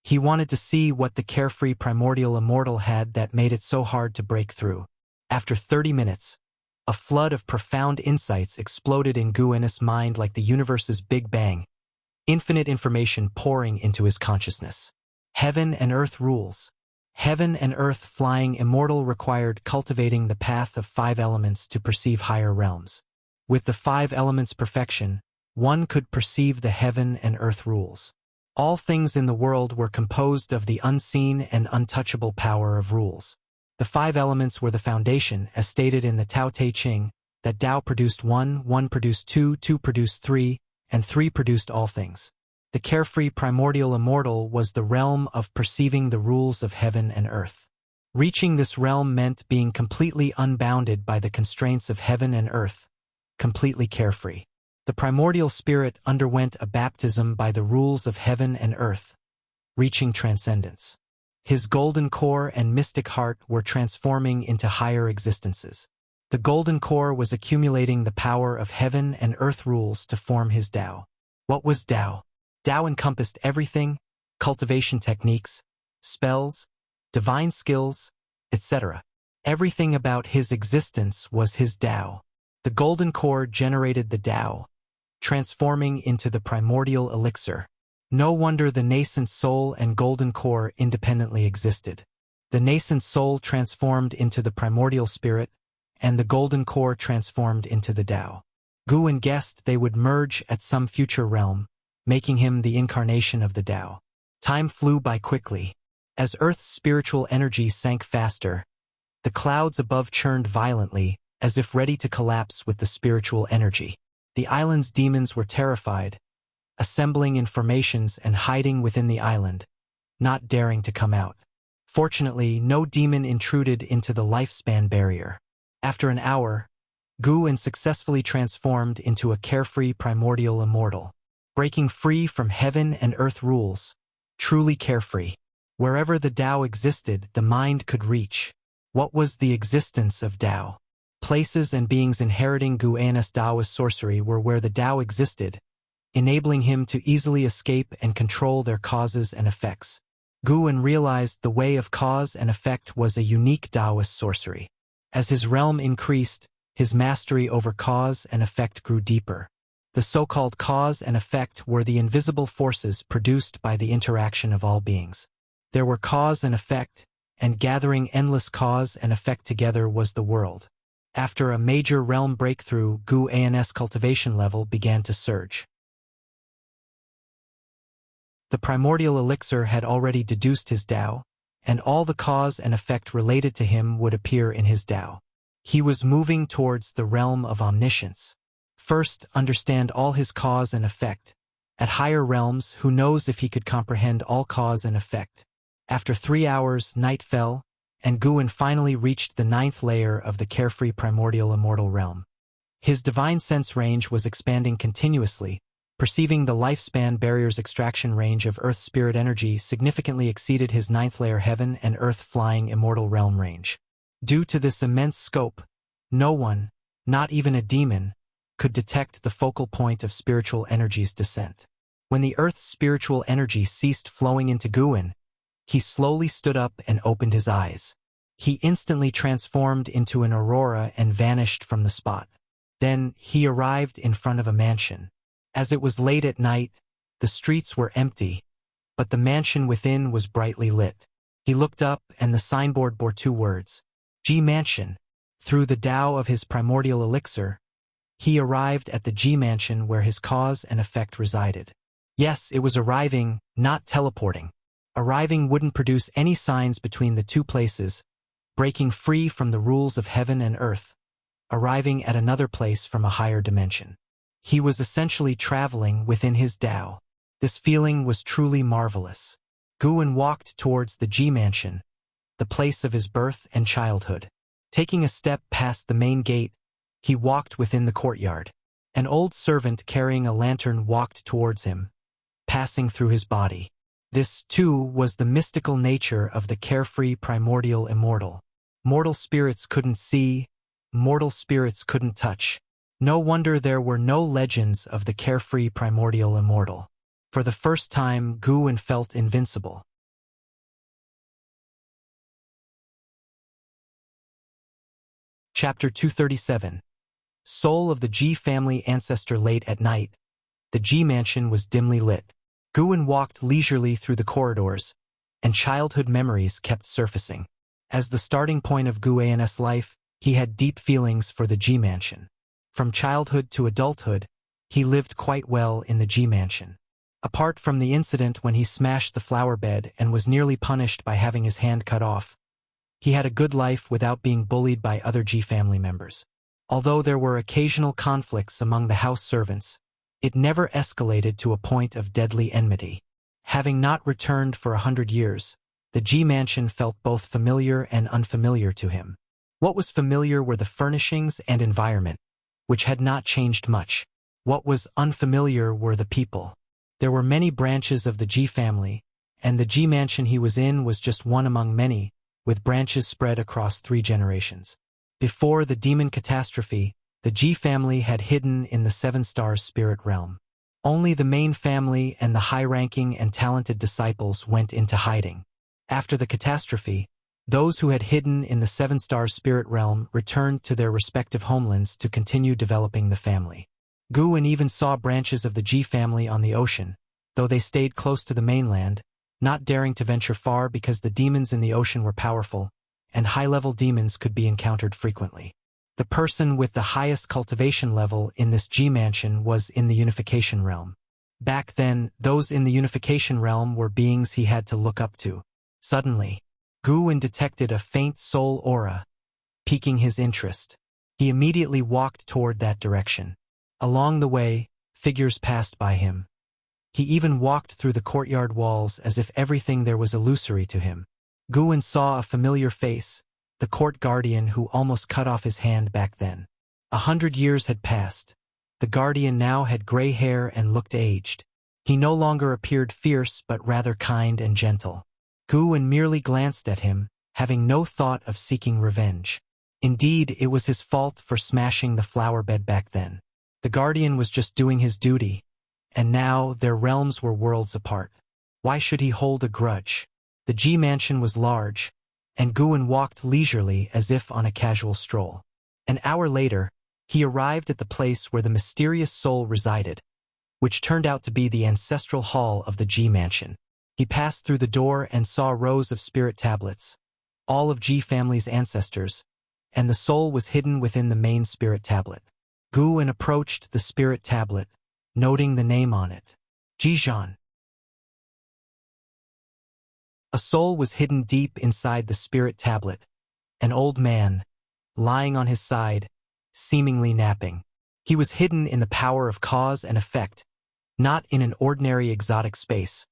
He wanted to see what the carefree primordial immortal had that made it so hard to break through. After 30 minutes, a flood of profound insights exploded in Guwen's mind like the universe's Big Bang, infinite information pouring into his consciousness. Heaven and earth rules. Heaven and earth flying immortal required cultivating the path of 5 elements to perceive higher realms. With the 5 elements' perfection, one could perceive the heaven and earth rules. All things in the world were composed of the unseen and untouchable power of rules. The 5 elements were the foundation, as stated in the Tao Te Ching, that Tao produced 1, 1 produced 2, 2 produced 3, and 3 produced all things. The carefree primordial immortal was the realm of perceiving the rules of heaven and earth. Reaching this realm meant being completely unbounded by the constraints of heaven and earth, completely carefree. The primordial spirit underwent a baptism by the rules of heaven and earth, reaching transcendence. His golden core and mystic heart were transforming into higher existences. The golden core was accumulating the power of heaven and earth rules to form his Tao. What was Tao? Tao encompassed everything: cultivation techniques, spells, divine skills, etc. Everything about his existence was his Tao. The golden core generated the Tao, transforming into the primordial elixir. No wonder the nascent soul and golden core independently existed. The nascent soul transformed into the primordial spirit, and the golden core transformed into the Tao. Guan guessed they would merge at some future realm, making him the incarnation of the Tao. Time flew by quickly. As Earth's spiritual energy sank faster, the clouds above churned violently, as if ready to collapse with the spiritual energy. The island's demons were terrified, assembling in formations and hiding within the island, not daring to come out. Fortunately, no demon intruded into the lifespan barrier. After an hour, Guan successfully transformed into a carefree primordial immortal, breaking free from heaven and earth rules, truly carefree. Wherever the Tao existed, the mind could reach. What was the existence of Tao? Places and beings inheriting Guan's Taoist sorcery were where the Tao existed, enabling him to easily escape and control their causes and effects. Guan realized the way of cause and effect was a unique Taoist sorcery. As his realm increased, his mastery over cause and effect grew deeper. The so-called cause and effect were the invisible forces produced by the interaction of all beings. There were cause and effect, and gathering endless cause and effect together was the world. After a major realm breakthrough, Guan's cultivation level began to surge. The primordial elixir had already deduced his Tao, and all the cause and effect related to him would appear in his Tao. He was moving towards the realm of omniscience. First, understand all his cause and effect. At higher realms, who knows if he could comprehend all cause and effect? After 3 hours, night fell, and Guan finally reached the 9th layer of the carefree primordial immortal realm. His divine sense range was expanding continuously, perceiving the lifespan barrier's extraction range of earth spirit energy significantly exceeded his 9th layer heaven and earth flying immortal realm range. Due to this immense scope, no one, not even a demon, could detect the focal point of spiritual energy's descent. When the earth's spiritual energy ceased flowing into Guan, he slowly stood up and opened his eyes. He instantly transformed into an aurora and vanished from the spot. Then he arrived in front of a mansion. As it was late at night, the streets were empty, but the mansion within was brightly lit. He looked up and the signboard bore 2 words, G Mansion. Through the Tao of his primordial elixir, he arrived at the G Mansion where his cause and effect resided. Yes, it was arriving, not teleporting. Arriving wouldn't produce any signs between the 2 places, breaking free from the rules of heaven and earth, arriving at another place from a higher dimension. He was essentially traveling within his Tao. This feeling was truly marvelous. Guan walked towards the G Mansion, the place of his birth and childhood. Taking a step past the main gate, he walked within the courtyard. An old servant carrying a lantern walked towards him, passing through his body. This, too, was the mystical nature of the carefree primordial immortal. Mortal spirits couldn't see, mortal spirits couldn't touch. No wonder there were no legends of the carefree primordial immortal. For the first time, Guan felt invincible. Chapter 237. Soul of the G family ancestor. Late at night, the G Mansion was dimly lit. Guan walked leisurely through the corridors, and childhood memories kept surfacing. As the starting point of Guan's life, he had deep feelings for the G Mansion. From childhood to adulthood, he lived quite well in the G Mansion. Apart from the incident when he smashed the flower bed and was nearly punished by having his hand cut off, he had a good life without being bullied by other G family members. Although there were occasional conflicts among the house servants, it never escalated to a point of deadly enmity. Having not returned for 100 years, the G Mansion felt both familiar and unfamiliar to him. What was familiar were the furnishings and environment, which had not changed much. What was unfamiliar were the people. There were many branches of the G family, and the G Mansion he was in was just one among many, with branches spread across 3 generations. Before the demon catastrophe, the G family had hidden in the 7 Stars spirit realm. Only the main family and the high-ranking and talented disciples went into hiding. After the catastrophe, Those who had hidden in the seven-star spirit realm returned to their respective homelands to continue developing the family. Guwen even saw branches of the Ji family on the ocean, though they stayed close to the mainland, not daring to venture far because the demons in the ocean were powerful, and high-level demons could be encountered frequently. The person with the highest cultivation level in this Ji mansion was in the unification realm. Back then, those in the unification realm were beings he had to look up to. Suddenly, Guwen detected a faint soul aura, piquing his interest. He immediately walked toward that direction. Along the way, figures passed by him. He even walked through the courtyard walls as if everything there was illusory to him. Guwen saw a familiar face, the court guardian who almost cut off his hand back then. 100 years had passed. The guardian now had gray hair and looked aged. He no longer appeared fierce but rather kind and gentle. Guwen merely glanced at him, having no thought of seeking revenge. Indeed, it was his fault for smashing the flower bed back then. The guardian was just doing his duty, and now their realms were worlds apart. Why should he hold a grudge? The Ji mansion was large, and Guwen walked leisurely as if on a casual stroll. An hour later, he arrived at the place where the mysterious soul resided, which turned out to be the ancestral hall of the Ji mansion. He passed through the door and saw rows of spirit tablets, all of Ji family's ancestors, and the soul was hidden within the main spirit tablet. Guwen approached the spirit tablet, noting the name on it, Jijan. A soul was hidden deep inside the spirit tablet, an old man, lying on his side, seemingly napping. He was hidden in the power of cause and effect, not in an ordinary exotic space,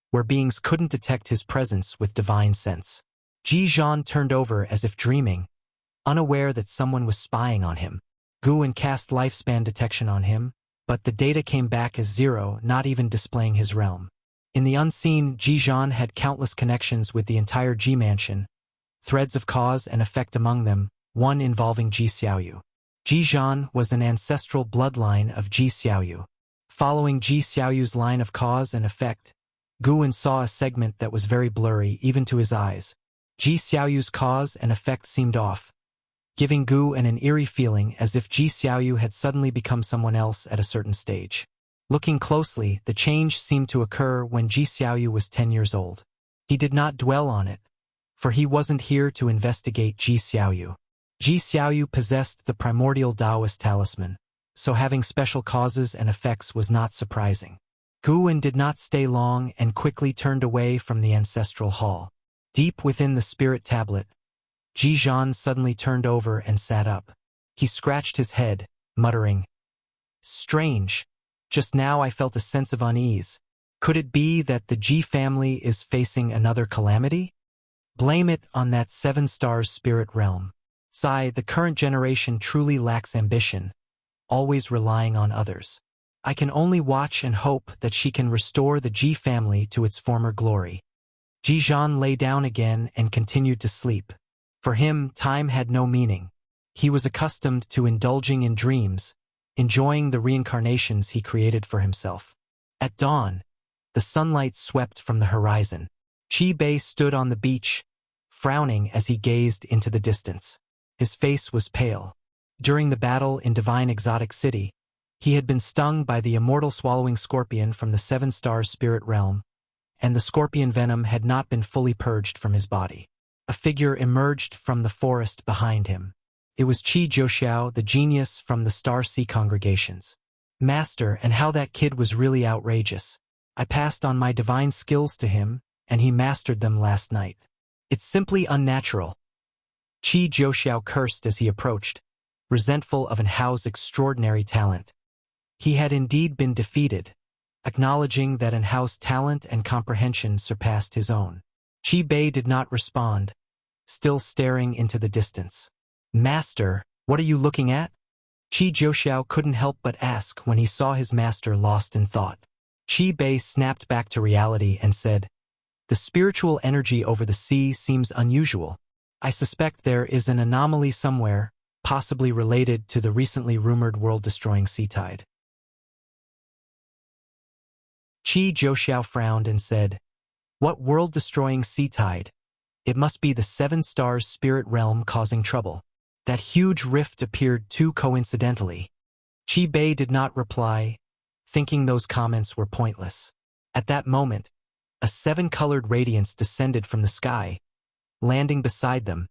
where beings couldn't detect his presence with divine sense. Jijan turned over as if dreaming, unaware that someone was spying on him. Guwen cast lifespan detection on him, but the data came back as 0, not even displaying his realm. In the unseen, Jijan had countless connections with the entire Ji mansion, threads of cause and effect among them, one involving Ji Xiaoyu. Jijan was an ancestral bloodline of Ji Xiaoyu. Following Ji Xiaoyu's line of cause and effect, Guwen saw a segment that was very blurry even to his eyes. Ji Xiaoyu's cause and effect seemed off, giving Guwen an eerie feeling as if Ji Xiaoyu had suddenly become someone else at a certain stage. Looking closely, the change seemed to occur when Ji Xiaoyu was 10 years old. He did not dwell on it, for he wasn't here to investigate Ji Xiaoyu. Ji Xiaoyu possessed the primordial Taoist talisman, so having special causes and effects was not surprising. Guwen did not stay long and quickly turned away from the ancestral hall. Deep within the spirit tablet, Jijan suddenly turned over and sat up. He scratched his head, muttering, "Strange. Just now I felt a sense of unease. Could it be that the Ji family is facing another calamity? Blame it on that 7-star spirit realm. The current generation truly lacks ambition, always relying on others. I can only watch and hope that she can restore the Ji family to its former glory." Jijan lay down again and continued to sleep. For him, time had no meaning. He was accustomed to indulging in dreams, enjoying the reincarnations he created for himself. At dawn, the sunlight swept from the horizon. Qi Bei stood on the beach, frowning as he gazed into the distance. His face was pale. During the battle in Divine Exotic City, he had been stung by the immortal swallowing scorpion from the 7-star spirit realm, and the scorpion venom had not been fully purged from his body. A figure emerged from the forest behind him. It was Qi Zhouxiao, the genius from the Star Sea congregations. "Master, and how that kid was really outrageous. I passed on my divine skills to him, and he mastered them last night. It's simply unnatural." Qi Zhouxiao cursed as he approached, resentful of Anhao's extraordinary talent. He had indeed been defeated, acknowledging that Anhao's talent and comprehension surpassed his own. Qi Bei did not respond, still staring into the distance. "Master, what are you looking at?" Qi Zhouxiao couldn't help but ask when he saw his master lost in thought. Qi Bei snapped back to reality and said, "The spiritual energy over the sea seems unusual. I suspect there is an anomaly somewhere, possibly related to the recently rumored world-destroying sea tide." Qi Zhouxiao frowned and said, "What world-destroying sea tide? It must be the 7 stars spirit realm causing trouble. That huge rift appeared too coincidentally. Qi Bei did not reply, thinking those comments were pointless. At that moment, a 7-colored radiance descended from the sky, landing beside them,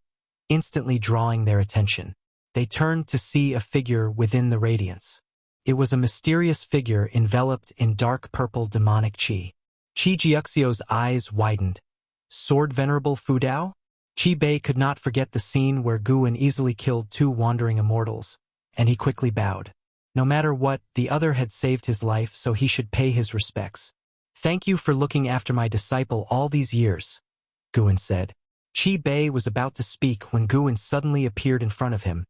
instantly drawing their attention. They turned to see a figure within the radiance. It was a mysterious figure enveloped in dark purple demonic qi. Qi Jiuxiu's eyes widened. Sword Venerable Fu Dao? Qi Bei could not forget the scene where Guan easily killed 2 wandering immortals, and he quickly bowed. No matter what, the other had saved his life, so he should pay his respects. Thank you for looking after my disciple all these years, Guan said. Qi Bei was about to speak when Guan suddenly appeared in front of him,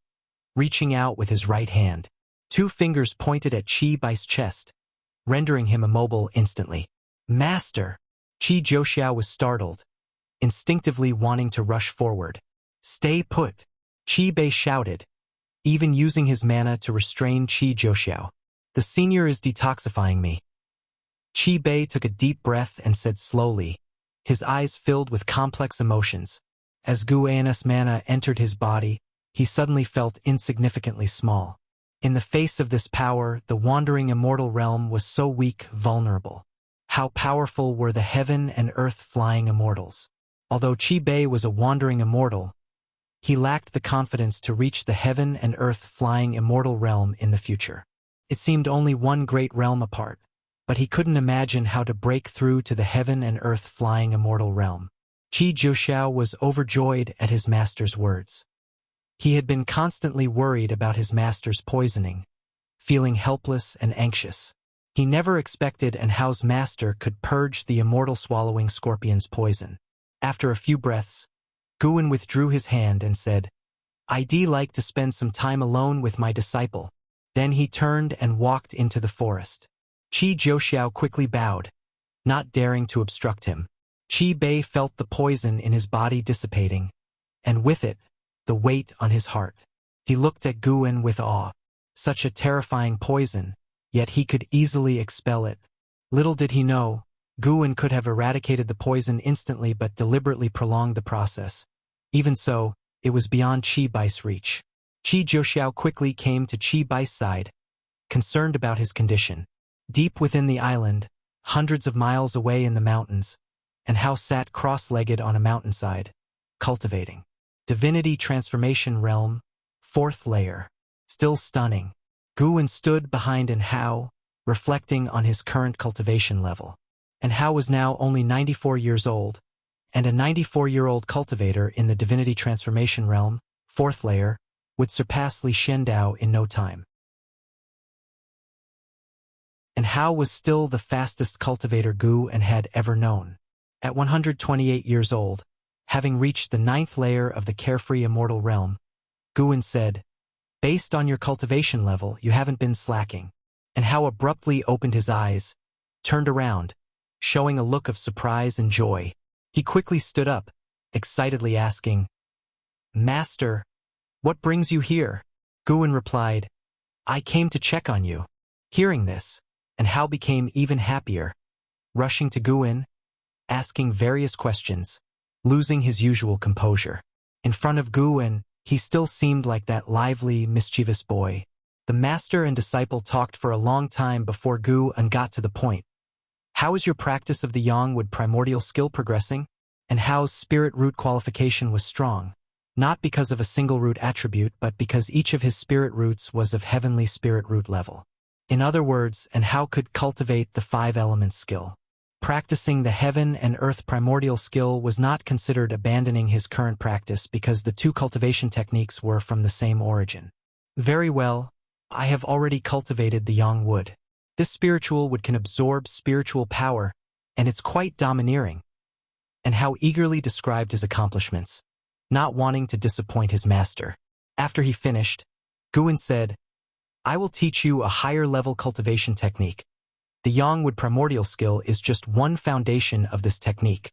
reaching out with his right hand. 2 fingers pointed at Qi Bai's chest, rendering him immobile instantly. Master! Qi Jiuxiao was startled, instinctively wanting to rush forward. Stay put! Qi Bei shouted, even using his mana to restrain Qi Jiuxiao. The senior is detoxifying me. Qi Bei took a deep breath and said slowly, his eyes filled with complex emotions. As Guan's mana entered his body, he suddenly felt insignificantly small. In the face of this power, the wandering immortal realm was so weak, vulnerable. How powerful were the heaven and earth flying immortals. Although Qi Bei was a wandering immortal, he lacked the confidence to reach the heaven and earth flying immortal realm in the future. It seemed only one great realm apart, but he couldn't imagine how to break through to the heaven and earth flying immortal realm. Qi Jiuxiao was overjoyed at his master's words. He had been constantly worried about his master's poisoning, feeling helpless and anxious. He never expected an Hao's master could purge the immortal swallowing scorpion's poison. After a few breaths, Guan withdrew his hand and said, I'd like to spend some time alone with my disciple. Then he turned and walked into the forest. Qi Jiuxiao quickly bowed, not daring to obstruct him. Qi Bei felt the poison in his body dissipating, and with it, the weight on his heart. He looked at Guan with awe. Such a terrifying poison, yet he could easily expel it. Little did he know, Guan could have eradicated the poison instantly but deliberately prolonged the process. Even so, it was beyond Qi Bai's reach. Qi Jiuxiao quickly came to Qi Bai's side, concerned about his condition. Deep within the island, hundreds of miles away in the mountains, and Hao sat cross-legged on a mountainside, cultivating. Divinity Transformation Realm, 4th layer. Still stunning. Guan stood behind An Hao, reflecting on his current cultivation level. An Hao was now only 94 years old, and a 94-year-old cultivator in the Divinity Transformation Realm, 4th layer, would surpass Li Shendao in no time. An Hao was still the fastest cultivator Guan had ever known. At 128 years old, having reached the 9th layer of the carefree immortal realm, Guan said, based on your cultivation level, you haven't been slacking. An Hao abruptly opened his eyes, turned around, showing a look of surprise and joy. He quickly stood up, excitedly asking, Master, what brings you here? Guan replied, I came to check on you. Hearing this, An Hao became even happier, rushing to Guan, asking various questions, losing his usual composure. In front of Guan, he still seemed like that lively, mischievous boy. The master and disciple talked for a long time before Guan got to the point. How is your practice of the Yangwood primordial skill progressing? And Hao's spirit root qualification was strong, not because of a single root attribute but because each of his spirit roots was of heavenly spirit root level. In other words, and Hao could cultivate the 5 elements skill. Practicing the heaven and earth primordial skill was not considered abandoning his current practice because the 2 cultivation techniques were from the same origin. Very well, I have already cultivated the Yang wood. This spiritual wood can absorb spiritual power, and it's quite domineering. And Hao eagerly described his accomplishments, not wanting to disappoint his master. After he finished, Guan said, I will teach you a higher-level cultivation technique. The Yangwood primordial skill is just one foundation of this technique.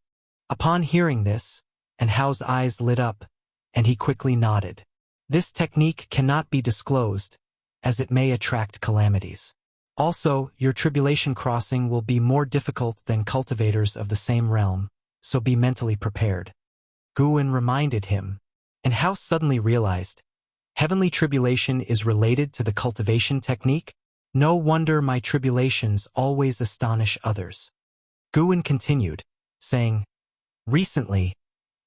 Upon hearing this, An Hao's eyes lit up, and he quickly nodded. This technique cannot be disclosed, as it may attract calamities. Also, your tribulation crossing will be more difficult than cultivators of the same realm, so be mentally prepared. Guwen reminded him, and Hao suddenly realized, heavenly tribulation is related to the cultivation technique? No wonder my tribulations always astonish others. Guwen continued, saying, recently,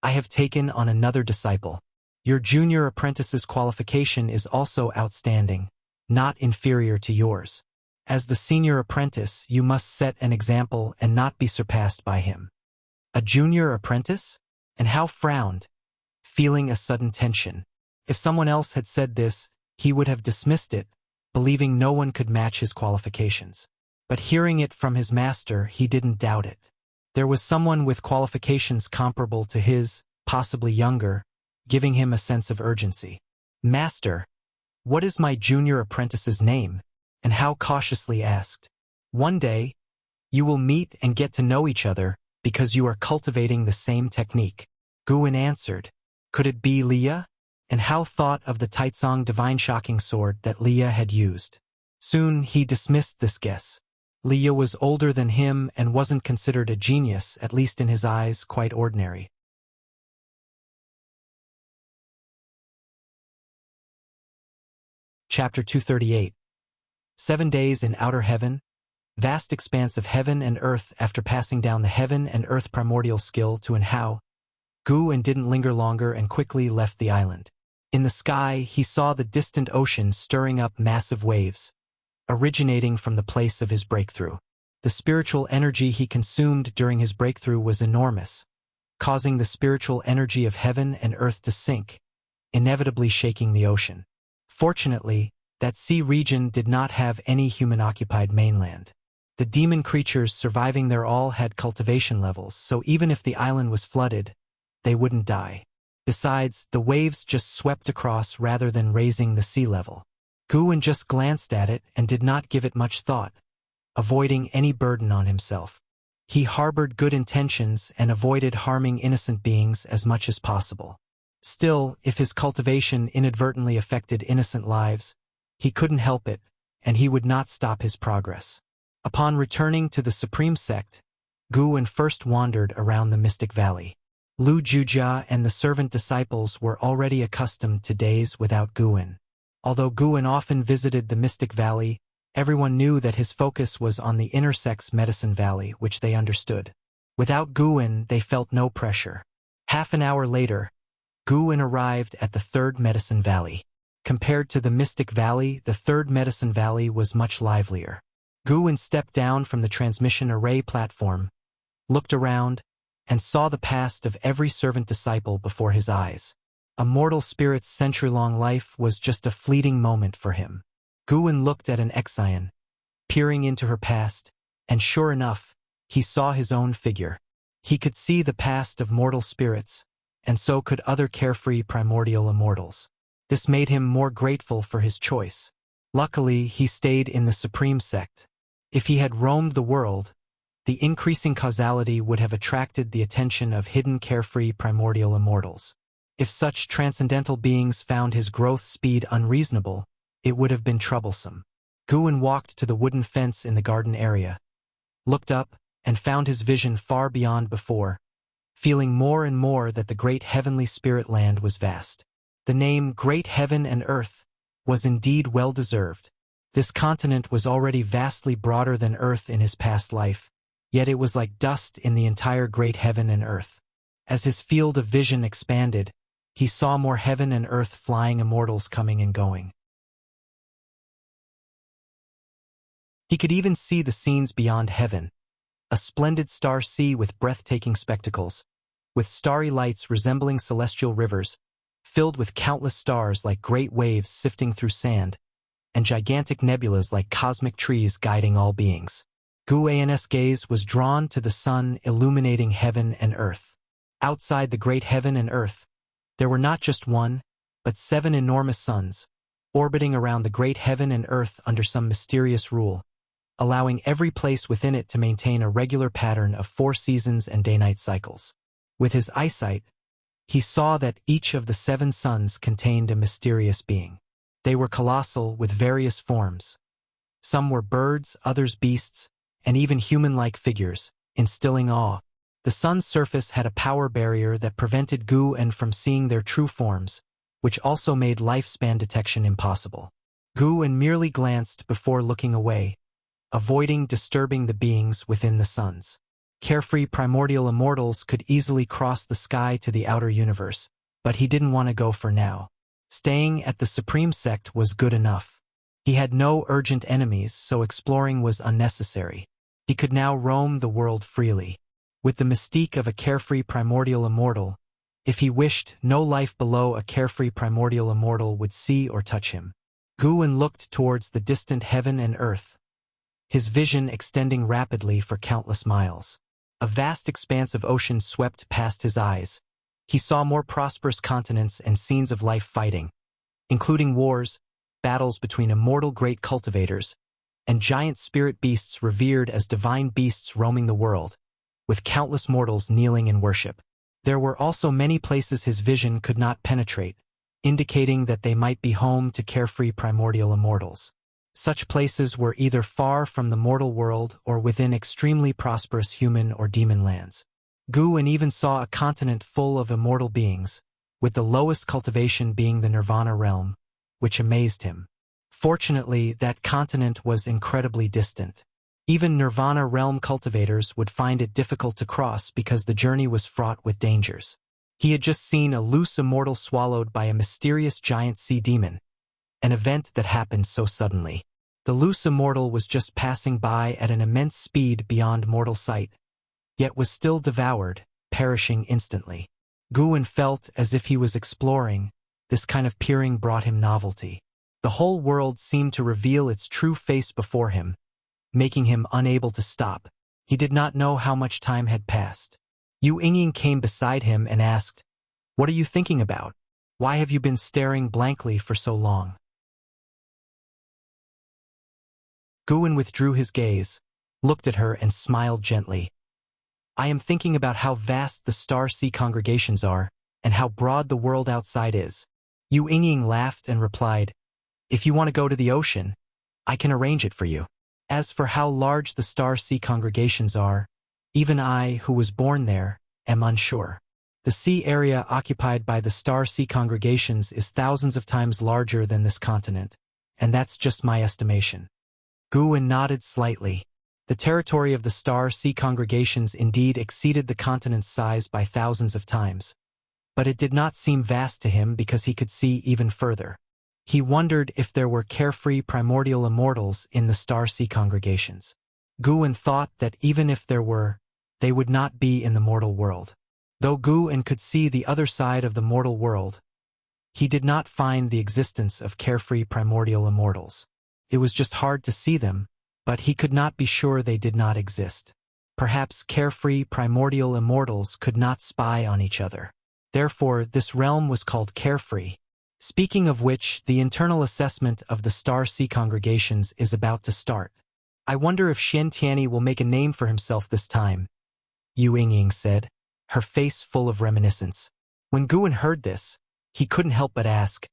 I have taken on another disciple. Your junior apprentice's qualification is also outstanding, not inferior to yours. As the senior apprentice, you must set an example and not be surpassed by him. A junior apprentice? And Hao frowned, feeling a sudden tension. If someone else had said this, he would have dismissed it, believing no one could match his qualifications. But hearing it from his master, he didn't doubt it. There was someone with qualifications comparable to his, possibly younger, giving him a sense of urgency. Master, what is my junior apprentice's name? And Hao cautiously asked. One day, you will meet and get to know each other because you are cultivating the same technique. Guwen answered. Could it be Leah? And Hao thought of the Taizong divine shocking sword that Leah had used. Soon he dismissed this guess. Leah was older than him and wasn't considered a genius, at least in his eyes, quite ordinary. Chapter 238. 7 days in outer heaven. Vast expanse of heaven and earth. After passing down the heaven and earth primordial skill to an Hao, Guwen didn't linger longer and quickly left the island. In the sky, he saw the distant ocean stirring up massive waves, originating from the place of his breakthrough. The spiritual energy he consumed during his breakthrough was enormous, causing the spiritual energy of heaven and earth to sink, inevitably shaking the ocean. Fortunately, that sea region did not have any human-occupied mainland. The demon creatures surviving there all had cultivation levels, so even if the island was flooded, they wouldn't die. Besides, the waves just swept across rather than raising the sea level. Guwen just glanced at it and did not give it much thought, avoiding any burden on himself. He harbored good intentions and avoided harming innocent beings as much as possible. Still, if his cultivation inadvertently affected innocent lives, he couldn't help it, and he would not stop his progress. Upon returning to the Supreme Sect, Guwen first wandered around the Mystic Valley. Lu Jujia and the servant disciples were already accustomed to days without Guwen. Although Guwen often visited the Mystic Valley, everyone knew that his focus was on the inner sect's Medicine Valley, which they understood. Without Guwen, they felt no pressure. Half an hour later, Guwen arrived at the third Medicine Valley. Compared to the Mystic Valley, the third Medicine Valley was much livelier. Guwen stepped down from the transmission array platform, looked around, and saw the past of every servant disciple before his eyes. A mortal spirit's century-long life was just a fleeting moment for him. Guwen looked at an Exian, peering into her past, and sure enough, he saw his own figure. He could see the past of mortal spirits, and so could other carefree primordial immortals. This made him more grateful for his choice. Luckily, he stayed in the Supreme Sect. If he had roamed the world, the increasing causality would have attracted the attention of hidden carefree primordial immortals. If such transcendental beings found his growth speed unreasonable, it would have been troublesome. Guwen walked to the wooden fence in the garden area, looked up, and found his vision far beyond before, feeling more and more that the great heavenly spirit land was vast. The name Great Heaven and Earth was indeed well-deserved. This continent was already vastly broader than Earth in his past life, yet it was like dust in the entire great heaven and earth. As his field of vision expanded, he saw more heaven and earth flying immortals coming and going. He could even see the scenes beyond heaven, a splendid star sea with breathtaking spectacles, with starry lights resembling celestial rivers, filled with countless stars like great waves sifting through sand, and gigantic nebulas like cosmic trees guiding all beings. Guwen's gaze was drawn to the sun illuminating heaven and earth. Outside the great heaven and earth, there were not just one, but 7 enormous suns, orbiting around the great heaven and earth under some mysterious rule, allowing every place within it to maintain a regular pattern of 4 seasons and day-night cycles. With his eyesight, he saw that each of the 7 suns contained a mysterious being. They were colossal with various forms. Some were birds, others beasts, and even human-like figures, instilling awe. The sun's surface had a power barrier that prevented Gu-en from seeing their true forms, which also made lifespan detection impossible. Gu-en merely glanced before looking away, avoiding disturbing the beings within the suns. Carefree primordial immortals could easily cross the sky to the outer universe, but he didn't want to go for now. Staying at the Supreme Sect was good enough. He had no urgent enemies, so exploring was unnecessary. He could now roam the world freely. With the mystique of a carefree primordial immortal, if he wished, no life below a carefree primordial immortal would see or touch him. Gu-en looked towards the distant heaven and earth, his vision extending rapidly for countless miles. A vast expanse of ocean swept past his eyes. He saw more prosperous continents and scenes of life fighting, including wars, battles between immortal great cultivators, and giant spirit beasts revered as divine beasts roaming the world, with countless mortals kneeling in worship. There were also many places his vision could not penetrate, indicating that they might be home to carefree primordial immortals. Such places were either far from the mortal world or within extremely prosperous human or demon lands. Gu-en even saw a continent full of immortal beings, with the lowest cultivation being the Nirvana realm, which amazed him. Fortunately, that continent was incredibly distant. Even Nirvana realm cultivators would find it difficult to cross because the journey was fraught with dangers. He had just seen a loose immortal swallowed by a mysterious giant sea demon, an event that happened so suddenly. The loose immortal was just passing by at an immense speed beyond mortal sight, yet was still devoured, perishing instantly. Gu-en felt as if he was exploring. This kind of peering brought him novelty. The whole world seemed to reveal its true face before him, making him unable to stop. He did not know how much time had passed. Yu Yingying came beside him and asked, "What are you thinking about? Why have you been staring blankly for so long?" Gu-en withdrew his gaze, looked at her and smiled gently. "I am thinking about how vast the Star Sea congregations are, and how broad the world outside is." Yu Yingying laughed and replied, "If you want to go to the ocean, I can arrange it for you. As for how large the Star Sea congregations are, even I, who was born there, am unsure. The sea area occupied by the Star Sea congregations is thousands of times larger than this continent, and that's just my estimation." Gu-en nodded slightly. The territory of the Star Sea congregations indeed exceeded the continent's size by thousands of times, but it did not seem vast to him because he could see even further. He wondered if there were carefree primordial immortals in the Star Sea congregations. Gu-en thought that even if there were, they would not be in the mortal world. Though Gu-en could see the other side of the mortal world, he did not find the existence of carefree primordial immortals. It was just hard to see them, but he could not be sure they did not exist. Perhaps carefree primordial immortals could not spy on each other. Therefore, this realm was called carefree. Speaking of which, the internal assessment of the Star Sea congregations is about to start. "I wonder if Xian Tianyi will make a name for himself this time," Yu Yingying said, her face full of reminiscence. When Gu-en heard this, he couldn't help but ask,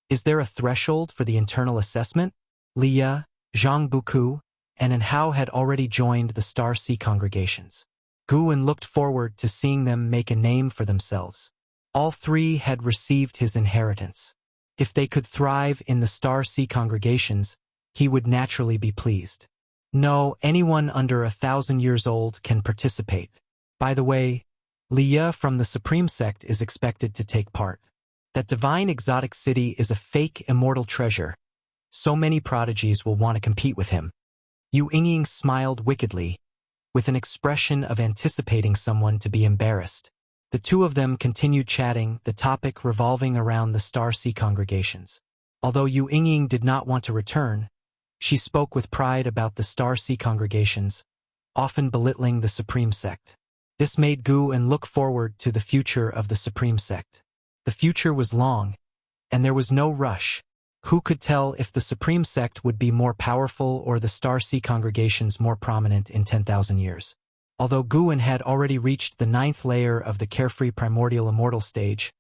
"Is there a threshold for the internal assessment?" Liya, Zhang Buku, and Hao had already joined the Star Sea congregations. Gu-en looked forward to seeing them make a name for themselves. All three had received his inheritance. If they could thrive in the Star Sea congregations, he would naturally be pleased. No, anyone under 1,000 years old can participate. By the way, Liya from the Supreme Sect is expected to take part. That divine exotic city is a fake immortal treasure. So many prodigies will want to compete with him. Yu Yingying smiled wickedly, with an expression of anticipating someone to be embarrassed. The two of them continued chatting, the topic revolving around the Star Sea congregations. Although Yu Yingying did not want to return, she spoke with pride about the Star Sea congregations, often belittling the Supreme Sect. This made Gu-en look forward to the future of the Supreme Sect. The future was long, and there was no rush. Who could tell if the Supreme Sect would be more powerful or the Star Sea congregations more prominent in 10,000 years? Although Gu-en had already reached the 9th layer of the carefree primordial immortal stage,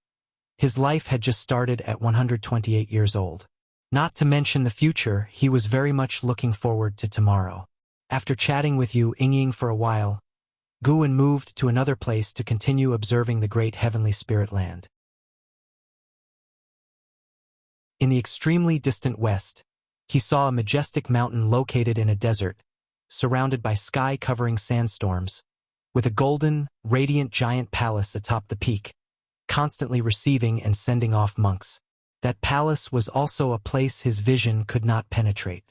his life had just started at 128 years old. Not to mention the future, he was very much looking forward to tomorrow. After chatting with Yu Yingying for a while, Guwen moved to another place to continue observing the great heavenly spirit land. In the extremely distant west, he saw a majestic mountain located in a desert, surrounded by sky-covering sandstorms, with a golden, radiant giant palace atop the peak, constantly receiving and sending off monks. That palace was also a place his vision could not penetrate.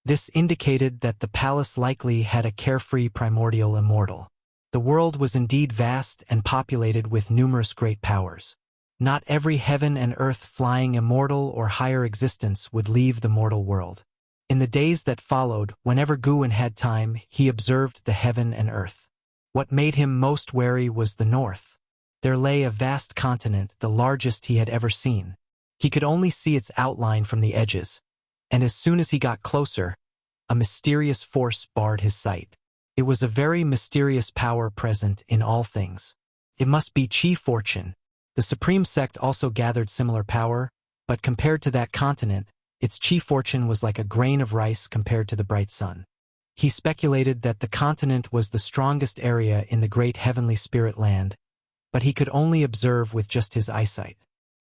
This indicated that the palace likely had a carefree primordial immortal. The world was indeed vast and populated with numerous great powers. Not every heaven and earth flying immortal or higher existence would leave the mortal world. In the days that followed, whenever Guwen had time, he observed the heaven and earth. What made him most wary was the north. There lay a vast continent, the largest he had ever seen. He could only see its outline from the edges, and as soon as he got closer, a mysterious force barred his sight. It was a very mysterious power present in all things. It must be Chi Fortune. The Supreme Sect also gathered similar power, but compared to that continent, its Chi Fortune was like a grain of rice compared to the bright sun. He speculated that the continent was the strongest area in the great heavenly spirit land, but he could only observe with just his eyesight.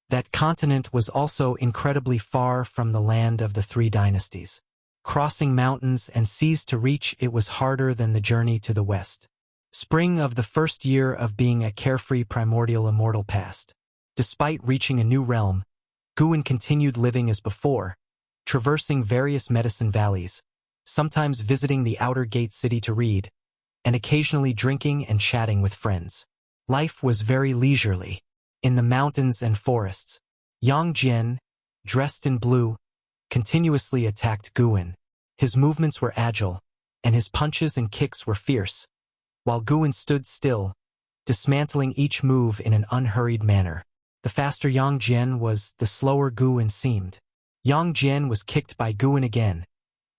That continent was also incredibly far from the land of the three dynasties. Crossing mountains and seas to reach it was harder than the journey to the west. Spring of the first year of being a carefree primordial immortal passed. Despite reaching a new realm, Guwen continued living as before, traversing various medicine valleys, sometimes visiting the outer gate city to read, and occasionally drinking and chatting with friends. Life was very leisurely. In the mountains and forests, Yang Jian, dressed in blue, continuously attacked Guwen. His movements were agile, and his punches and kicks were fierce, while Guwen stood still, dismantling each move in an unhurried manner. The faster Yang Jian was, the slower Guwen seemed. Yang Jian was kicked by Guwen again,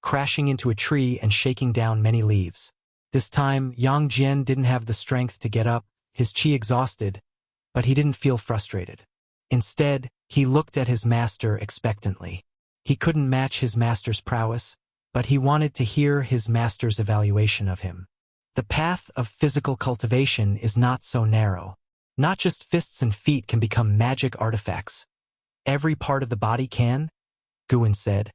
crashing into a tree and shaking down many leaves. This time, Yang Jian didn't have the strength to get up, his chi exhausted, but he didn't feel frustrated. Instead, he looked at his master expectantly. He couldn't match his master's prowess, but he wanted to hear his master's evaluation of him. The path of physical cultivation is not so narrow. Not just fists and feet can become magic artifacts. Every part of the body can, Guwen said,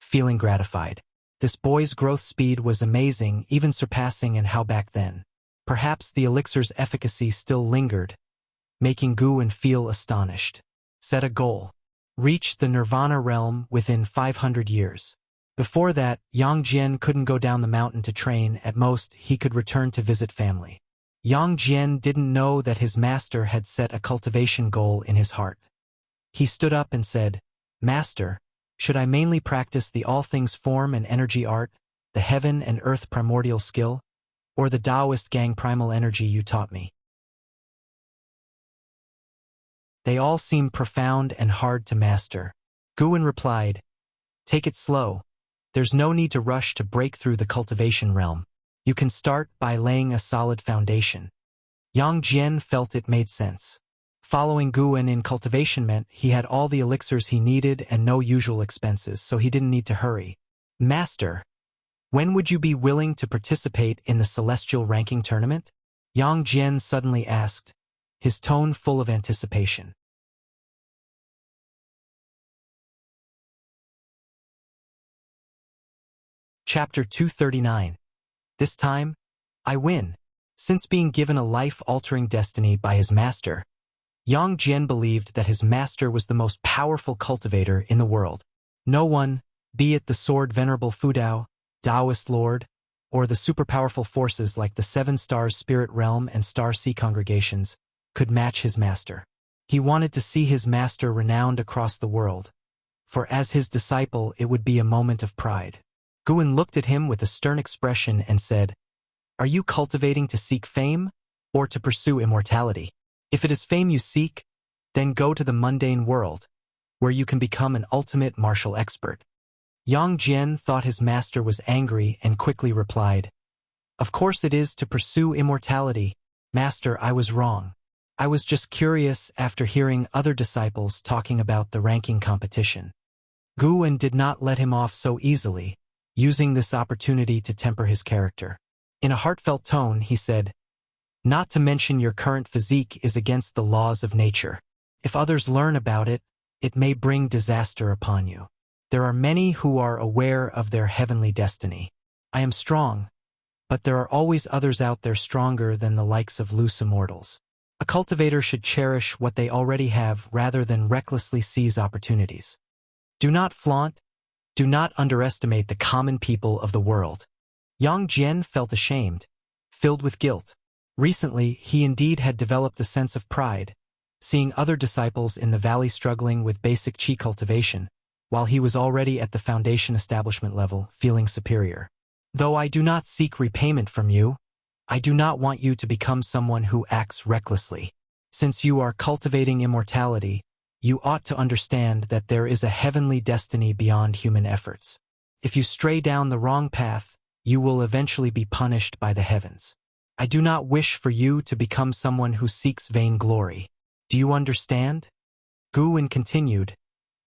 feeling gratified. This boy's growth speed was amazing, even surpassing in how back then. Perhaps the elixir's efficacy still lingered, making Guwen feel astonished. Set a goal. Reach the Nirvana realm within 500 years. Before that, Yang Jian couldn't go down the mountain to train. At most, he could return to visit family. Yang Jian didn't know that his master had set a cultivation goal in his heart. He stood up and said, "Master, should I mainly practice the all things form and energy art, the heaven and earth primordial skill, or the Taoist gang primal energy you taught me?" They all seem profound and hard to master. Guwen replied, "Take it slow. There's no need to rush to break through the cultivation realm. You can start by laying a solid foundation." Yang Jian felt it made sense. Following Guwen in cultivation meant he had all the elixirs he needed and no usual expenses, so he didn't need to hurry. "Master, when would you be willing to participate in the celestial ranking tournament?" Yang Jian suddenly asked, his tone full of anticipation. Chapter 239. This time, I win. Since being given a life-altering destiny by his master, Yang Jian believed that his master was the most powerful cultivator in the world. No one, be it the sword Venerable Fudao, Taoist Lord, or the super-powerful forces like the Seven Stars Spirit Realm and Star Sea congregations, could match his master. He wanted to see his master renowned across the world, for as his disciple it would be a moment of pride. Guwen looked at him with a stern expression and said, "Are you cultivating to seek fame, or to pursue immortality? If it is fame you seek, then go to the mundane world, where you can become an ultimate martial expert." Yang Jian thought his master was angry and quickly replied, "Of course it is to pursue immortality. Master, I was wrong. I was just curious after hearing other disciples talking about the ranking competition." Guwen did not let him off so easily, using this opportunity to temper his character. In a heartfelt tone, he said, Not to mention your current physique is against the laws of nature. If others learn about it, it may bring disaster upon you. There are many who are aware of their heavenly destiny. I am strong, but there are always others out there stronger than the likes of loose immortals. A cultivator should cherish what they already have rather than recklessly seize opportunities. Do not flaunt, do not underestimate the common people of the world. Yang Jian felt ashamed, filled with guilt. Recently, he indeed had developed a sense of pride, seeing other disciples in the valley struggling with basic qi cultivation, while he was already at the foundation establishment level, feeling superior. Though I do not seek repayment from you, I do not want you to become someone who acts recklessly. Since you are cultivating immortality, you ought to understand that there is a heavenly destiny beyond human efforts. If you stray down the wrong path, you will eventually be punished by the heavens. I do not wish for you to become someone who seeks vainglory. Do you understand? Gu Wen continued,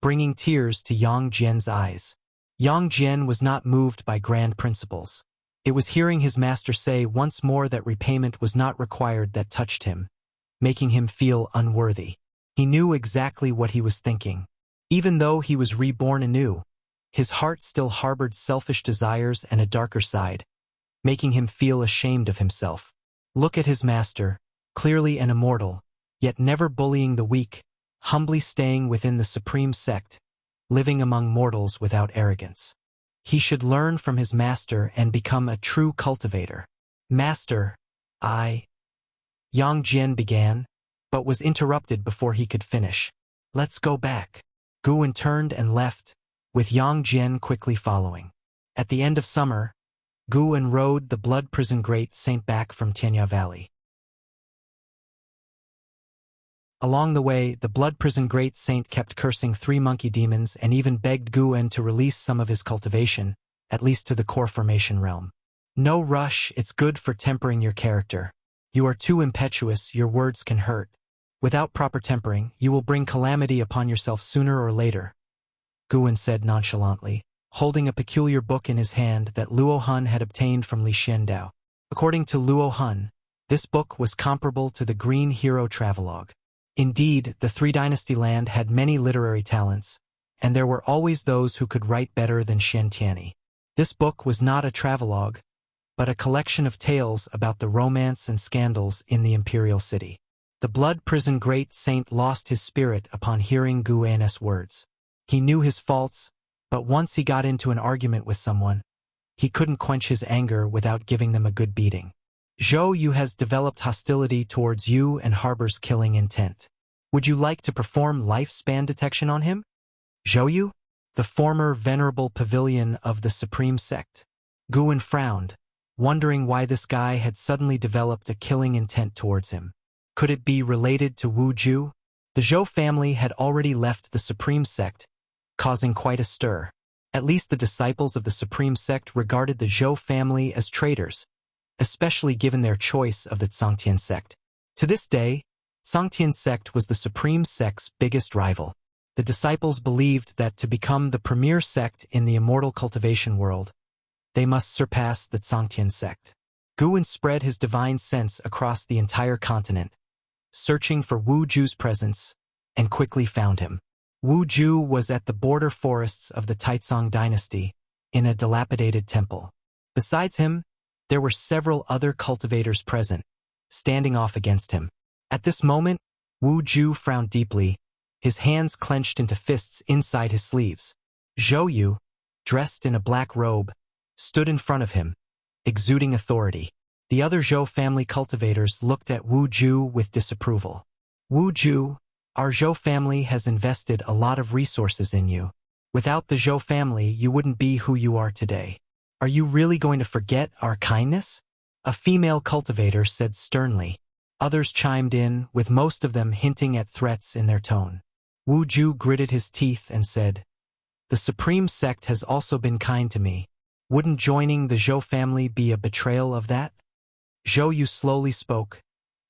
bringing tears to Yang Jian's eyes. Yang Jian was not moved by grand principles. It was hearing his master say once more that repayment was not required that touched him, making him feel unworthy. He knew exactly what he was thinking. Even though he was reborn anew, his heart still harbored selfish desires and a darker side, making him feel ashamed of himself. Look at his master, clearly an immortal, yet never bullying the weak, humbly staying within the supreme sect, living among mortals without arrogance. He should learn from his master and become a true cultivator. Master, Yang Jian began, but was interrupted before he could finish. Let's go back. Gu Wen turned and left, with Yang Jian quickly following. At the end of summer, Gu Wen rode the blood prison Great Saint back from Tianya Valley. Along the way, the blood prison Great Saint kept cursing 3 monkey demons and even begged Gu Wen to release some of his cultivation, at least to the core formation realm. No rush, it's good for tempering your character. You are too impetuous, your words can hurt. Without proper tempering, you will bring calamity upon yourself sooner or later, Gu Wen said nonchalantly, holding a peculiar book in his hand that Luo Hun had obtained from Li Xiandao. According to Luo Hun, this book was comparable to the Green Hero Travelogue. Indeed, the Three Dynasty land had many literary talents, and there were always those who could write better than Shen Tianyi. This book was not a travelogue, but a collection of tales about the romance and scandals in the imperial city. The blood prison Great Saint lost his spirit upon hearing Gu Wen's words. He knew his faults, but once he got into an argument with someone, he couldn't quench his anger without giving them a good beating. Zhou Yu has developed hostility towards you and harbors killing intent. Would you like to perform lifespan detection on him? Zhou Yu, the former venerable pavilion of the Supreme Sect. Gu Wen frowned, wondering why this guy had suddenly developed a killing intent towards him. Could it be related to Wu Ju? The Zhou family had already left the Supreme Sect, causing quite a stir. At least the disciples of the Supreme Sect regarded the Zhou family as traitors, especially given their choice of the Sangtian sect. To this day, Sangtian sect was the Supreme Sect's biggest rival. The disciples believed that to become the premier sect in the immortal cultivation world, they must surpass the Sangtian sect. Gu Wen spread his divine sense across the entire continent, searching for Wu Ju's presence, and quickly found him. Wu Ju was at the border forests of the Taizong dynasty, in a dilapidated temple. Besides him, there were several other cultivators present, standing off against him. At this moment, Wu Ju frowned deeply, his hands clenched into fists inside his sleeves. Zhou Yu, dressed in a black robe, stood in front of him, exuding authority. The other Zhou family cultivators looked at Wu Ju with disapproval. Wu Ju, our Zhou family has invested a lot of resources in you. Without the Zhou family, you wouldn't be who you are today. Are you really going to forget our kindness? A female cultivator said sternly. Others chimed in, with most of them hinting at threats in their tone. Wu Ju gritted his teeth and said, "The Supreme Sect has also been kind to me. Wouldn't joining the Zhou family be a betrayal of that?" Zhou Yu slowly spoke.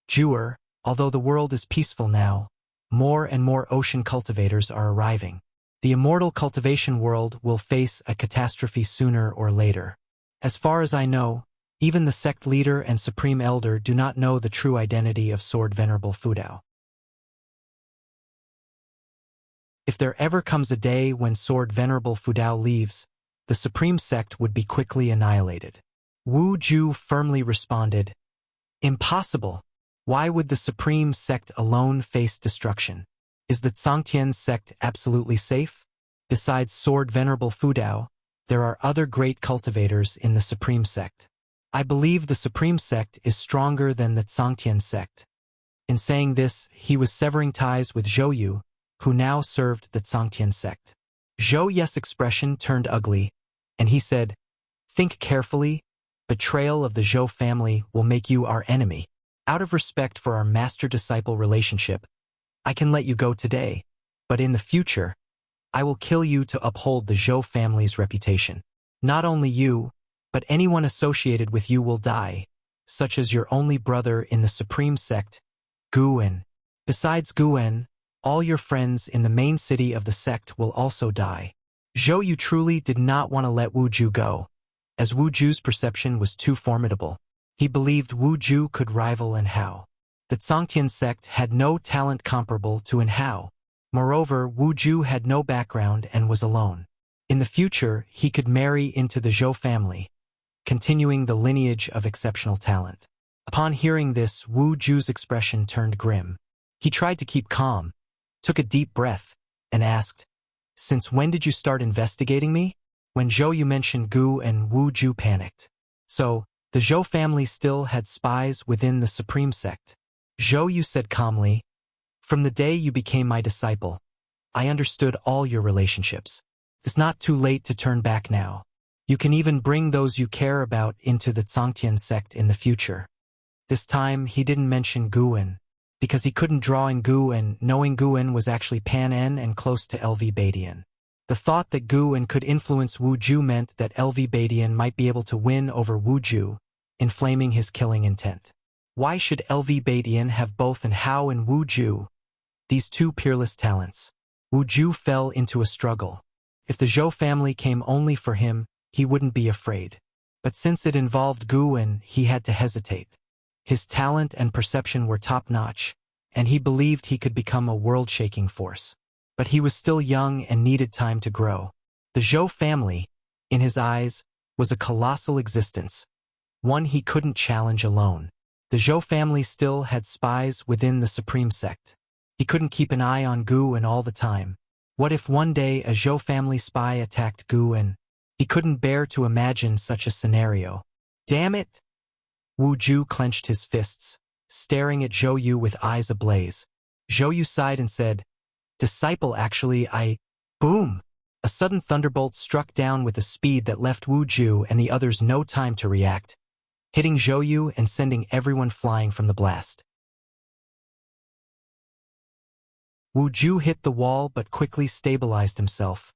"Jewer, although the world is peaceful now, more and more ocean cultivators are arriving. The immortal cultivation world will face a catastrophe sooner or later. As far as I know, Even the sect leader and supreme elder do not know the true identity of Sword Venerable Fudao. If there ever comes a day when Sword Venerable Fudao leaves, the supreme sect would be quickly annihilated. Wu Ju firmly responded, "Impossible. Why would the supreme sect alone face destruction? Is the Zhangtian sect absolutely safe? Besides Sword Venerable Fudao, there are other great cultivators in the supreme sect. I believe the supreme sect is stronger than the Zhangtian sect." In saying this, he was severing ties with Zhou Yu, who now served the Zhangtian sect. Zhou Yu's expression turned ugly, and he said, "Think carefully. Betrayal of the Zhou family will make you our enemy. Out of respect for our master-disciple relationship, I can let you go today, but in the future, I will kill you to uphold the Zhou family's reputation. Not only you, but anyone associated with you will die, such as your only brother in the supreme sect, Guwen. Besides Guwen, all your friends in the main city of the sect will also die." Zhou Yu truly did not want to let Wu Ju go, as Wu Ju's perception was too formidable. He believed Wu Ju could rival An Hao. The Zhangtian sect had no talent comparable to An Hao. Moreover, Wu Ju had no background and was alone. In the future, he could marry into the Zhou family, continuing the lineage of exceptional talent. Upon hearing this, Wu Ju's expression turned grim. He tried to keep calm, took a deep breath, and asked, "Since when did you start investigating me?" When Zhou Yu mentioned Gu and Wu Ju panicked. So, the Zhou family still had spies within the supreme sect. Zhou Yu said calmly, "From the day you became my disciple, I understood all your relationships. It's not too late to turn back now. You can even bring those you care about into the Zhangtian sect in the future." This time, he didn't mention Guwen, because he couldn't draw in Guwen, knowing Guwen was actually Pan-En and close to LV Badian. The thought that Guwen could influence Wu Ju meant that LV Badian might be able to win over Wu Ju, inflaming his killing intent. Why should LV Badian have both An Hao and Wu Ju, these two peerless talents? Wu Ju fell into a struggle. If the Zhou family came only for him, he wouldn't be afraid. But since it involved Guwen, he had to hesitate. His talent and perception were top-notch, and he believed he could become a world-shaking force. But he was still young and needed time to grow. The Zhou family, in his eyes, was a colossal existence, one he couldn't challenge alone. The Zhou family still had spies within the supreme sect. He couldn't keep an eye on Guwen all the time. What if one day a Zhou family spy attacked Guwen? He couldn't bear to imagine such a scenario. Damn it! Wu Ju clenched his fists, staring at Zhou Yu with eyes ablaze. Zhou Yu sighed and said, "Disciple, actually, Boom! A sudden thunderbolt struck down with a speed that left Wu Ju and the others no time to react, hitting Zhou Yu and sending everyone flying from the blast. Wu Ju hit the wall but quickly stabilized himself.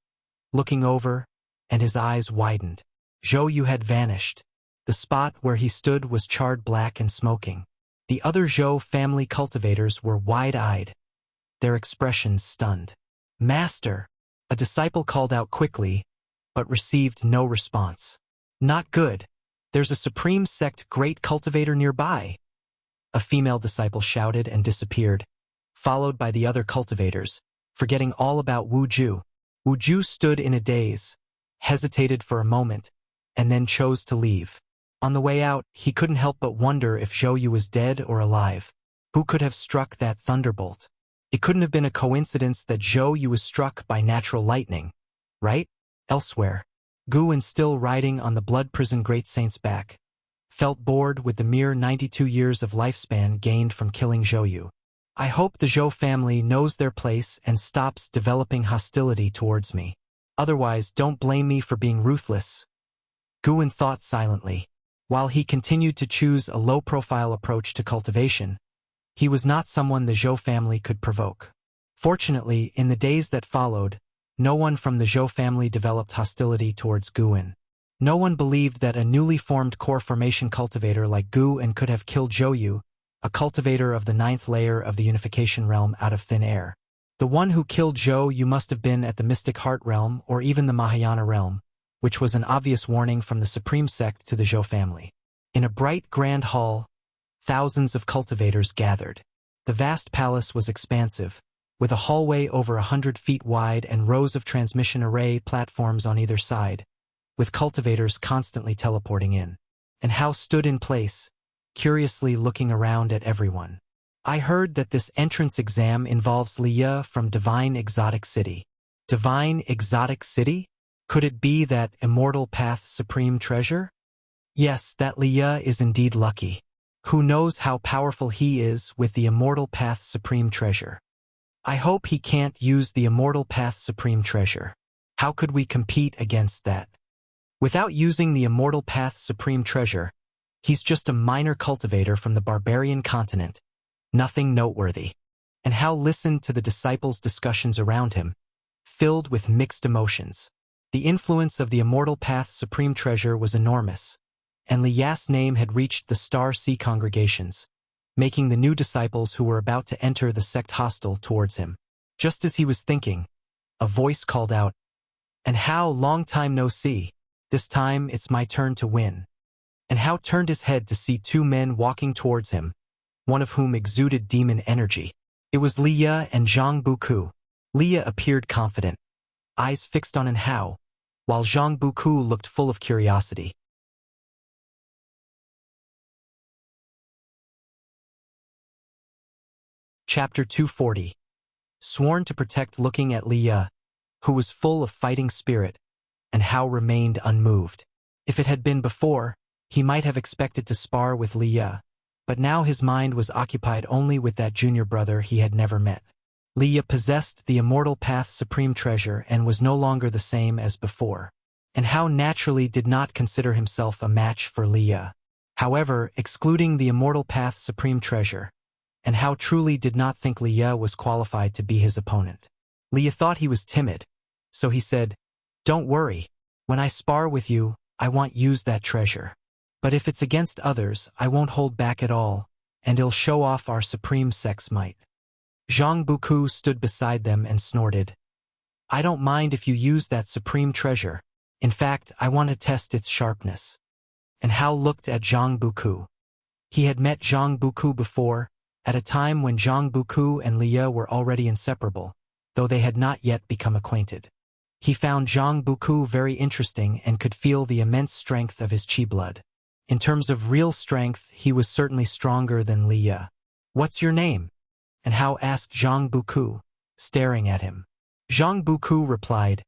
Looking over, and his eyes widened. Zhou Yu had vanished. The spot where he stood was charred black and smoking. The other Zhou family cultivators were wide-eyed, their expressions stunned. "Master!" A disciple called out quickly, but received no response. "Not good. There's a supreme sect great cultivator nearby." A female disciple shouted and disappeared, followed by the other cultivators, forgetting all about Wu Ju. Wu Ju stood in a daze, hesitated for a moment, and then chose to leave. On the way out, he couldn't help but wonder if Zhou Yu was dead or alive. Who could have struck that thunderbolt? It couldn't have been a coincidence that Zhou Yu was struck by natural lightning, right? Elsewhere, Guwen, still riding on the blood prison great saint's back, felt bored with the mere 92 years of lifespan gained from killing Zhou Yu. "I hope the Zhou family knows their place and stops developing hostility towards me. Otherwise, don't blame me for being ruthless," Guwen thought silently. While he continued to choose a low-profile approach to cultivation, he was not someone the Zhou family could provoke. Fortunately, in the days that followed, no one from the Zhou family developed hostility towards Guwen. No one believed that a newly formed core formation cultivator like Guwen could have killed Zhou Yu, a cultivator of the 9th layer of the unification realm, out of thin air. The one who killed Zhou Yu must have been at the Mystic Heart realm or even the Mahayana realm, which was an obvious warning from the supreme sect to the Zhou family. In a bright grand hall, thousands of cultivators gathered. The vast palace was expansive, with a hallway over 100 feet wide and rows of transmission array platforms on either side, with cultivators constantly teleporting in. And Hao stood in place, curiously looking around at everyone. I heard that this entrance exam involves Liya from Divine Exotic City. Divine Exotic City? Could it be that Immortal Path Supreme Treasure? Yes, that Liya is indeed lucky. Who knows how powerful he is with the Immortal Path Supreme Treasure? I hope he can't use the Immortal Path Supreme Treasure. How could we compete against that? Without using the Immortal Path Supreme Treasure, he's just a minor cultivator from the barbarian continent. Nothing noteworthy. And Hao listened to the disciples' discussions around him, filled with mixed emotions. The influence of the Immortal Path Supreme Treasure was enormous, and Liya's name had reached the Star Sea congregations, making the new disciples who were about to enter the sect hostile towards him. Just as he was thinking, a voice called out, "And Hao, long time no see. This time it's my turn to win." And Hao turned his head to see two men walking towards him, one of whom exuded demon energy. It was Liya and Zhang Buku. Liya appeared confident, eyes fixed on Hao, while Zhang Buku looked full of curiosity. Chapter 240. Sworn to protect. Looking at Liya, who was full of fighting spirit, and Hao remained unmoved. If it had been before, he might have expected to spar with Liya, but now his mind was occupied only with that junior brother he had never met. Liya possessed the Immortal Path Supreme Treasure and was no longer the same as before, and Hao naturally did not consider himself a match for Liya. However, excluding the Immortal Path Supreme Treasure, and Hao truly did not think Liya was qualified to be his opponent. Liya thought he was timid, so he said, "Don't worry, when I spar with you, I won't use that treasure. But if it's against others, I won't hold back at all, and it'll show off our supreme sex might." Zhang Buku stood beside them and snorted, "I don't mind if you use that supreme treasure. In fact, I want to test its sharpness." And Hao looked at Zhang Buku. He had met Zhang Buku before, at a time when Zhang Buku and Liya were already inseparable, though they had not yet become acquainted. He found Zhang Buku very interesting and could feel the immense strength of his chi blood. In terms of real strength, he was certainly stronger than Liya. "What's your name?" And Hao asked Zhang Buku, staring at him. Zhang Buku replied,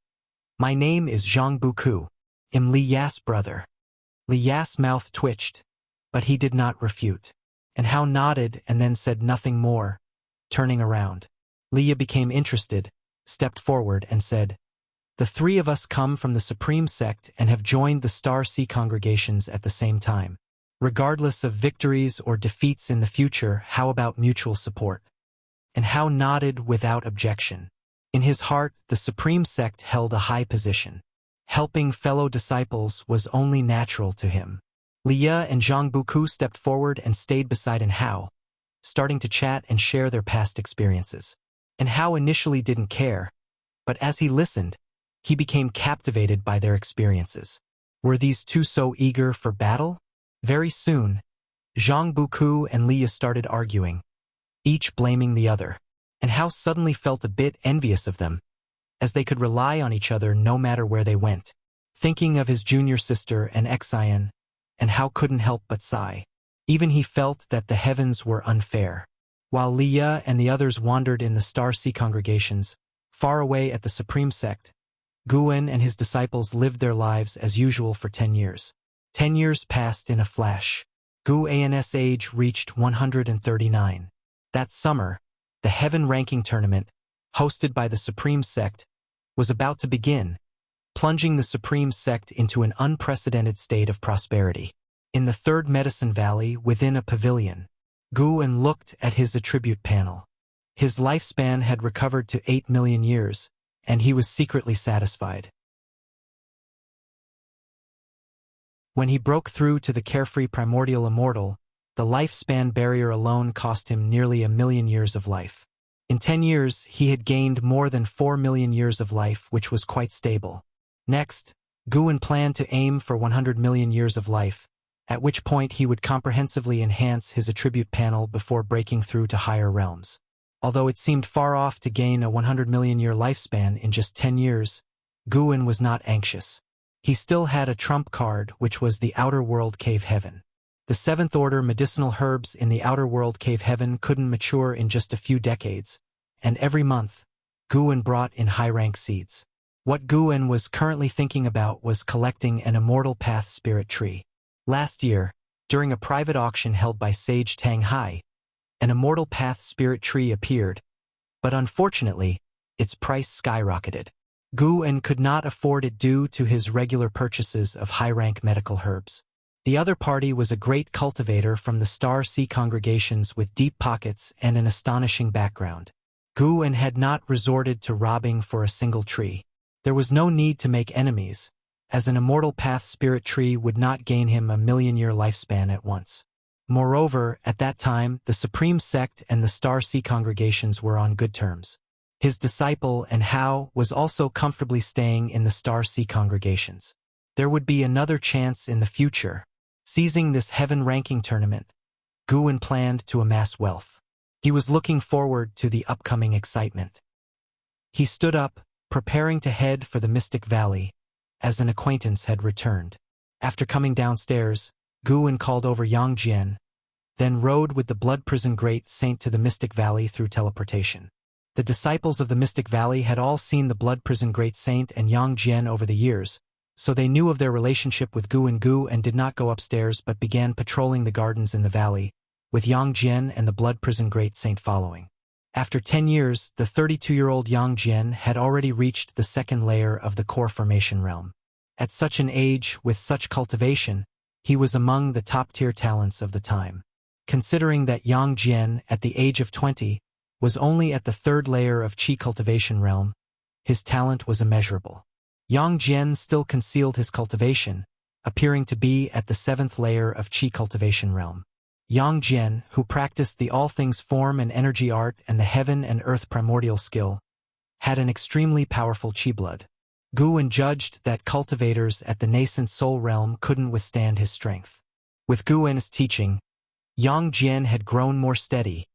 "My name is Zhang Buku. I'm Liya's brother." Liya's mouth twitched, but he did not refute. And Hao nodded and then said nothing more, turning around. Liya became interested, stepped forward and said, "The three of us come from the Supreme Sect and have joined the Star Sea congregations at the same time. Regardless of victories or defeats in the future, how about mutual support?" And Hao nodded without objection. In his heart, the Supreme Sect held a high position. Helping fellow disciples was only natural to him. Liya and Zhang Buku stepped forward and stayed beside Hao, starting to chat and share their past experiences. And Hao initially didn't care, but as he listened, he became captivated by their experiences. Were these two so eager for battle? Very soon, Zhang Buku and Liya started arguing, each blaming the other, and Hao suddenly felt a bit envious of them, as they could rely on each other no matter where they went. Thinking of his junior sister and Xian, and Hao couldn't help but sigh. Even he felt that the heavens were unfair. While Liya and the others wandered in the Star Sea congregations, far away at the Supreme Sect, Guan and his disciples lived their lives as usual for 10 years. 10 years passed in a flash. Guan's age reached 139. That summer, the Heaven Ranking Tournament, hosted by the Supreme Sect, was about to begin, plunging the Supreme Sect into an unprecedented state of prosperity. In the Third Medicine Valley, within a pavilion, Guan looked at his attribute panel. His lifespan had recovered to 8 million years, and he was secretly satisfied. When he broke through to the carefree primordial immortal, the lifespan barrier alone cost him nearly 1 million years of life. In 10 years, he had gained more than 4 million years of life, which was quite stable. Next, Guan planned to aim for 100 million years of life, at which point he would comprehensively enhance his attribute panel before breaking through to higher realms. Although it seemed far off to gain a 100-million-year lifespan in just 10 years, Guwen was not anxious. He still had a trump card, which was the Outer World Cave Heaven. The seventh-order medicinal herbs in the Outer World Cave Heaven couldn't mature in just a few decades, and every month, Guwen brought in high-rank seeds. What Guwen was currently thinking about was collecting an Immortal Path Spirit Tree. Last year, during a private auction held by Sage Tang Hai, an Immortal Path Spirit Tree appeared, but unfortunately, its price skyrocketed. Guwen could not afford it due to his regular purchases of high-rank medical herbs. The other party was a great cultivator from the Star Sea congregations with deep pockets and an astonishing background. Guwen had not resorted to robbing for a single tree. There was no need to make enemies, as an Immortal Path Spirit Tree would not gain him a million-year lifespan at once. Moreover, at that time, the Supreme Sect and the Star Sea congregations were on good terms. His disciple and Hao was also comfortably staying in the Star Sea congregations. There would be another chance in the future. Seizing this heaven ranking tournament, Guwen planned to amass wealth. He was looking forward to the upcoming excitement. He stood up, preparing to head for the Mystic Valley, as an acquaintance had returned. After coming downstairs, Guwen called over Yang Jian, then rode with the Blood Prison Great Saint to the Mystic Valley through teleportation. The disciples of the Mystic Valley had all seen the Blood Prison Great Saint and Yang Jian over the years, so they knew of their relationship with Gu and did not go upstairs but began patrolling the gardens in the valley, with Yang Jian and the Blood Prison Great Saint following. After 10 years, the 32-year-old Yang Jian had already reached the second layer of the core formation realm. At such an age, with such cultivation, he was among the top-tier talents of the time. Considering that Yang Jian, at the age of 20, was only at the third layer of Qi cultivation realm, his talent was immeasurable. Yang Jian still concealed his cultivation, appearing to be at the seventh layer of Qi cultivation realm. Yang Jian, who practiced the all things form and energy art and the heaven and earth primordial skill, had an extremely powerful Qi blood. Guwen judged that cultivators at the nascent soul realm couldn't withstand his strength. With Guwen's teaching, Yang Jian had grown more steady,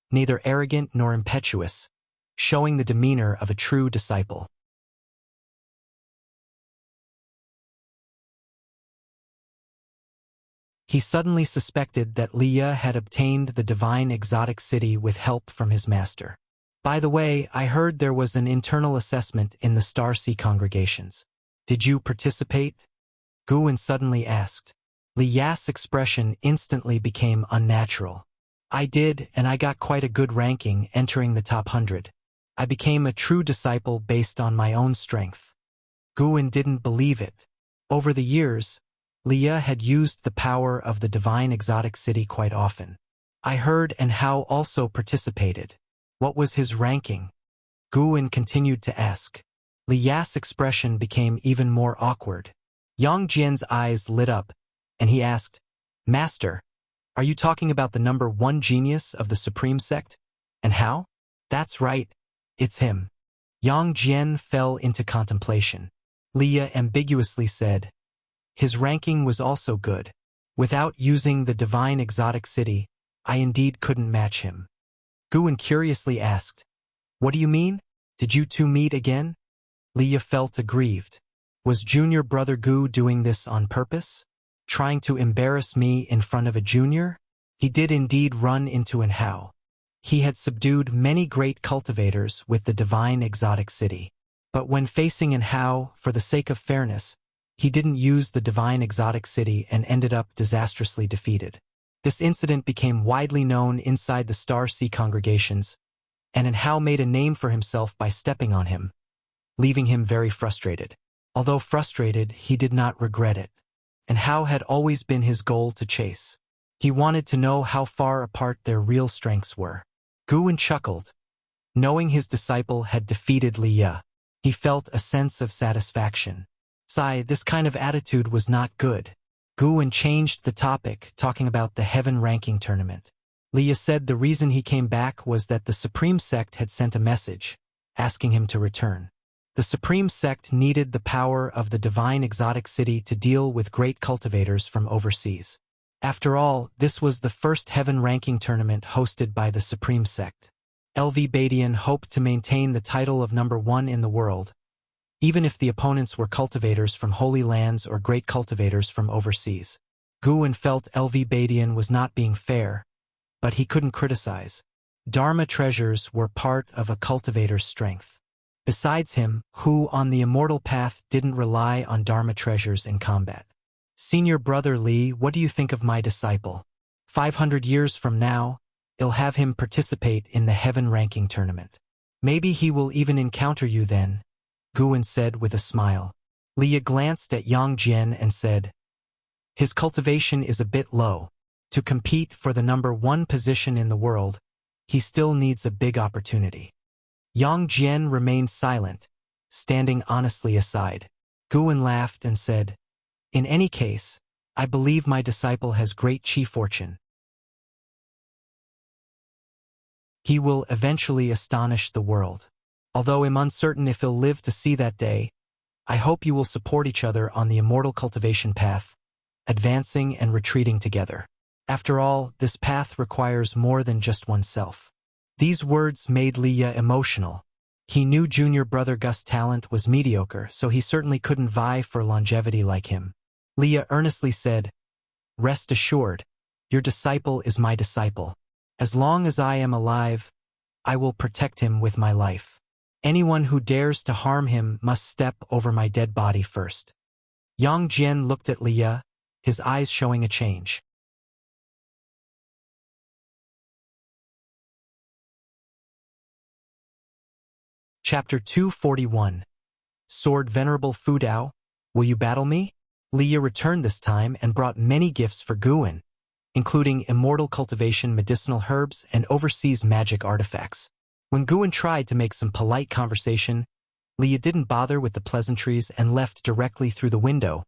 neither arrogant nor impetuous, showing the demeanor of a true disciple. He suddenly suspected that Li Ye had obtained the divine exotic city with help from his master. By the way, I heard there was an internal assessment in the Star Sea congregations. Did you participate? Guwen suddenly asked. Li Ye's expression instantly became unnatural. I did, and I got quite a good ranking, entering the top 100. I became a true disciple based on my own strength. Guwen didn't believe it. Over the years, Li Ye had used the power of the divine exotic city quite often. I heard and Hao also participated. What was his ranking? Guwen continued to ask. Li Ye's expression became even more awkward. Yang Jian's eyes lit up, and he asked, Master, are you talking about the number 1 genius of the Supreme Sect? And how? That's right, it's him. Yang Jian fell into contemplation. Li Ye ambiguously said, his ranking was also good. Without using the divine exotic city, I indeed couldn't match him. Guwen curiously asked, what do you mean? Did you two meet again? Li Ye felt aggrieved. Was junior brother Gu doing this on purpose? Trying to embarrass me in front of a junior? He did indeed run into an Hao. He had subdued many great cultivators with the divine exotic city. But when facing an Hao, for the sake of fairness, he didn't use the divine exotic city and ended up disastrously defeated. This incident became widely known inside the Star Sea congregations, and Hao made a name for himself by stepping on him, leaving him very frustrated. Although frustrated, he did not regret it. And Hao had always been his goal to chase. He wanted to know how far apart their real strengths were. Guwen chuckled. Knowing his disciple had defeated Li Ye, he felt a sense of satisfaction. This kind of attitude was not good. Guwen changed the topic, talking about the heaven ranking tournament. Li Ye said the reason he came back was that the Supreme Sect had sent a message, asking him to return. The Supreme Sect needed the power of the divine exotic city to deal with great cultivators from overseas. After all, this was the first heaven ranking tournament hosted by the Supreme Sect. Vagabond hoped to maintain the title of number 1 in the world, even if the opponents were cultivators from Holy Lands or great cultivators from overseas. Guwen felt Vagabond was not being fair, but he couldn't criticize. Dharma treasures were part of a cultivator's strength. Besides him, who on the immortal path didn't rely on Dharma treasures in combat? Senior brother Li, what do you think of my disciple? 500 years from now, I'll have him participate in the heaven ranking tournament. Maybe he will even encounter you then, Guwen said with a smile. Li glanced at Yang Jian and said, his cultivation is a bit low. To compete for the number 1 position in the world, he still needs a big opportunity. Yang Jian remained silent, standing honestly aside. Guwen laughed and said, in any case, I believe my disciple has great chi fortune. He will eventually astonish the world. Although I'm uncertain if he'll live to see that day, I hope you will support each other on the immortal cultivation path, advancing and retreating together. After all, this path requires more than just oneself. These words made Liya emotional. He knew junior brother Gus' talent was mediocre, so he certainly couldn't vie for longevity like him. Liya earnestly said, rest assured, your disciple is my disciple. As long as I am alive, I will protect him with my life. Anyone who dares to harm him must step over my dead body first. Yang Jian looked at Liya, his eyes showing a change. Chapter 241. Sword Venerable Fu Dao, will you battle me? Liya returned this time and brought many gifts for Guwen, including immortal cultivation medicinal herbs and overseas magic artifacts. When Guwen tried to make some polite conversation, Liya didn't bother with the pleasantries and left directly through the window,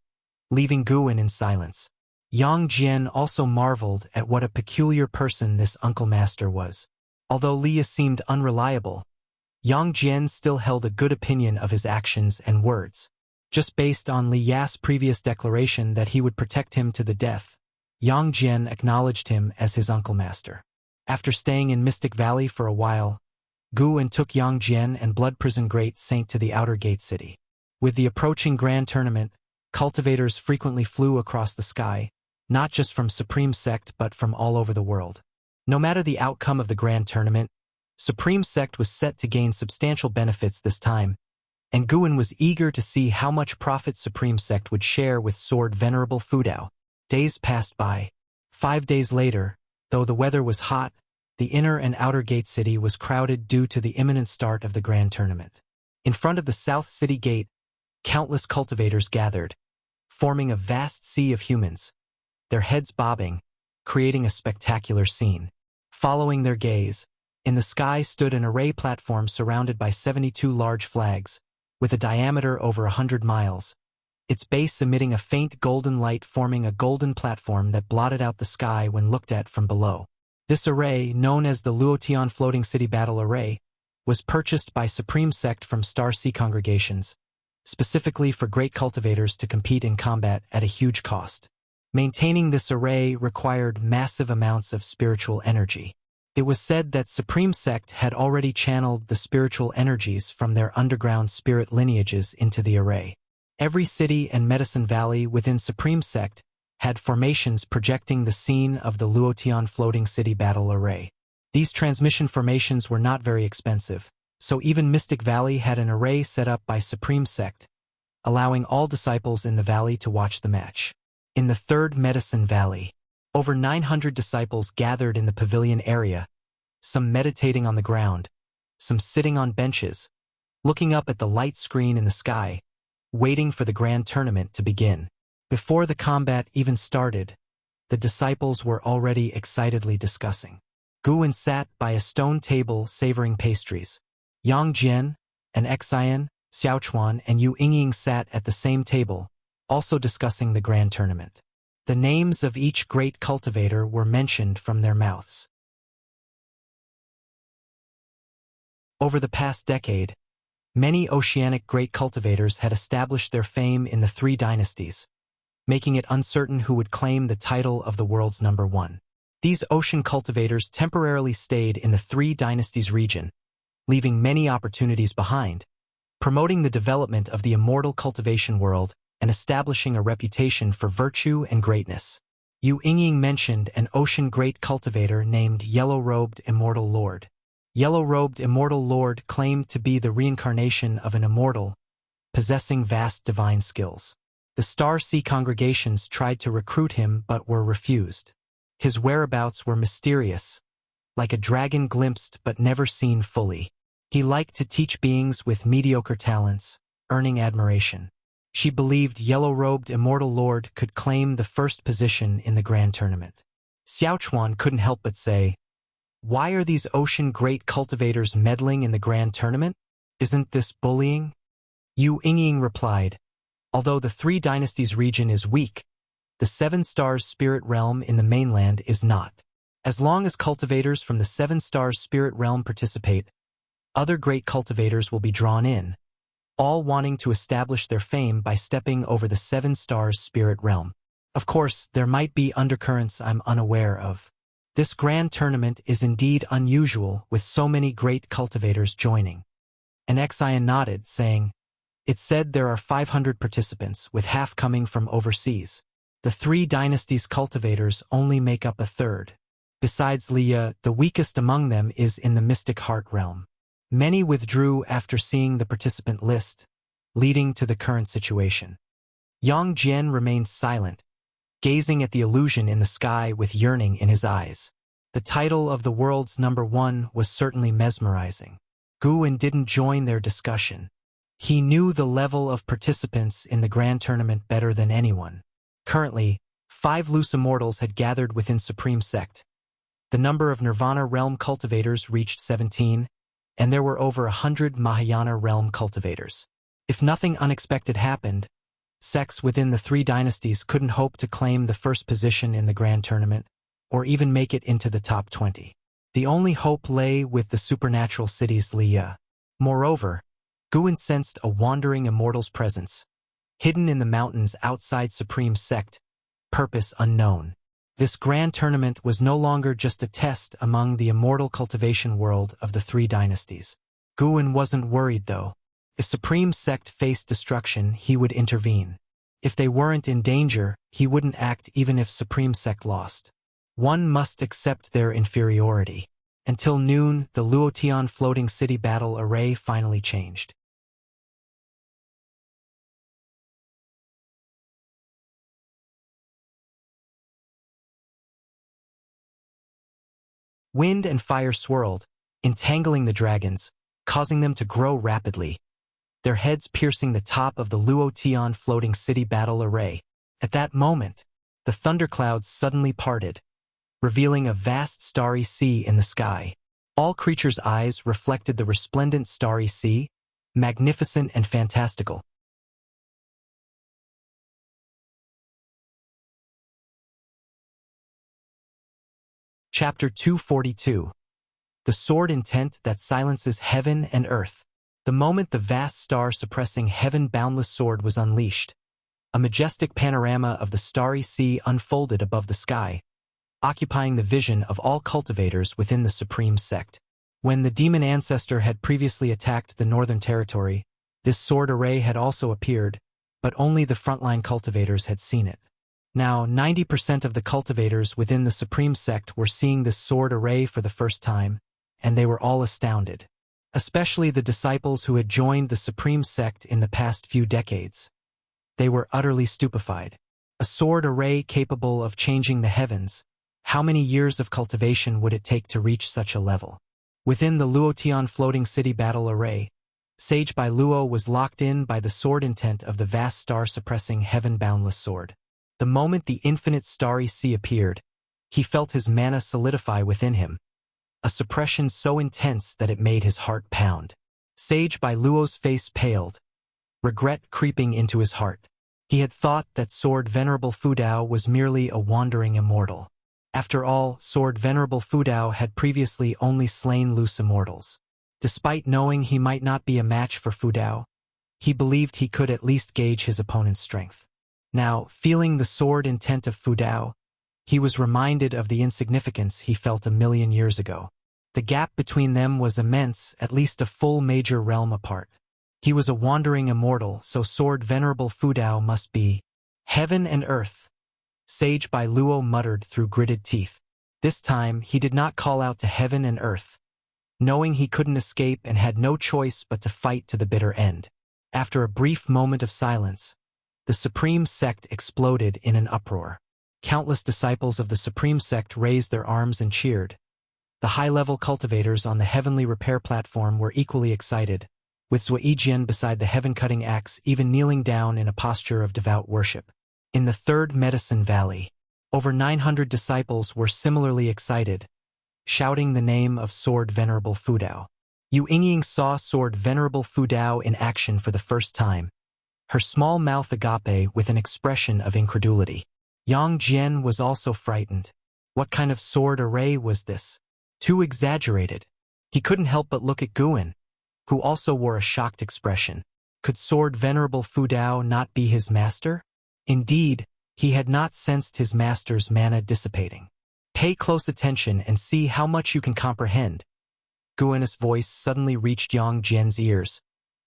leaving Guwen in silence. Yang Jian also marveled at what a peculiar person this Uncle Master was. Although Liya seemed unreliable, Yang Jian still held a good opinion of his actions and words. Just based on Liya's previous declaration that he would protect him to the death, Yang Jian acknowledged him as his Uncle Master. After staying in Mystic Valley for a while, Guwen took Yang Jian and Blood Prison Great Saint to the Outer Gate City. With the approaching Grand Tournament, cultivators frequently flew across the sky, not just from Supreme Sect but from all over the world. No matter the outcome of the Grand Tournament, Supreme Sect was set to gain substantial benefits this time, and Guwen was eager to see how much profit Supreme Sect would share with Sword Venerable Fu Dao. Days passed by. 5 days later, though the weather was hot, the inner and outer gate city was crowded due to the imminent start of the Grand Tournament. In front of the South City Gate, countless cultivators gathered, forming a vast sea of humans, their heads bobbing, creating a spectacular scene. Following their gaze, in the sky stood an array platform surrounded by 72 large flags, with a diameter over 100 miles, its base emitting a faint golden light forming a golden platform that blotted out the sky when looked at from below. This array, known as the Luotian Floating City Battle Array, was purchased by Supreme Sect from Star Sea congregations, specifically for great cultivators to compete in combat at a huge cost. Maintaining this array required massive amounts of spiritual energy. It was said that Supreme Sect had already channeled the spiritual energies from their underground spirit lineages into the array. Every city and Medicine Valley within Supreme Sect had formations projecting the scene of the Luotian Floating City Battle Array. These transmission formations were not very expensive, so even Mystic Valley had an array set up by Supreme Sect, allowing all disciples in the valley to watch the match. In the third Medicine Valley, over 900 disciples gathered in the pavilion area, some meditating on the ground, some sitting on benches, looking up at the light screen in the sky, waiting for the Grand Tournament to begin. Before the combat even started, the disciples were already excitedly discussing. Guwen sat by a stone table savoring pastries. Yang Jian, and Xian, Xiaochuan, and Yu Yingying sat at the same table, also discussing the Grand Tournament. The names of each great cultivator were mentioned from their mouths. Over the past decade, many oceanic great cultivators had established their fame in the 3 dynasties, making it uncertain who would claim the title of the world's #1. These ocean cultivators temporarily stayed in the Three Dynasties region, leaving many opportunities behind, promoting the development of the immortal cultivation world and establishing a reputation for virtue and greatness. Yu Yingying mentioned an ocean great cultivator named Yellow-Robed Immortal Lord. Yellow-Robed Immortal Lord claimed to be the reincarnation of an immortal, possessing vast divine skills. The Star Sea congregations tried to recruit him but were refused. His whereabouts were mysterious, like a dragon glimpsed but never seen fully. He liked to teach beings with mediocre talents, earning admiration. She believed Yellow-Robed Immortal Lord could claim the first position in the grand tournament. Xiaochuan couldn't help but say, "Why are these ocean great cultivators meddling in the grand tournament? Isn't this bullying?" Yu Yingying replied, "Although the Three Dynasties region is weak, the Seven Stars Spirit Realm in the mainland is not. As long as cultivators from the Seven Stars Spirit Realm participate, other great cultivators will be drawn in, all wanting to establish their fame by stepping over the Seven Stars Spirit Realm. Of course, there might be undercurrents I'm unaware of. This grand tournament is indeed unusual with so many great cultivators joining." An Xian nodded, saying, "It said there are 500 participants, with half coming from overseas. The Three Dynasties cultivators only make up a third. Besides Liya, the weakest among them is in the Mystic Heart realm. Many withdrew after seeing the participant list, leading to the current situation." Yang Jian remained silent, gazing at the illusion in the sky with yearning in his eyes. The title of the world's #1 was certainly mesmerizing. Guwen didn't join their discussion. He knew the level of participants in the grand tournament better than anyone. Currently, 5 loose immortals had gathered within Supreme Sect. The number of Nirvana realm cultivators reached 17, and there were over 100 Mahayana realm cultivators. If nothing unexpected happened, sects within the Three Dynasties couldn't hope to claim the first position in the grand tournament, or even make it into the top 20. The only hope lay with the supernatural cities Liya. Moreover, Guwen sensed a wandering immortal's presence, hidden in the mountains outside Supreme Sect, purpose unknown. This grand tournament was no longer just a test among the immortal cultivation world of the Three Dynasties. Guwen wasn't worried, though. If Supreme Sect faced destruction, he would intervene. If they weren't in danger, he wouldn't act even if Supreme Sect lost. One must accept their inferiority. Until noon, the Luotian floating city battle array finally changed. Wind and fire swirled, entangling the dragons, causing them to grow rapidly, their heads piercing the top of the Luotian floating city battle array. At that moment, the thunderclouds suddenly parted, revealing a vast starry sea in the sky. All creatures' eyes reflected the resplendent starry sea, magnificent and fantastical. Chapter 242. The Sword Intent That Silences Heaven and Earth. The moment the vast star-suppressing heaven-boundless sword was unleashed, a majestic panorama of the starry sea unfolded above the sky, occupying the vision of all cultivators within the Supreme Sect. When the demon ancestor had previously attacked the Northern Territory, this sword array had also appeared, but only the frontline cultivators had seen it. Now, 90% of the cultivators within the Supreme Sect were seeing this sword array for the first time, and they were all astounded. Especially the disciples who had joined the Supreme Sect in the past few decades. They were utterly stupefied. A sword array capable of changing the heavens. How many years of cultivation would it take to reach such a level? Within the Luotian floating city battle array, Sage Bai Luo was locked in by the sword intent of the vast star-suppressing heaven-boundless sword. The moment the infinite starry sea appeared, he felt his mana solidify within him, a suppression so intense that it made his heart pound. Sage Bai Luo's face paled, regret creeping into his heart. He had thought that Sword Venerable Fudao was merely a wandering immortal. After all, Sword Venerable Fudao had previously only slain loose immortals. Despite knowing he might not be a match for Fudao, he believed he could at least gauge his opponent's strength. Now, feeling the sword intent of Fu Dao, he was reminded of the insignificance he felt 1,000,000 years ago. The gap between them was immense, at least a full major realm apart. He was a wandering immortal, so sword venerable Fu Dao must be heaven and earth. Sage Bai Luo muttered through gritted teeth. This time, he did not call out to heaven and earth, knowing he couldn't escape and had no choice but to fight to the bitter end. After a brief moment of silence, the Supreme Sect exploded in an uproar. Countless disciples of the Supreme Sect raised their arms and cheered. The high-level cultivators on the heavenly repair platform were equally excited, with Zuijian beside the heaven-cutting axe even kneeling down in a posture of devout worship. In the Third Medicine Valley, over 900 disciples were similarly excited, shouting the name of Sword Venerable Fu Dao. Yu Yingying saw Sword Venerable Fu Dao in action for the first time, her small mouth agape with an expression of incredulity. Yang Jian was also frightened. What kind of sword array was this? Too exaggerated. He couldn't help but look at Guan, who also wore a shocked expression. Could Sword Venerable Fu Dao not be his master? Indeed, he had not sensed his master's mana dissipating. Pay close attention and see how much you can comprehend. Guan's voice suddenly reached Yang Jian's ears,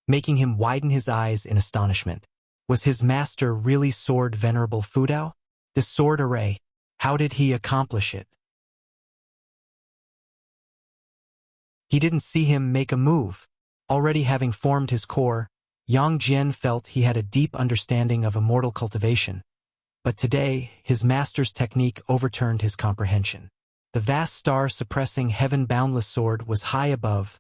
making him widen his eyes in astonishment. Was his master really Sword Venerable Fu Dao? This sword array, how did he accomplish it? He didn't see him make a move. Already having formed his core, Yang Jian felt he had a deep understanding of immortal cultivation. But today, his master's technique overturned his comprehension. The vast star-suppressing heaven-boundless sword was high above,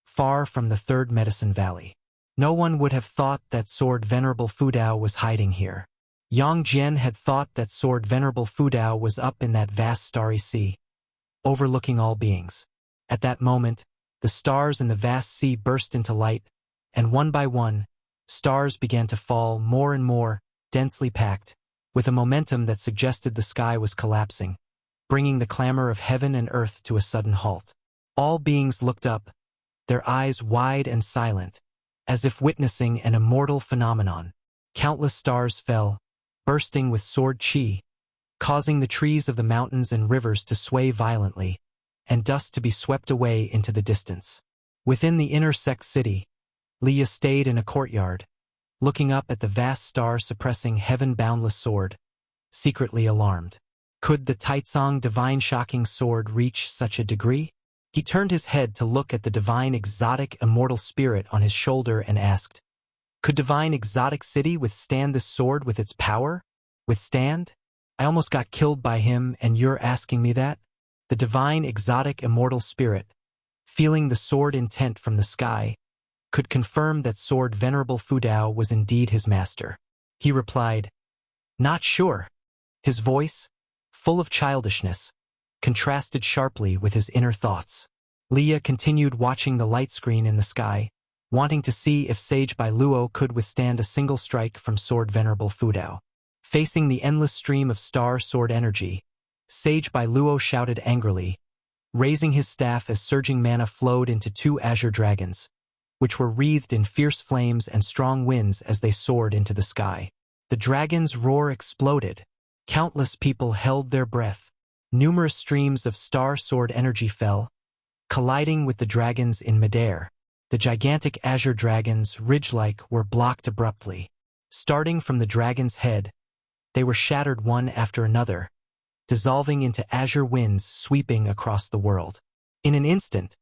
far from the Third Medicine Valley. No one would have thought that Sword Venerable Fu Dao was hiding here. Yang Jian had thought that Sword Venerable Fu Dao was up in that vast starry sea, overlooking all beings. At that moment, the stars in the vast sea burst into light, and one by one, stars began to fall more and more, densely packed, with a momentum that suggested the sky was collapsing, bringing the clamor of heaven and earth to a sudden halt. All beings looked up, their eyes wide and silent, as if witnessing an immortal phenomenon. Countless stars fell, bursting with sword chi, causing the trees of the mountains and rivers to sway violently, and dust to be swept away into the distance. Within the inner sect city, Leah stayed in a courtyard, looking up at the vast star-suppressing heaven-boundless sword, secretly alarmed. Could the Taizong divine shocking sword reach such a degree? He turned his head to look at the divine exotic immortal spirit on his shoulder and asked, could divine exotic city withstand this sword with its power? Withstand? I almost got killed by him and you're asking me that? The divine exotic immortal spirit, feeling the sword intent from the sky, could confirm that Sword Venerable Fu Dao was indeed his master. He replied, not sure. His voice, full of childishness, contrasted sharply with his inner thoughts. Leah continued watching the light screen in the sky, wanting to see if Sage Bai Luo could withstand a single strike from Sword Venerable Fu Dao. Facing the endless stream of star sword energy, Sage Bai Luo shouted angrily, raising his staff as surging mana flowed into two azure dragons, which were wreathed in fierce flames and strong winds as they soared into the sky. The dragon's roar exploded. Countless people held their breath. Numerous streams of star sword energy fell, colliding with the dragons in midair. The gigantic azure dragons, ridge-like, were blocked abruptly. Starting from the dragon's head, they were shattered one after another, dissolving into azure winds sweeping across the world. In an instant,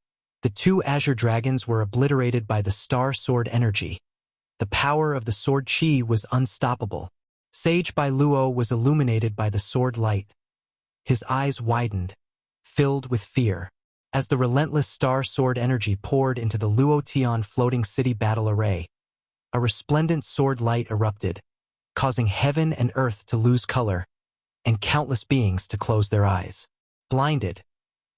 the two azure dragons were obliterated by the star sword energy. The power of the sword chi was unstoppable. Sage Bai Luo was illuminated by the sword light. His eyes widened, filled with fear, as the relentless star sword energy poured into the Luo Tian floating city battle array. A resplendent sword light erupted, causing heaven and earth to lose color, and countless beings to close their eyes. Blinded,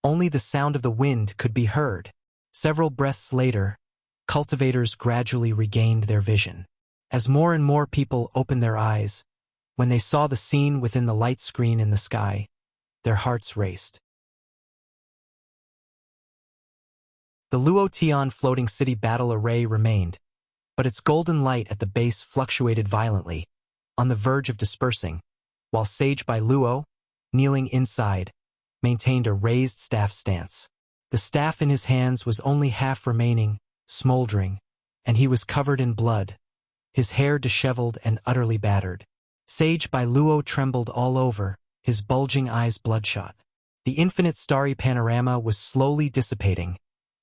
only the sound of the wind could be heard. Several breaths later, cultivators gradually regained their vision. As more and more people opened their eyes, when they saw the scene within the light screen in the sky, their hearts raced. The Luo Tian floating city battle array remained, but its golden light at the base fluctuated violently, on the verge of dispersing, while Sage Bai Luo, kneeling inside, maintained a raised staff stance. The staff in his hands was only half remaining, smoldering, and he was covered in blood, his hair disheveled and utterly battered. Sage Bai Luo trembled all over, his bulging eyes bloodshot. The infinite starry panorama was slowly dissipating,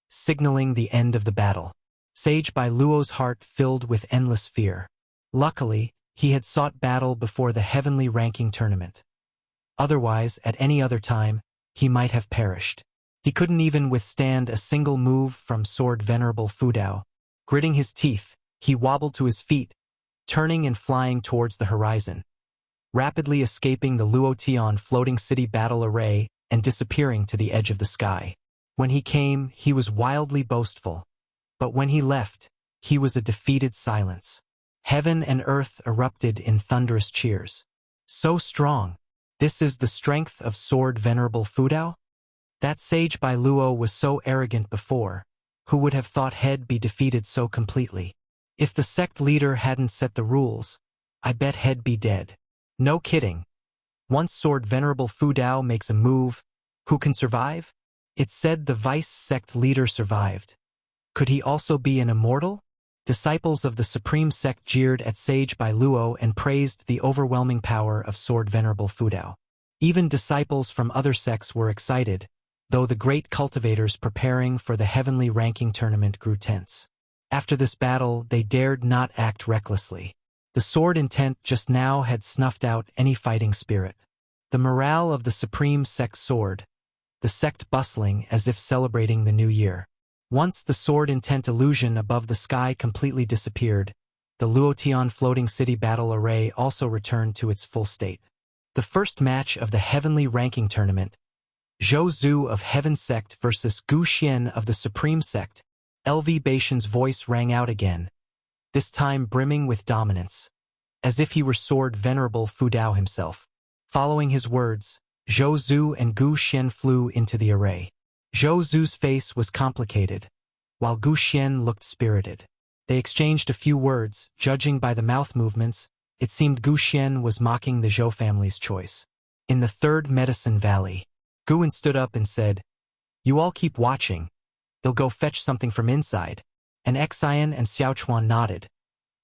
signaling the end of the battle. Sage Bai Luo's heart filled with endless fear. Luckily, he had sought battle before the heavenly ranking tournament. Otherwise, at any other time, he might have perished. He couldn't even withstand a single move from Sword Venerable Fudao. Gritting his teeth, he wobbled to his feet, turning and flying towards the horizon, rapidly escaping the Luotian floating city battle array and disappearing to the edge of the sky. When he came, he was wildly boastful. But when he left, he was a defeated silence. Heaven and earth erupted in thunderous cheers. So strong. This is the strength of Sword Venerable Fudao? That Sage Bai Luo was so arrogant before. Who would have thought he'd be defeated so completely? If the sect leader hadn't set the rules, I bet he'd be dead. No kidding. Once Sword Venerable Fudao makes a move, who can survive? It's said the vice sect leader survived. Could he also be an immortal? Disciples of the Supreme Sect jeered at Sage Bai Luo and praised the overwhelming power of Sword Venerable Fudao. Even disciples from other sects were excited, though the great cultivators preparing for the heavenly ranking tournament grew tense. After this battle, they dared not act recklessly. The sword intent just now had snuffed out any fighting spirit. The morale of the Supreme Sect soared, the sect bustling as if celebrating the new year. Once the sword intent illusion above the sky completely disappeared, the Luotian floating city battle array also returned to its full state. The first match of the heavenly ranking tournament, Zhou Zhu of Heaven Sect versus Gu Xian of the Supreme Sect. LV Baishan's voice rang out again, this time brimming with dominance, as if he were Sword Venerable Fudao himself. Following his words, Zhou Zhu and Gu Xian flew into the array. Zhou Zhu's face was complicated, while Gu Xian looked spirited. They exchanged a few words, judging by the mouth movements. It seemed Gu Xian was mocking the Zhou family's choice. In the third Medicine Valley, Guan stood up and said, "You all keep watching. They'll go fetch something from inside." And Xian and Xiaochuan nodded,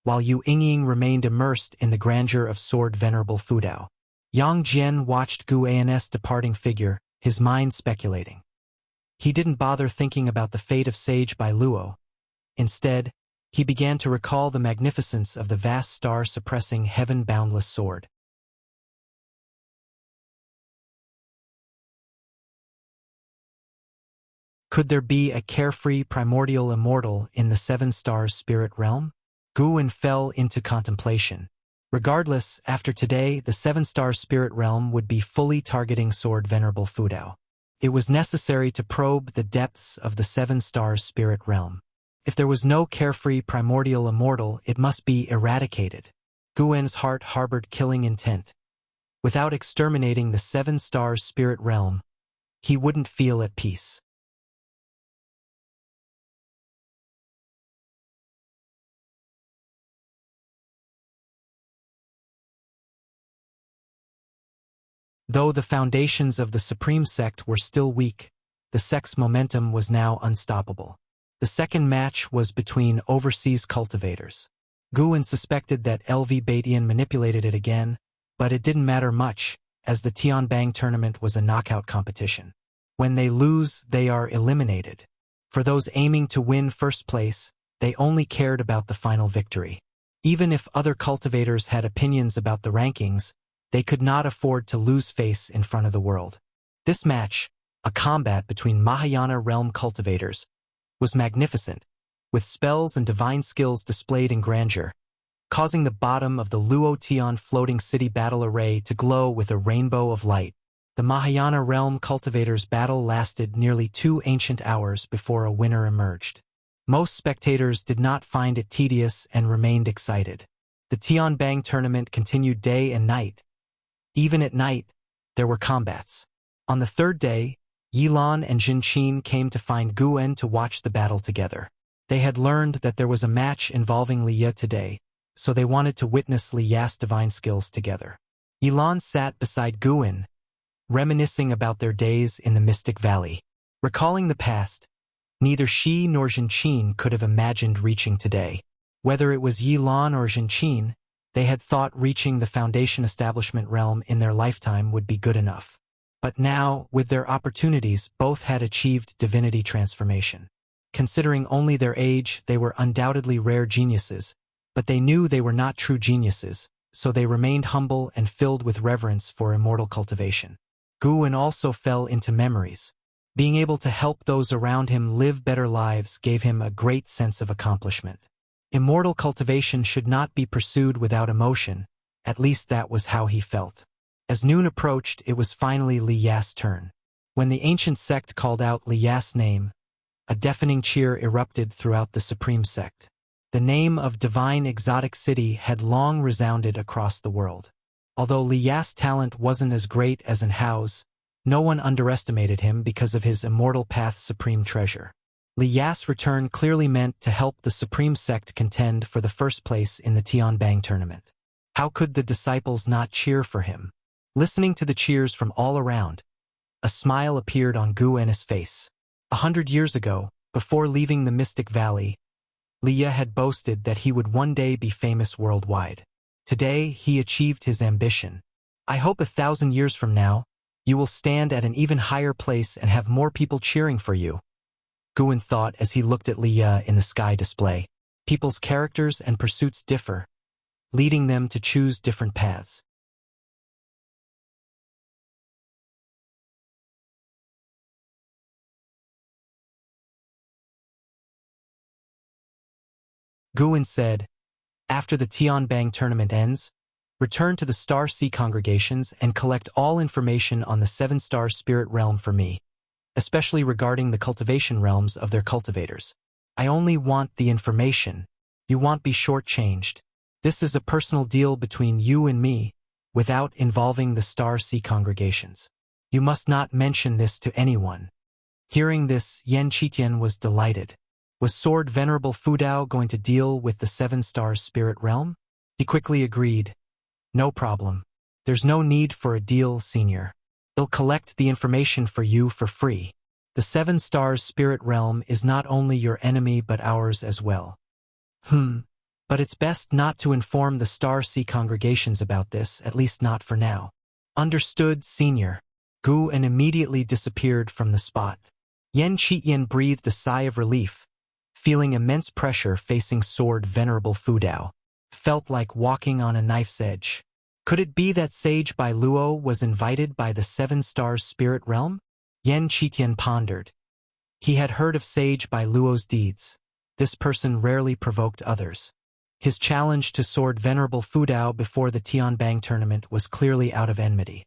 while Yu Yingying remained immersed in the grandeur of Sword Venerable Fudao. Yang Jian watched Gu An's departing figure, his mind speculating. He didn't bother thinking about the fate of Sage Bai Luo. Instead, he began to recall the magnificence of the vast star-suppressing heaven-boundless sword. Could there be a carefree primordial immortal in the Seven Stars spirit realm? Guan fell into contemplation. Regardless, after today, the Seven Star spirit realm would be fully targeting Sword Venerable Fudao. It was necessary to probe the depths of the Seven Stars spirit realm. If there was no carefree primordial immortal, it must be eradicated. Guan's heart harbored killing intent. Without exterminating the Seven Stars spirit realm, he wouldn't feel at peace. Though the foundations of the Supreme Sect were still weak, the sect's momentum was now unstoppable. The second match was between overseas cultivators. Guan suspected that LV Baitian manipulated it again, but it didn't matter much, as the Tianbang tournament was a knockout competition. When they lose, they are eliminated. For those aiming to win first place, they only cared about the final victory. Even if other cultivators had opinions about the rankings, they could not afford to lose face in front of the world. This match, a combat between Mahayana realm cultivators, was magnificent, with spells and divine skills displayed in grandeur, causing the bottom of the Luotian floating city battle array to glow with a rainbow of light. The Mahayana realm cultivators' battle lasted nearly 2 ancient hours before a winner emerged. Most spectators did not find it tedious and remained excited. The Tianbang tournament continued day and night. Even at night, there were combats. On the third day, Yilan and Jinqin came to find Guan to watch the battle together. They had learned that there was a match involving Liya today, so they wanted to witness Li Ya's divine skills together. Yilan sat beside Guan, reminiscing about their days in the Mystic Valley. Recalling the past, neither she nor Zhenqin could have imagined reaching today. Whether it was Yilan or Zhenqin, they had thought reaching the Foundation Establishment realm in their lifetime would be good enough. But now, with their opportunities, both had achieved divinity transformation. Considering only their age, they were undoubtedly rare geniuses, but they knew they were not true geniuses, so they remained humble and filled with reverence for immortal cultivation. Guan also fell into memories. Being able to help those around him live better lives gave him a great sense of accomplishment. Immortal cultivation should not be pursued without emotion, at least that was how he felt. As noon approached, it was finally Li Ya's turn. When the ancient sect called out Li Ya's name, a deafening cheer erupted throughout the supreme sect. The name of divine exotic city had long resounded across the world. Although Li Ya's talent wasn't as great as in Hao's, no one underestimated him because of his immortal path supreme treasure. Li Ya's return clearly meant to help the supreme sect contend for the first place in the Tianbang tournament. How could the disciples not cheer for him? Listening to the cheers from all around, a smile appeared on Guan's face. 100 years ago, before leaving the Mystic Valley, Li Ya had boasted that he would one day be famous worldwide. Today, he achieved his ambition. I hope 1,000 years from now, you will stand at an even higher place and have more people cheering for you, Guan thought as he looked at Li Ya in the sky display. People's characters and pursuits differ, leading them to choose different paths. Guan said, after the Tianbang tournament ends, return to the Star Sea congregations and collect all information on the 7-star spirit realm for me, especially regarding the cultivation realms of their cultivators. I only want the information. You won't be shortchanged. This is a personal deal between you and me, without involving the Star Sea congregations. You must not mention this to anyone. Hearing this, Yan Qitian was delighted. Was Sword Venerable Fudao going to deal with the 7-star spirit realm? He quickly agreed. No problem. There's no need for a deal, senior. They'll collect the information for you for free. The 7-star spirit realm is not only your enemy but ours as well. But it's best not to inform the Star Sea congregations about this, at least not for now. Understood, senior. Guan immediately disappeared from the spot. Yan Qitian breathed a sigh of relief, feeling immense pressure facing Sword Venerable Fudao. Felt like walking on a knife's edge. Could it be that Sage Bai Luo was invited by the 7-star spirit realm? Yan Qitian pondered. He had heard of Sage Bai Luo's deeds. This person rarely provoked others. His challenge to Sword Venerable Fudao before the Tianbang tournament was clearly out of enmity.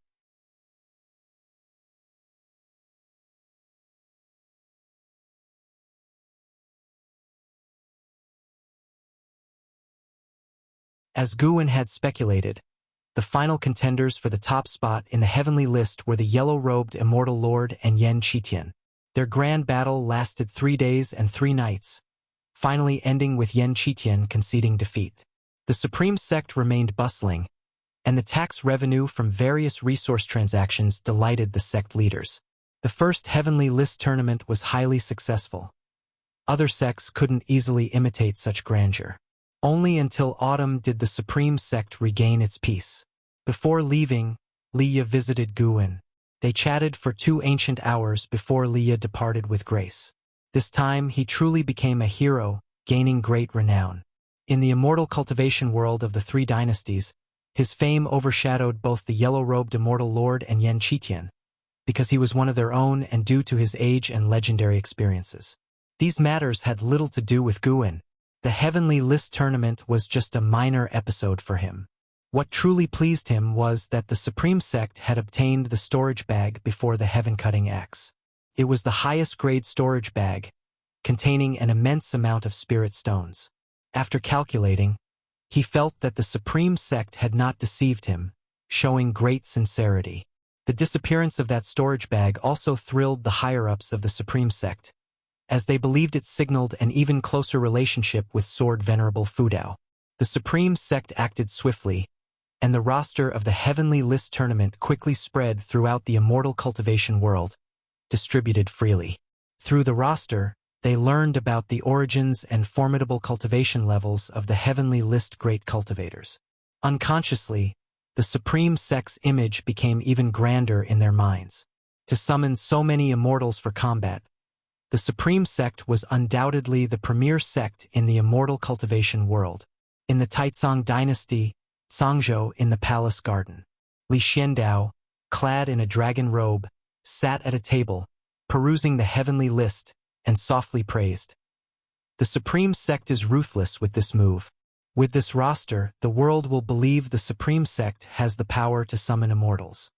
As Guan had speculated, the final contenders for the top spot in the heavenly list were the yellow-robed Immortal Lord and Yan Qitian. Their grand battle lasted 3 days and 3 nights, finally ending with Yan Qitian conceding defeat. The Supreme Sect remained bustling, and the tax revenue from various resource transactions delighted the sect leaders. The first heavenly list tournament was highly successful. Other sects couldn't easily imitate such grandeur. Only until autumn did the Supreme Sect regain its peace. Before leaving, Li Ya visited Guan. They chatted for 2 ancient hours before Li Ya departed with grace. This time he truly became a hero, gaining great renown. In the immortal cultivation world of the 3 dynasties, his fame overshadowed both the yellow-robed Immortal Lord and Yan Qitian, because he was one of their own and due to his age and legendary experiences. These matters had little to do with Guan. The Heavenly List tournament was just a minor episode for him. What truly pleased him was that the Supreme Sect had obtained the storage bag before the Heaven-Cutting Axe. It was the highest-grade storage bag, containing an immense amount of spirit stones. After calculating, he felt that the Supreme Sect had not deceived him, showing great sincerity. The disappearance of that storage bag also thrilled the higher-ups of the Supreme Sect, as they believed it signaled an even closer relationship with Sword Venerable Fudao. The supreme sect acted swiftly, and the roster of the Heavenly List tournament quickly spread throughout the immortal cultivation world, distributed freely. Through the roster, they learned about the origins and formidable cultivation levels of the Heavenly List great cultivators. Unconsciously, the supreme sect's image became even grander in their minds. To summon so many immortals for combat, the supreme sect was undoubtedly the premier sect in the immortal cultivation world. In the Taizong dynasty, Zhangzhou in the palace garden, Li Xiandao, clad in a dragon robe, sat at a table, perusing the Heavenly List, and softly praised. The supreme sect is ruthless with this move. With this roster, the world will believe the supreme sect has the power to summon immortals.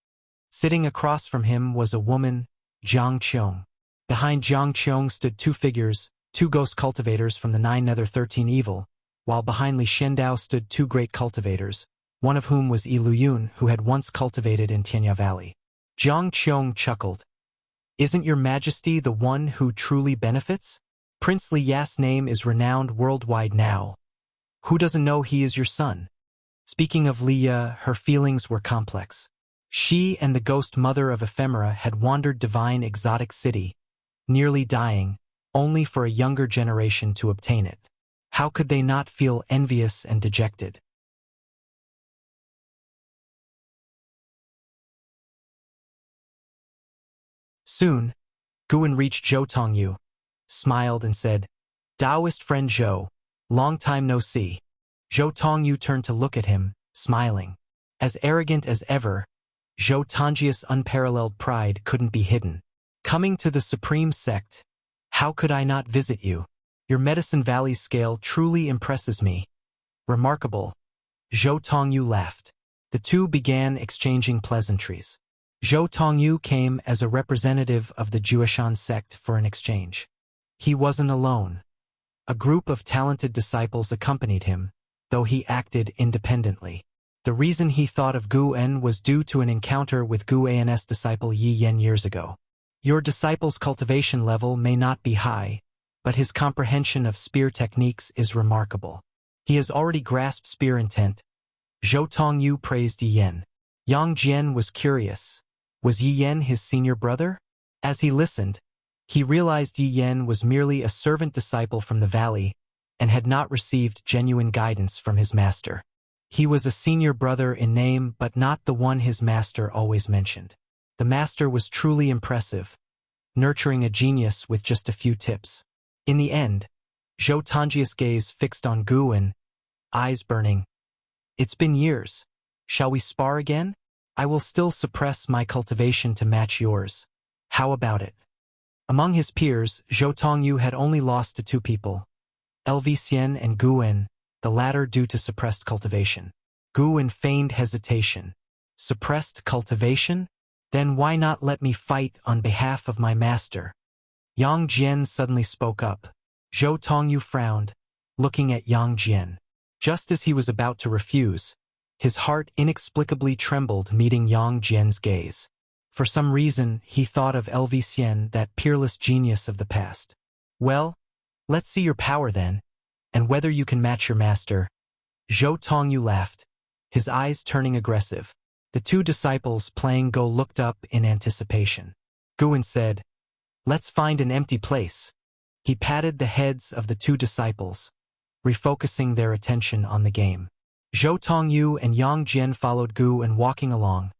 Sitting across from him was a woman, Jiang Qiong. Behind Jiang Qiong stood two figures, two ghost cultivators from the 9 Nether 13 Evil, while behind Li Xiandao stood two great cultivators, one of whom was Yi Luyun, who had once cultivated in Tianya Valley. Jiang Qiong chuckled. "Isn't your majesty the one who truly benefits? Prince Li Ya's name is renowned worldwide now. Who doesn't know he is your son?" Speaking of Li Ya, her feelings were complex. She and the ghost mother of Ephemera had wandered divine exotic city, nearly dying, only for a younger generation to obtain it. How could they not feel envious and dejected? Soon, Guan reached Zhou Tongyu, smiled and said, "Taoist friend Zhou, long time no see." Zhou Tongyu turned to look at him, smiling. As arrogant as ever, Zhou Tongji's unparalleled pride couldn't be hidden. "Coming to the supreme sect, how could I not visit you? Your Medicine Valley scale truly impresses me." "Remarkable." Zhou Tongyu laughed. The two began exchanging pleasantries. Zhou Tongyu came as a representative of the Juishan sect for an exchange. He wasn't alone. A group of talented disciples accompanied him, though he acted independently. The reason he thought of Gu En was due to an encounter with Gu An's disciple Yi Yen years ago. Your disciple's cultivation level may not be high, but his comprehension of spear techniques is remarkable. He has already grasped spear intent. Zhou Tongyu praised Yi Yen. Yang Jian was curious. Was Yi Yen his senior brother? As he listened, he realized Yi Yen was merely a servant disciple from the valley and had not received genuine guidance from his master. He was a senior brother in name but not the one his master always mentioned. The master was truly impressive, nurturing a genius with just a few tips. In the end, Zhou Tongji's gaze fixed on Gu En, eyes burning. "It's been years. Shall we spar again? I will still suppress my cultivation to match yours. How about it?" Among his peers, Zhou Tongyu had only lost to two people, Xian and Gu En, the latter due to suppressed cultivation. Gu En feigned hesitation. "Suppressed cultivation? Then why not let me fight on behalf of my master?" Yang Jian suddenly spoke up. Zhou Tongyu frowned, looking at Yang Jian. Just as he was about to refuse, his heart inexplicably trembled meeting Yang Jian's gaze. For some reason, he thought of Xian, that peerless genius of the past. "Well, let's see your power then, and whether you can match your master." Zhou Tongyu laughed, his eyes turning aggressive. The two disciples playing Go looked up in anticipation. Guan said, "Let's find an empty place." He patted the heads of the two disciples, refocusing their attention on the game. Zhou Tongyu and Yang Jian followed Gu En walking along.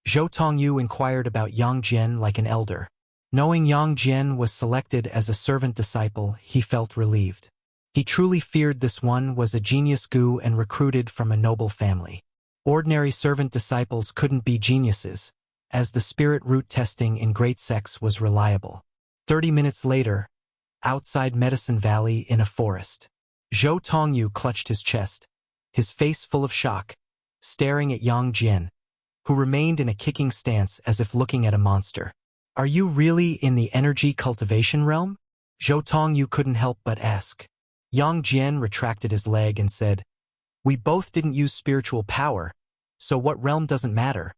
Zhou Tongyu inquired about Yang Jian like an elder. Knowing Yang Jian was selected as a servant disciple, he felt relieved. He truly feared this one was a genius Gu and recruited from a noble family. Ordinary servant disciples couldn't be geniuses, as the spirit root testing in great sects was reliable. 30 minutes later, outside Medicine Valley in a forest, Zhou Tongyu clutched his chest, his face full of shock, staring at Yang Jian, who remained in a kicking stance as if looking at a monster. "Are you really in the energy cultivation realm?" Zhou Tongyu couldn't help but ask. Yang Jian retracted his leg and said, "We both didn't use spiritual power, so what realm doesn't matter,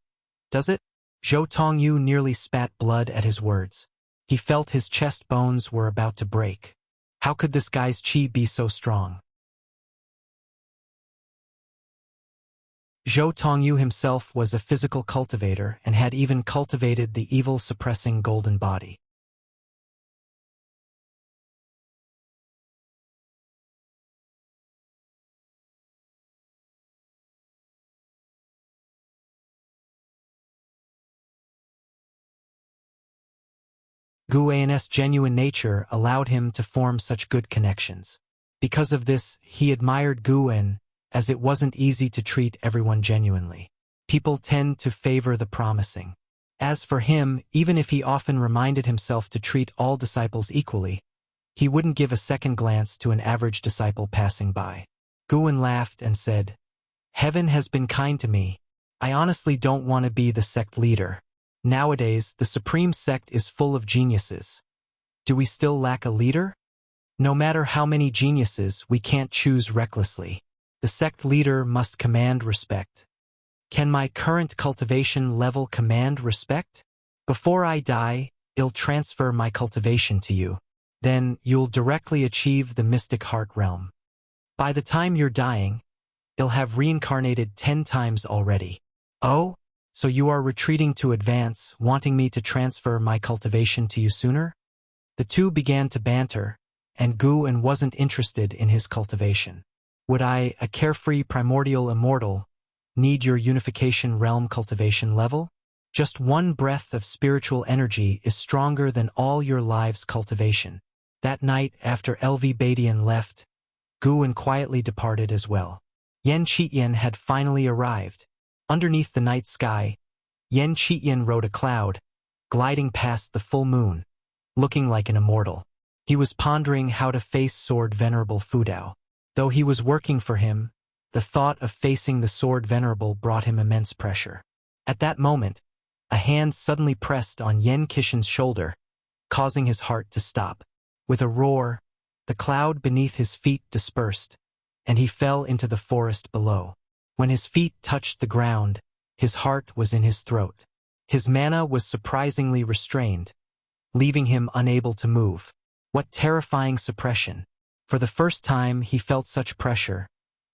does it?" Zhou Tongyu nearly spat blood at his words. He felt his chest bones were about to break. How could this guy's chi be so strong? Zhou Tongyu himself was a physical cultivator and had even cultivated the evil-suppressing golden body. Gu An's genuine nature allowed him to form such good connections. Because of this, he admired Gu An, as it wasn't easy to treat everyone genuinely. People tend to favor the promising. As for him, even if he often reminded himself to treat all disciples equally, he wouldn't give a second glance to an average disciple passing by. Gu An laughed and said, "Heaven has been kind to me. I honestly don't want to be the sect leader. Nowadays, the supreme sect is full of geniuses. Do we still lack a leader? No matter how many geniuses, we can't choose recklessly. The sect leader must command respect. Can my current cultivation level command respect? Before I die, I'll transfer my cultivation to you. Then you'll directly achieve the mystic heart realm. By the time you're dying, I'll have reincarnated 10 times already. Oh? So you are retreating to advance, wanting me to transfer my cultivation to you sooner?" The two began to banter, and Gu An wasn't interested in his cultivation. "Would I, a carefree primordial immortal, need your unification realm cultivation level? Just one breath of spiritual energy is stronger than all your lives' cultivation." That night, after LV Badian left, Gu An quietly departed as well. Yan Qitian had finally arrived. Underneath the night sky, Yan Qitian rode a cloud, gliding past the full moon, looking like an immortal. He was pondering how to face Sword Venerable Fudao. Though he was working for him, the thought of facing the Sword Venerable brought him immense pressure. At that moment, a hand suddenly pressed on Yan Qitian's shoulder, causing his heart to stop. With a roar, the cloud beneath his feet dispersed, and he fell into the forest below. When his feet touched the ground, his heart was in his throat. His mana was surprisingly restrained, leaving him unable to move. What terrifying suppression! For the first time, he felt such pressure,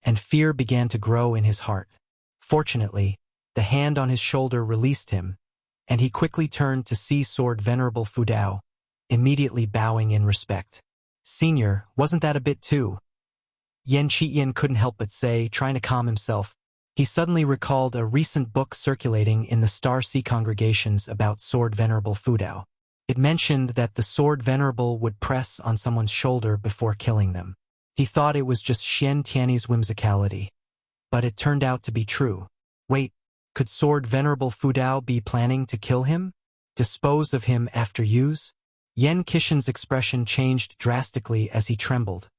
and fear began to grow in his heart. Fortunately, the hand on his shoulder released him, and he quickly turned to see Sword Venerable Fudao, immediately bowing in respect. "Senior, wasn't that a bit too?" Yan Qitian couldn't help but say, trying to calm himself. He suddenly recalled a recent book circulating in the Star Sea congregations about Sword Venerable Fudao. It mentioned that the Sword Venerable would press on someone's shoulder before killing them. He thought it was just Xian Tiany's whimsicality, but it turned out to be true. Wait, could Sword Venerable Fudao be planning to kill him? Dispose of him after use? Yan Qitian's expression changed drastically as he trembled,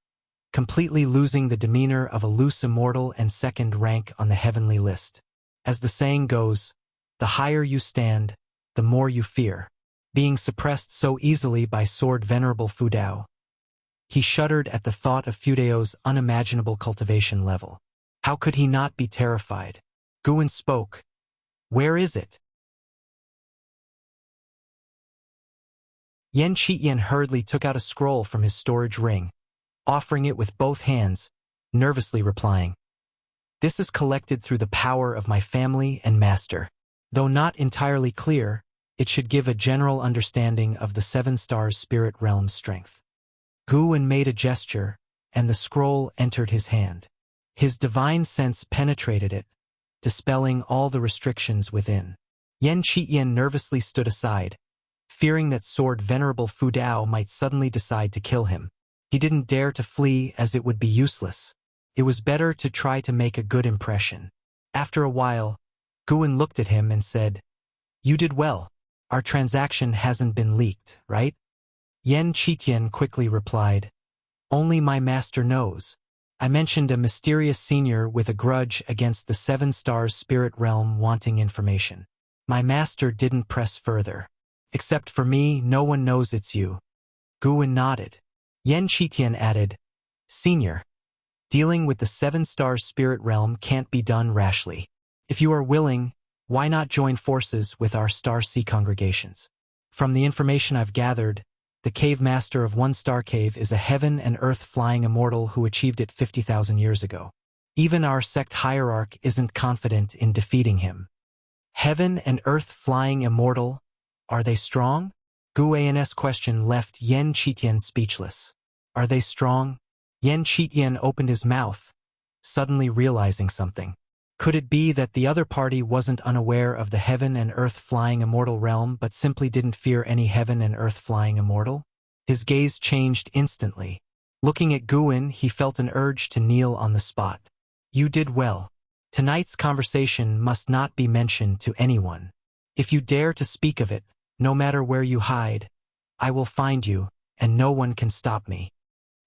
completely losing the demeanor of a loose immortal and second rank on the heavenly list. As the saying goes, the higher you stand, the more you fear. Being suppressed so easily by Sword Venerable Fudao, he shuddered at the thought of Fudao's unimaginable cultivation level. How could he not be terrified? Gu An spoke. "Where is it?" Yan Qitian hurriedly took out a scroll from his storage ring, offering it with both hands, nervously replying, "This is collected through the power of my family and master. Though not entirely clear, it should give a general understanding of the 7 stars spirit realm's strength." Gu An made a gesture, and the scroll entered his hand. His divine sense penetrated it, dispelling all the restrictions within. Yan Qitian nervously stood aside, fearing that Sword Venerable Fudao might suddenly decide to kill him. He didn't dare to flee as it would be useless. It was better to try to make a good impression. After a while, Gu An looked at him and said, "You did well. Our transaction hasn't been leaked, right?" Yan Qitian quickly replied, "Only my master knows. I mentioned a mysterious senior with a grudge against the 7 stars spirit realm wanting information. My master didn't press further. Except for me, no one knows it's you." Gu An nodded. Yan Qitian added, "Senior, dealing with the 7 stars spirit realm can't be done rashly. If you are willing, why not join forces with our Star Sea congregations? From the information I've gathered, the cave master of 1 star cave is a heaven and earth flying immortal who achieved it 50,000 years ago. Even our sect hierarch isn't confident in defeating him. Heaven and earth flying immortal, are they strong? Guan's question left Yan Qitian speechless. Are they strong? Yan Qitian opened his mouth, suddenly realizing something. Could it be that the other party wasn't unaware of the heaven and earth flying immortal realm but simply didn't fear any heaven and earth flying immortal? His gaze changed instantly. Looking at Guan, he felt an urge to kneel on the spot. You did well. Tonight's conversation must not be mentioned to anyone. If you dare to speak of it, no matter where you hide, I will find you, and no one can stop me.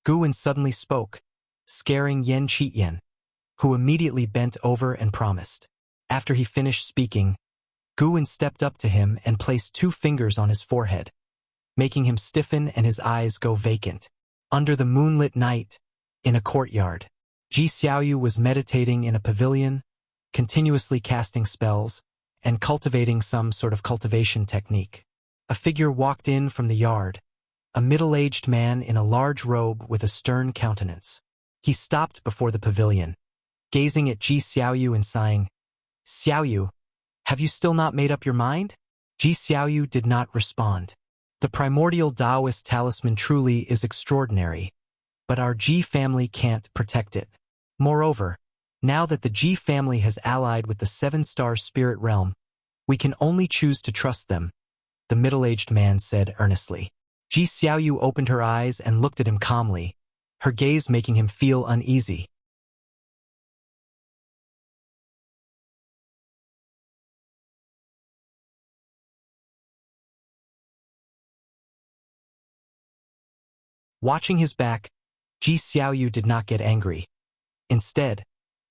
Guan suddenly spoke, scaring Yan Qitian, who immediately bent over and promised. After he finished speaking, Guan stepped up to him and placed 2 fingers on his forehead, making him stiffen and his eyes go vacant. Under the moonlit night, in a courtyard, Ji Xiaoyu was meditating in a pavilion, continuously casting spells, and cultivating some sort of cultivation technique. A figure walked in from the yard, a middle-aged man in a large robe with a stern countenance. He stopped before the pavilion, gazing at Ji Xiaoyu and sighing, Xiaoyu, have you still not made up your mind? Ji Xiaoyu did not respond. The primordial Taoist talisman truly is extraordinary, but our Ji family can't protect it. Moreover, now that the Ji family has allied with the 7-star spirit realm, we can only choose to trust them, the middle-aged man said earnestly. Ji Xiaoyu opened her eyes and looked at him calmly, her gaze making him feel uneasy. Watching his back, Ji Xiaoyu did not get angry. Instead,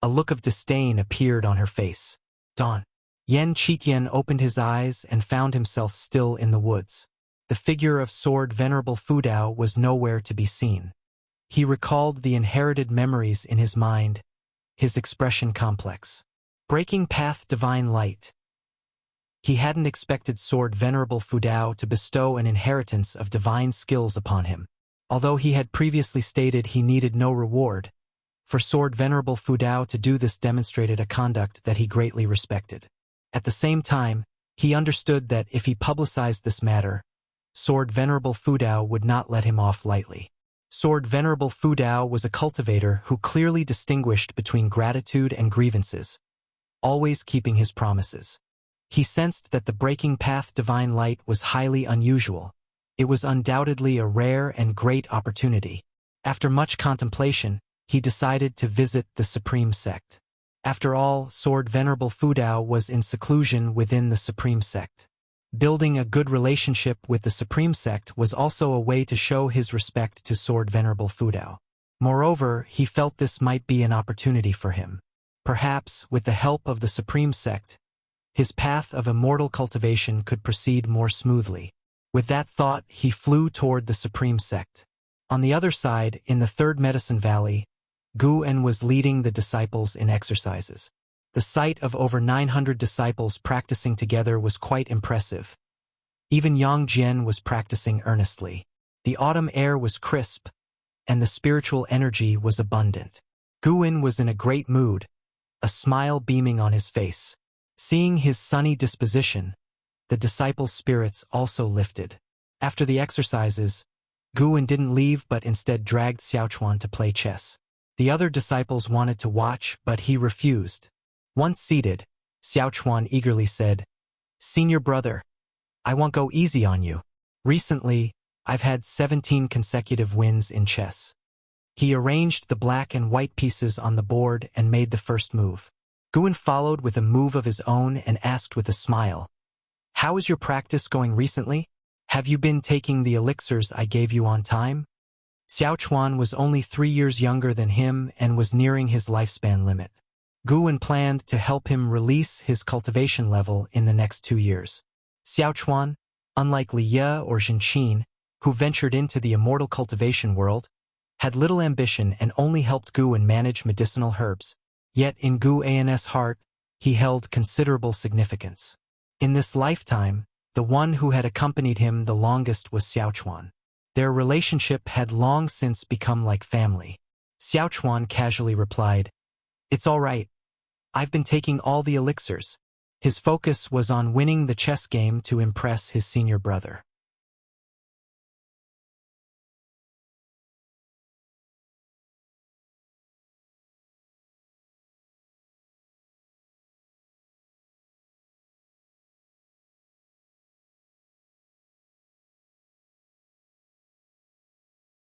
a look of disdain appeared on her face. Dawn. Yan Qitian opened his eyes and found himself still in the woods. The figure of Sword Venerable Fudao was nowhere to be seen. He recalled the inherited memories in his mind, his expression complex. Breaking path divine light. He hadn't expected Sword Venerable Fudao to bestow an inheritance of divine skills upon him. Although he had previously stated he needed no reward, for Sword Venerable Fudao to do this demonstrated a conduct that he greatly respected. At the same time, he understood that if he publicized this matter, Sword Venerable Fudao would not let him off lightly. Sword Venerable Fudao was a cultivator who clearly distinguished between gratitude and grievances, always keeping his promises. He sensed that the breaking path divine light was highly unusual. It was undoubtedly a rare and great opportunity. After much contemplation, he decided to visit the Supreme Sect. After all, Sword Venerable Fudao was in seclusion within the Supreme Sect. Building a good relationship with the Supreme Sect was also a way to show his respect to Sword Venerable Fudao. Moreover, he felt this might be an opportunity for him. Perhaps, with the help of the Supreme Sect, his path of immortal cultivation could proceed more smoothly. With that thought, he flew toward the Supreme Sect. On the other side, in the Third Medicine Valley, Guan was leading the disciples in exercises. The sight of over 900 disciples practicing together was quite impressive. Even Yang Jian was practicing earnestly. The autumn air was crisp, and the spiritual energy was abundant. Guan was in a great mood, a smile beaming on his face. Seeing his sunny disposition, the disciples' spirits also lifted. After the exercises, Guan didn't leave but instead dragged Xiaochuan to play chess. The other disciples wanted to watch, but he refused. Once seated, Xiaochuan eagerly said, "Senior brother, I won't go easy on you. Recently, I've had 17 consecutive wins in chess." He arranged the black and white pieces on the board and made the first move. Guan followed with a move of his own and asked with a smile, "How is your practice going recently? Have you been taking the elixirs I gave you on time?" Xiaochuan was only 3 years younger than him and was nearing his lifespan limit. Guan planned to help him release his cultivation level in the next 2 years. Xiaochuan, unlike Liye or Zhenqin, who ventured into the immortal cultivation world, had little ambition and only helped Guan manage medicinal herbs. Yet in Guan's heart, he held considerable significance. In this lifetime, the one who had accompanied him the longest was Xiaochuan. Their relationship had long since become like family. Xiaochuan casually replied, It's all right. I've been taking all the elixirs. His focus was on winning the chess game to impress his senior brother.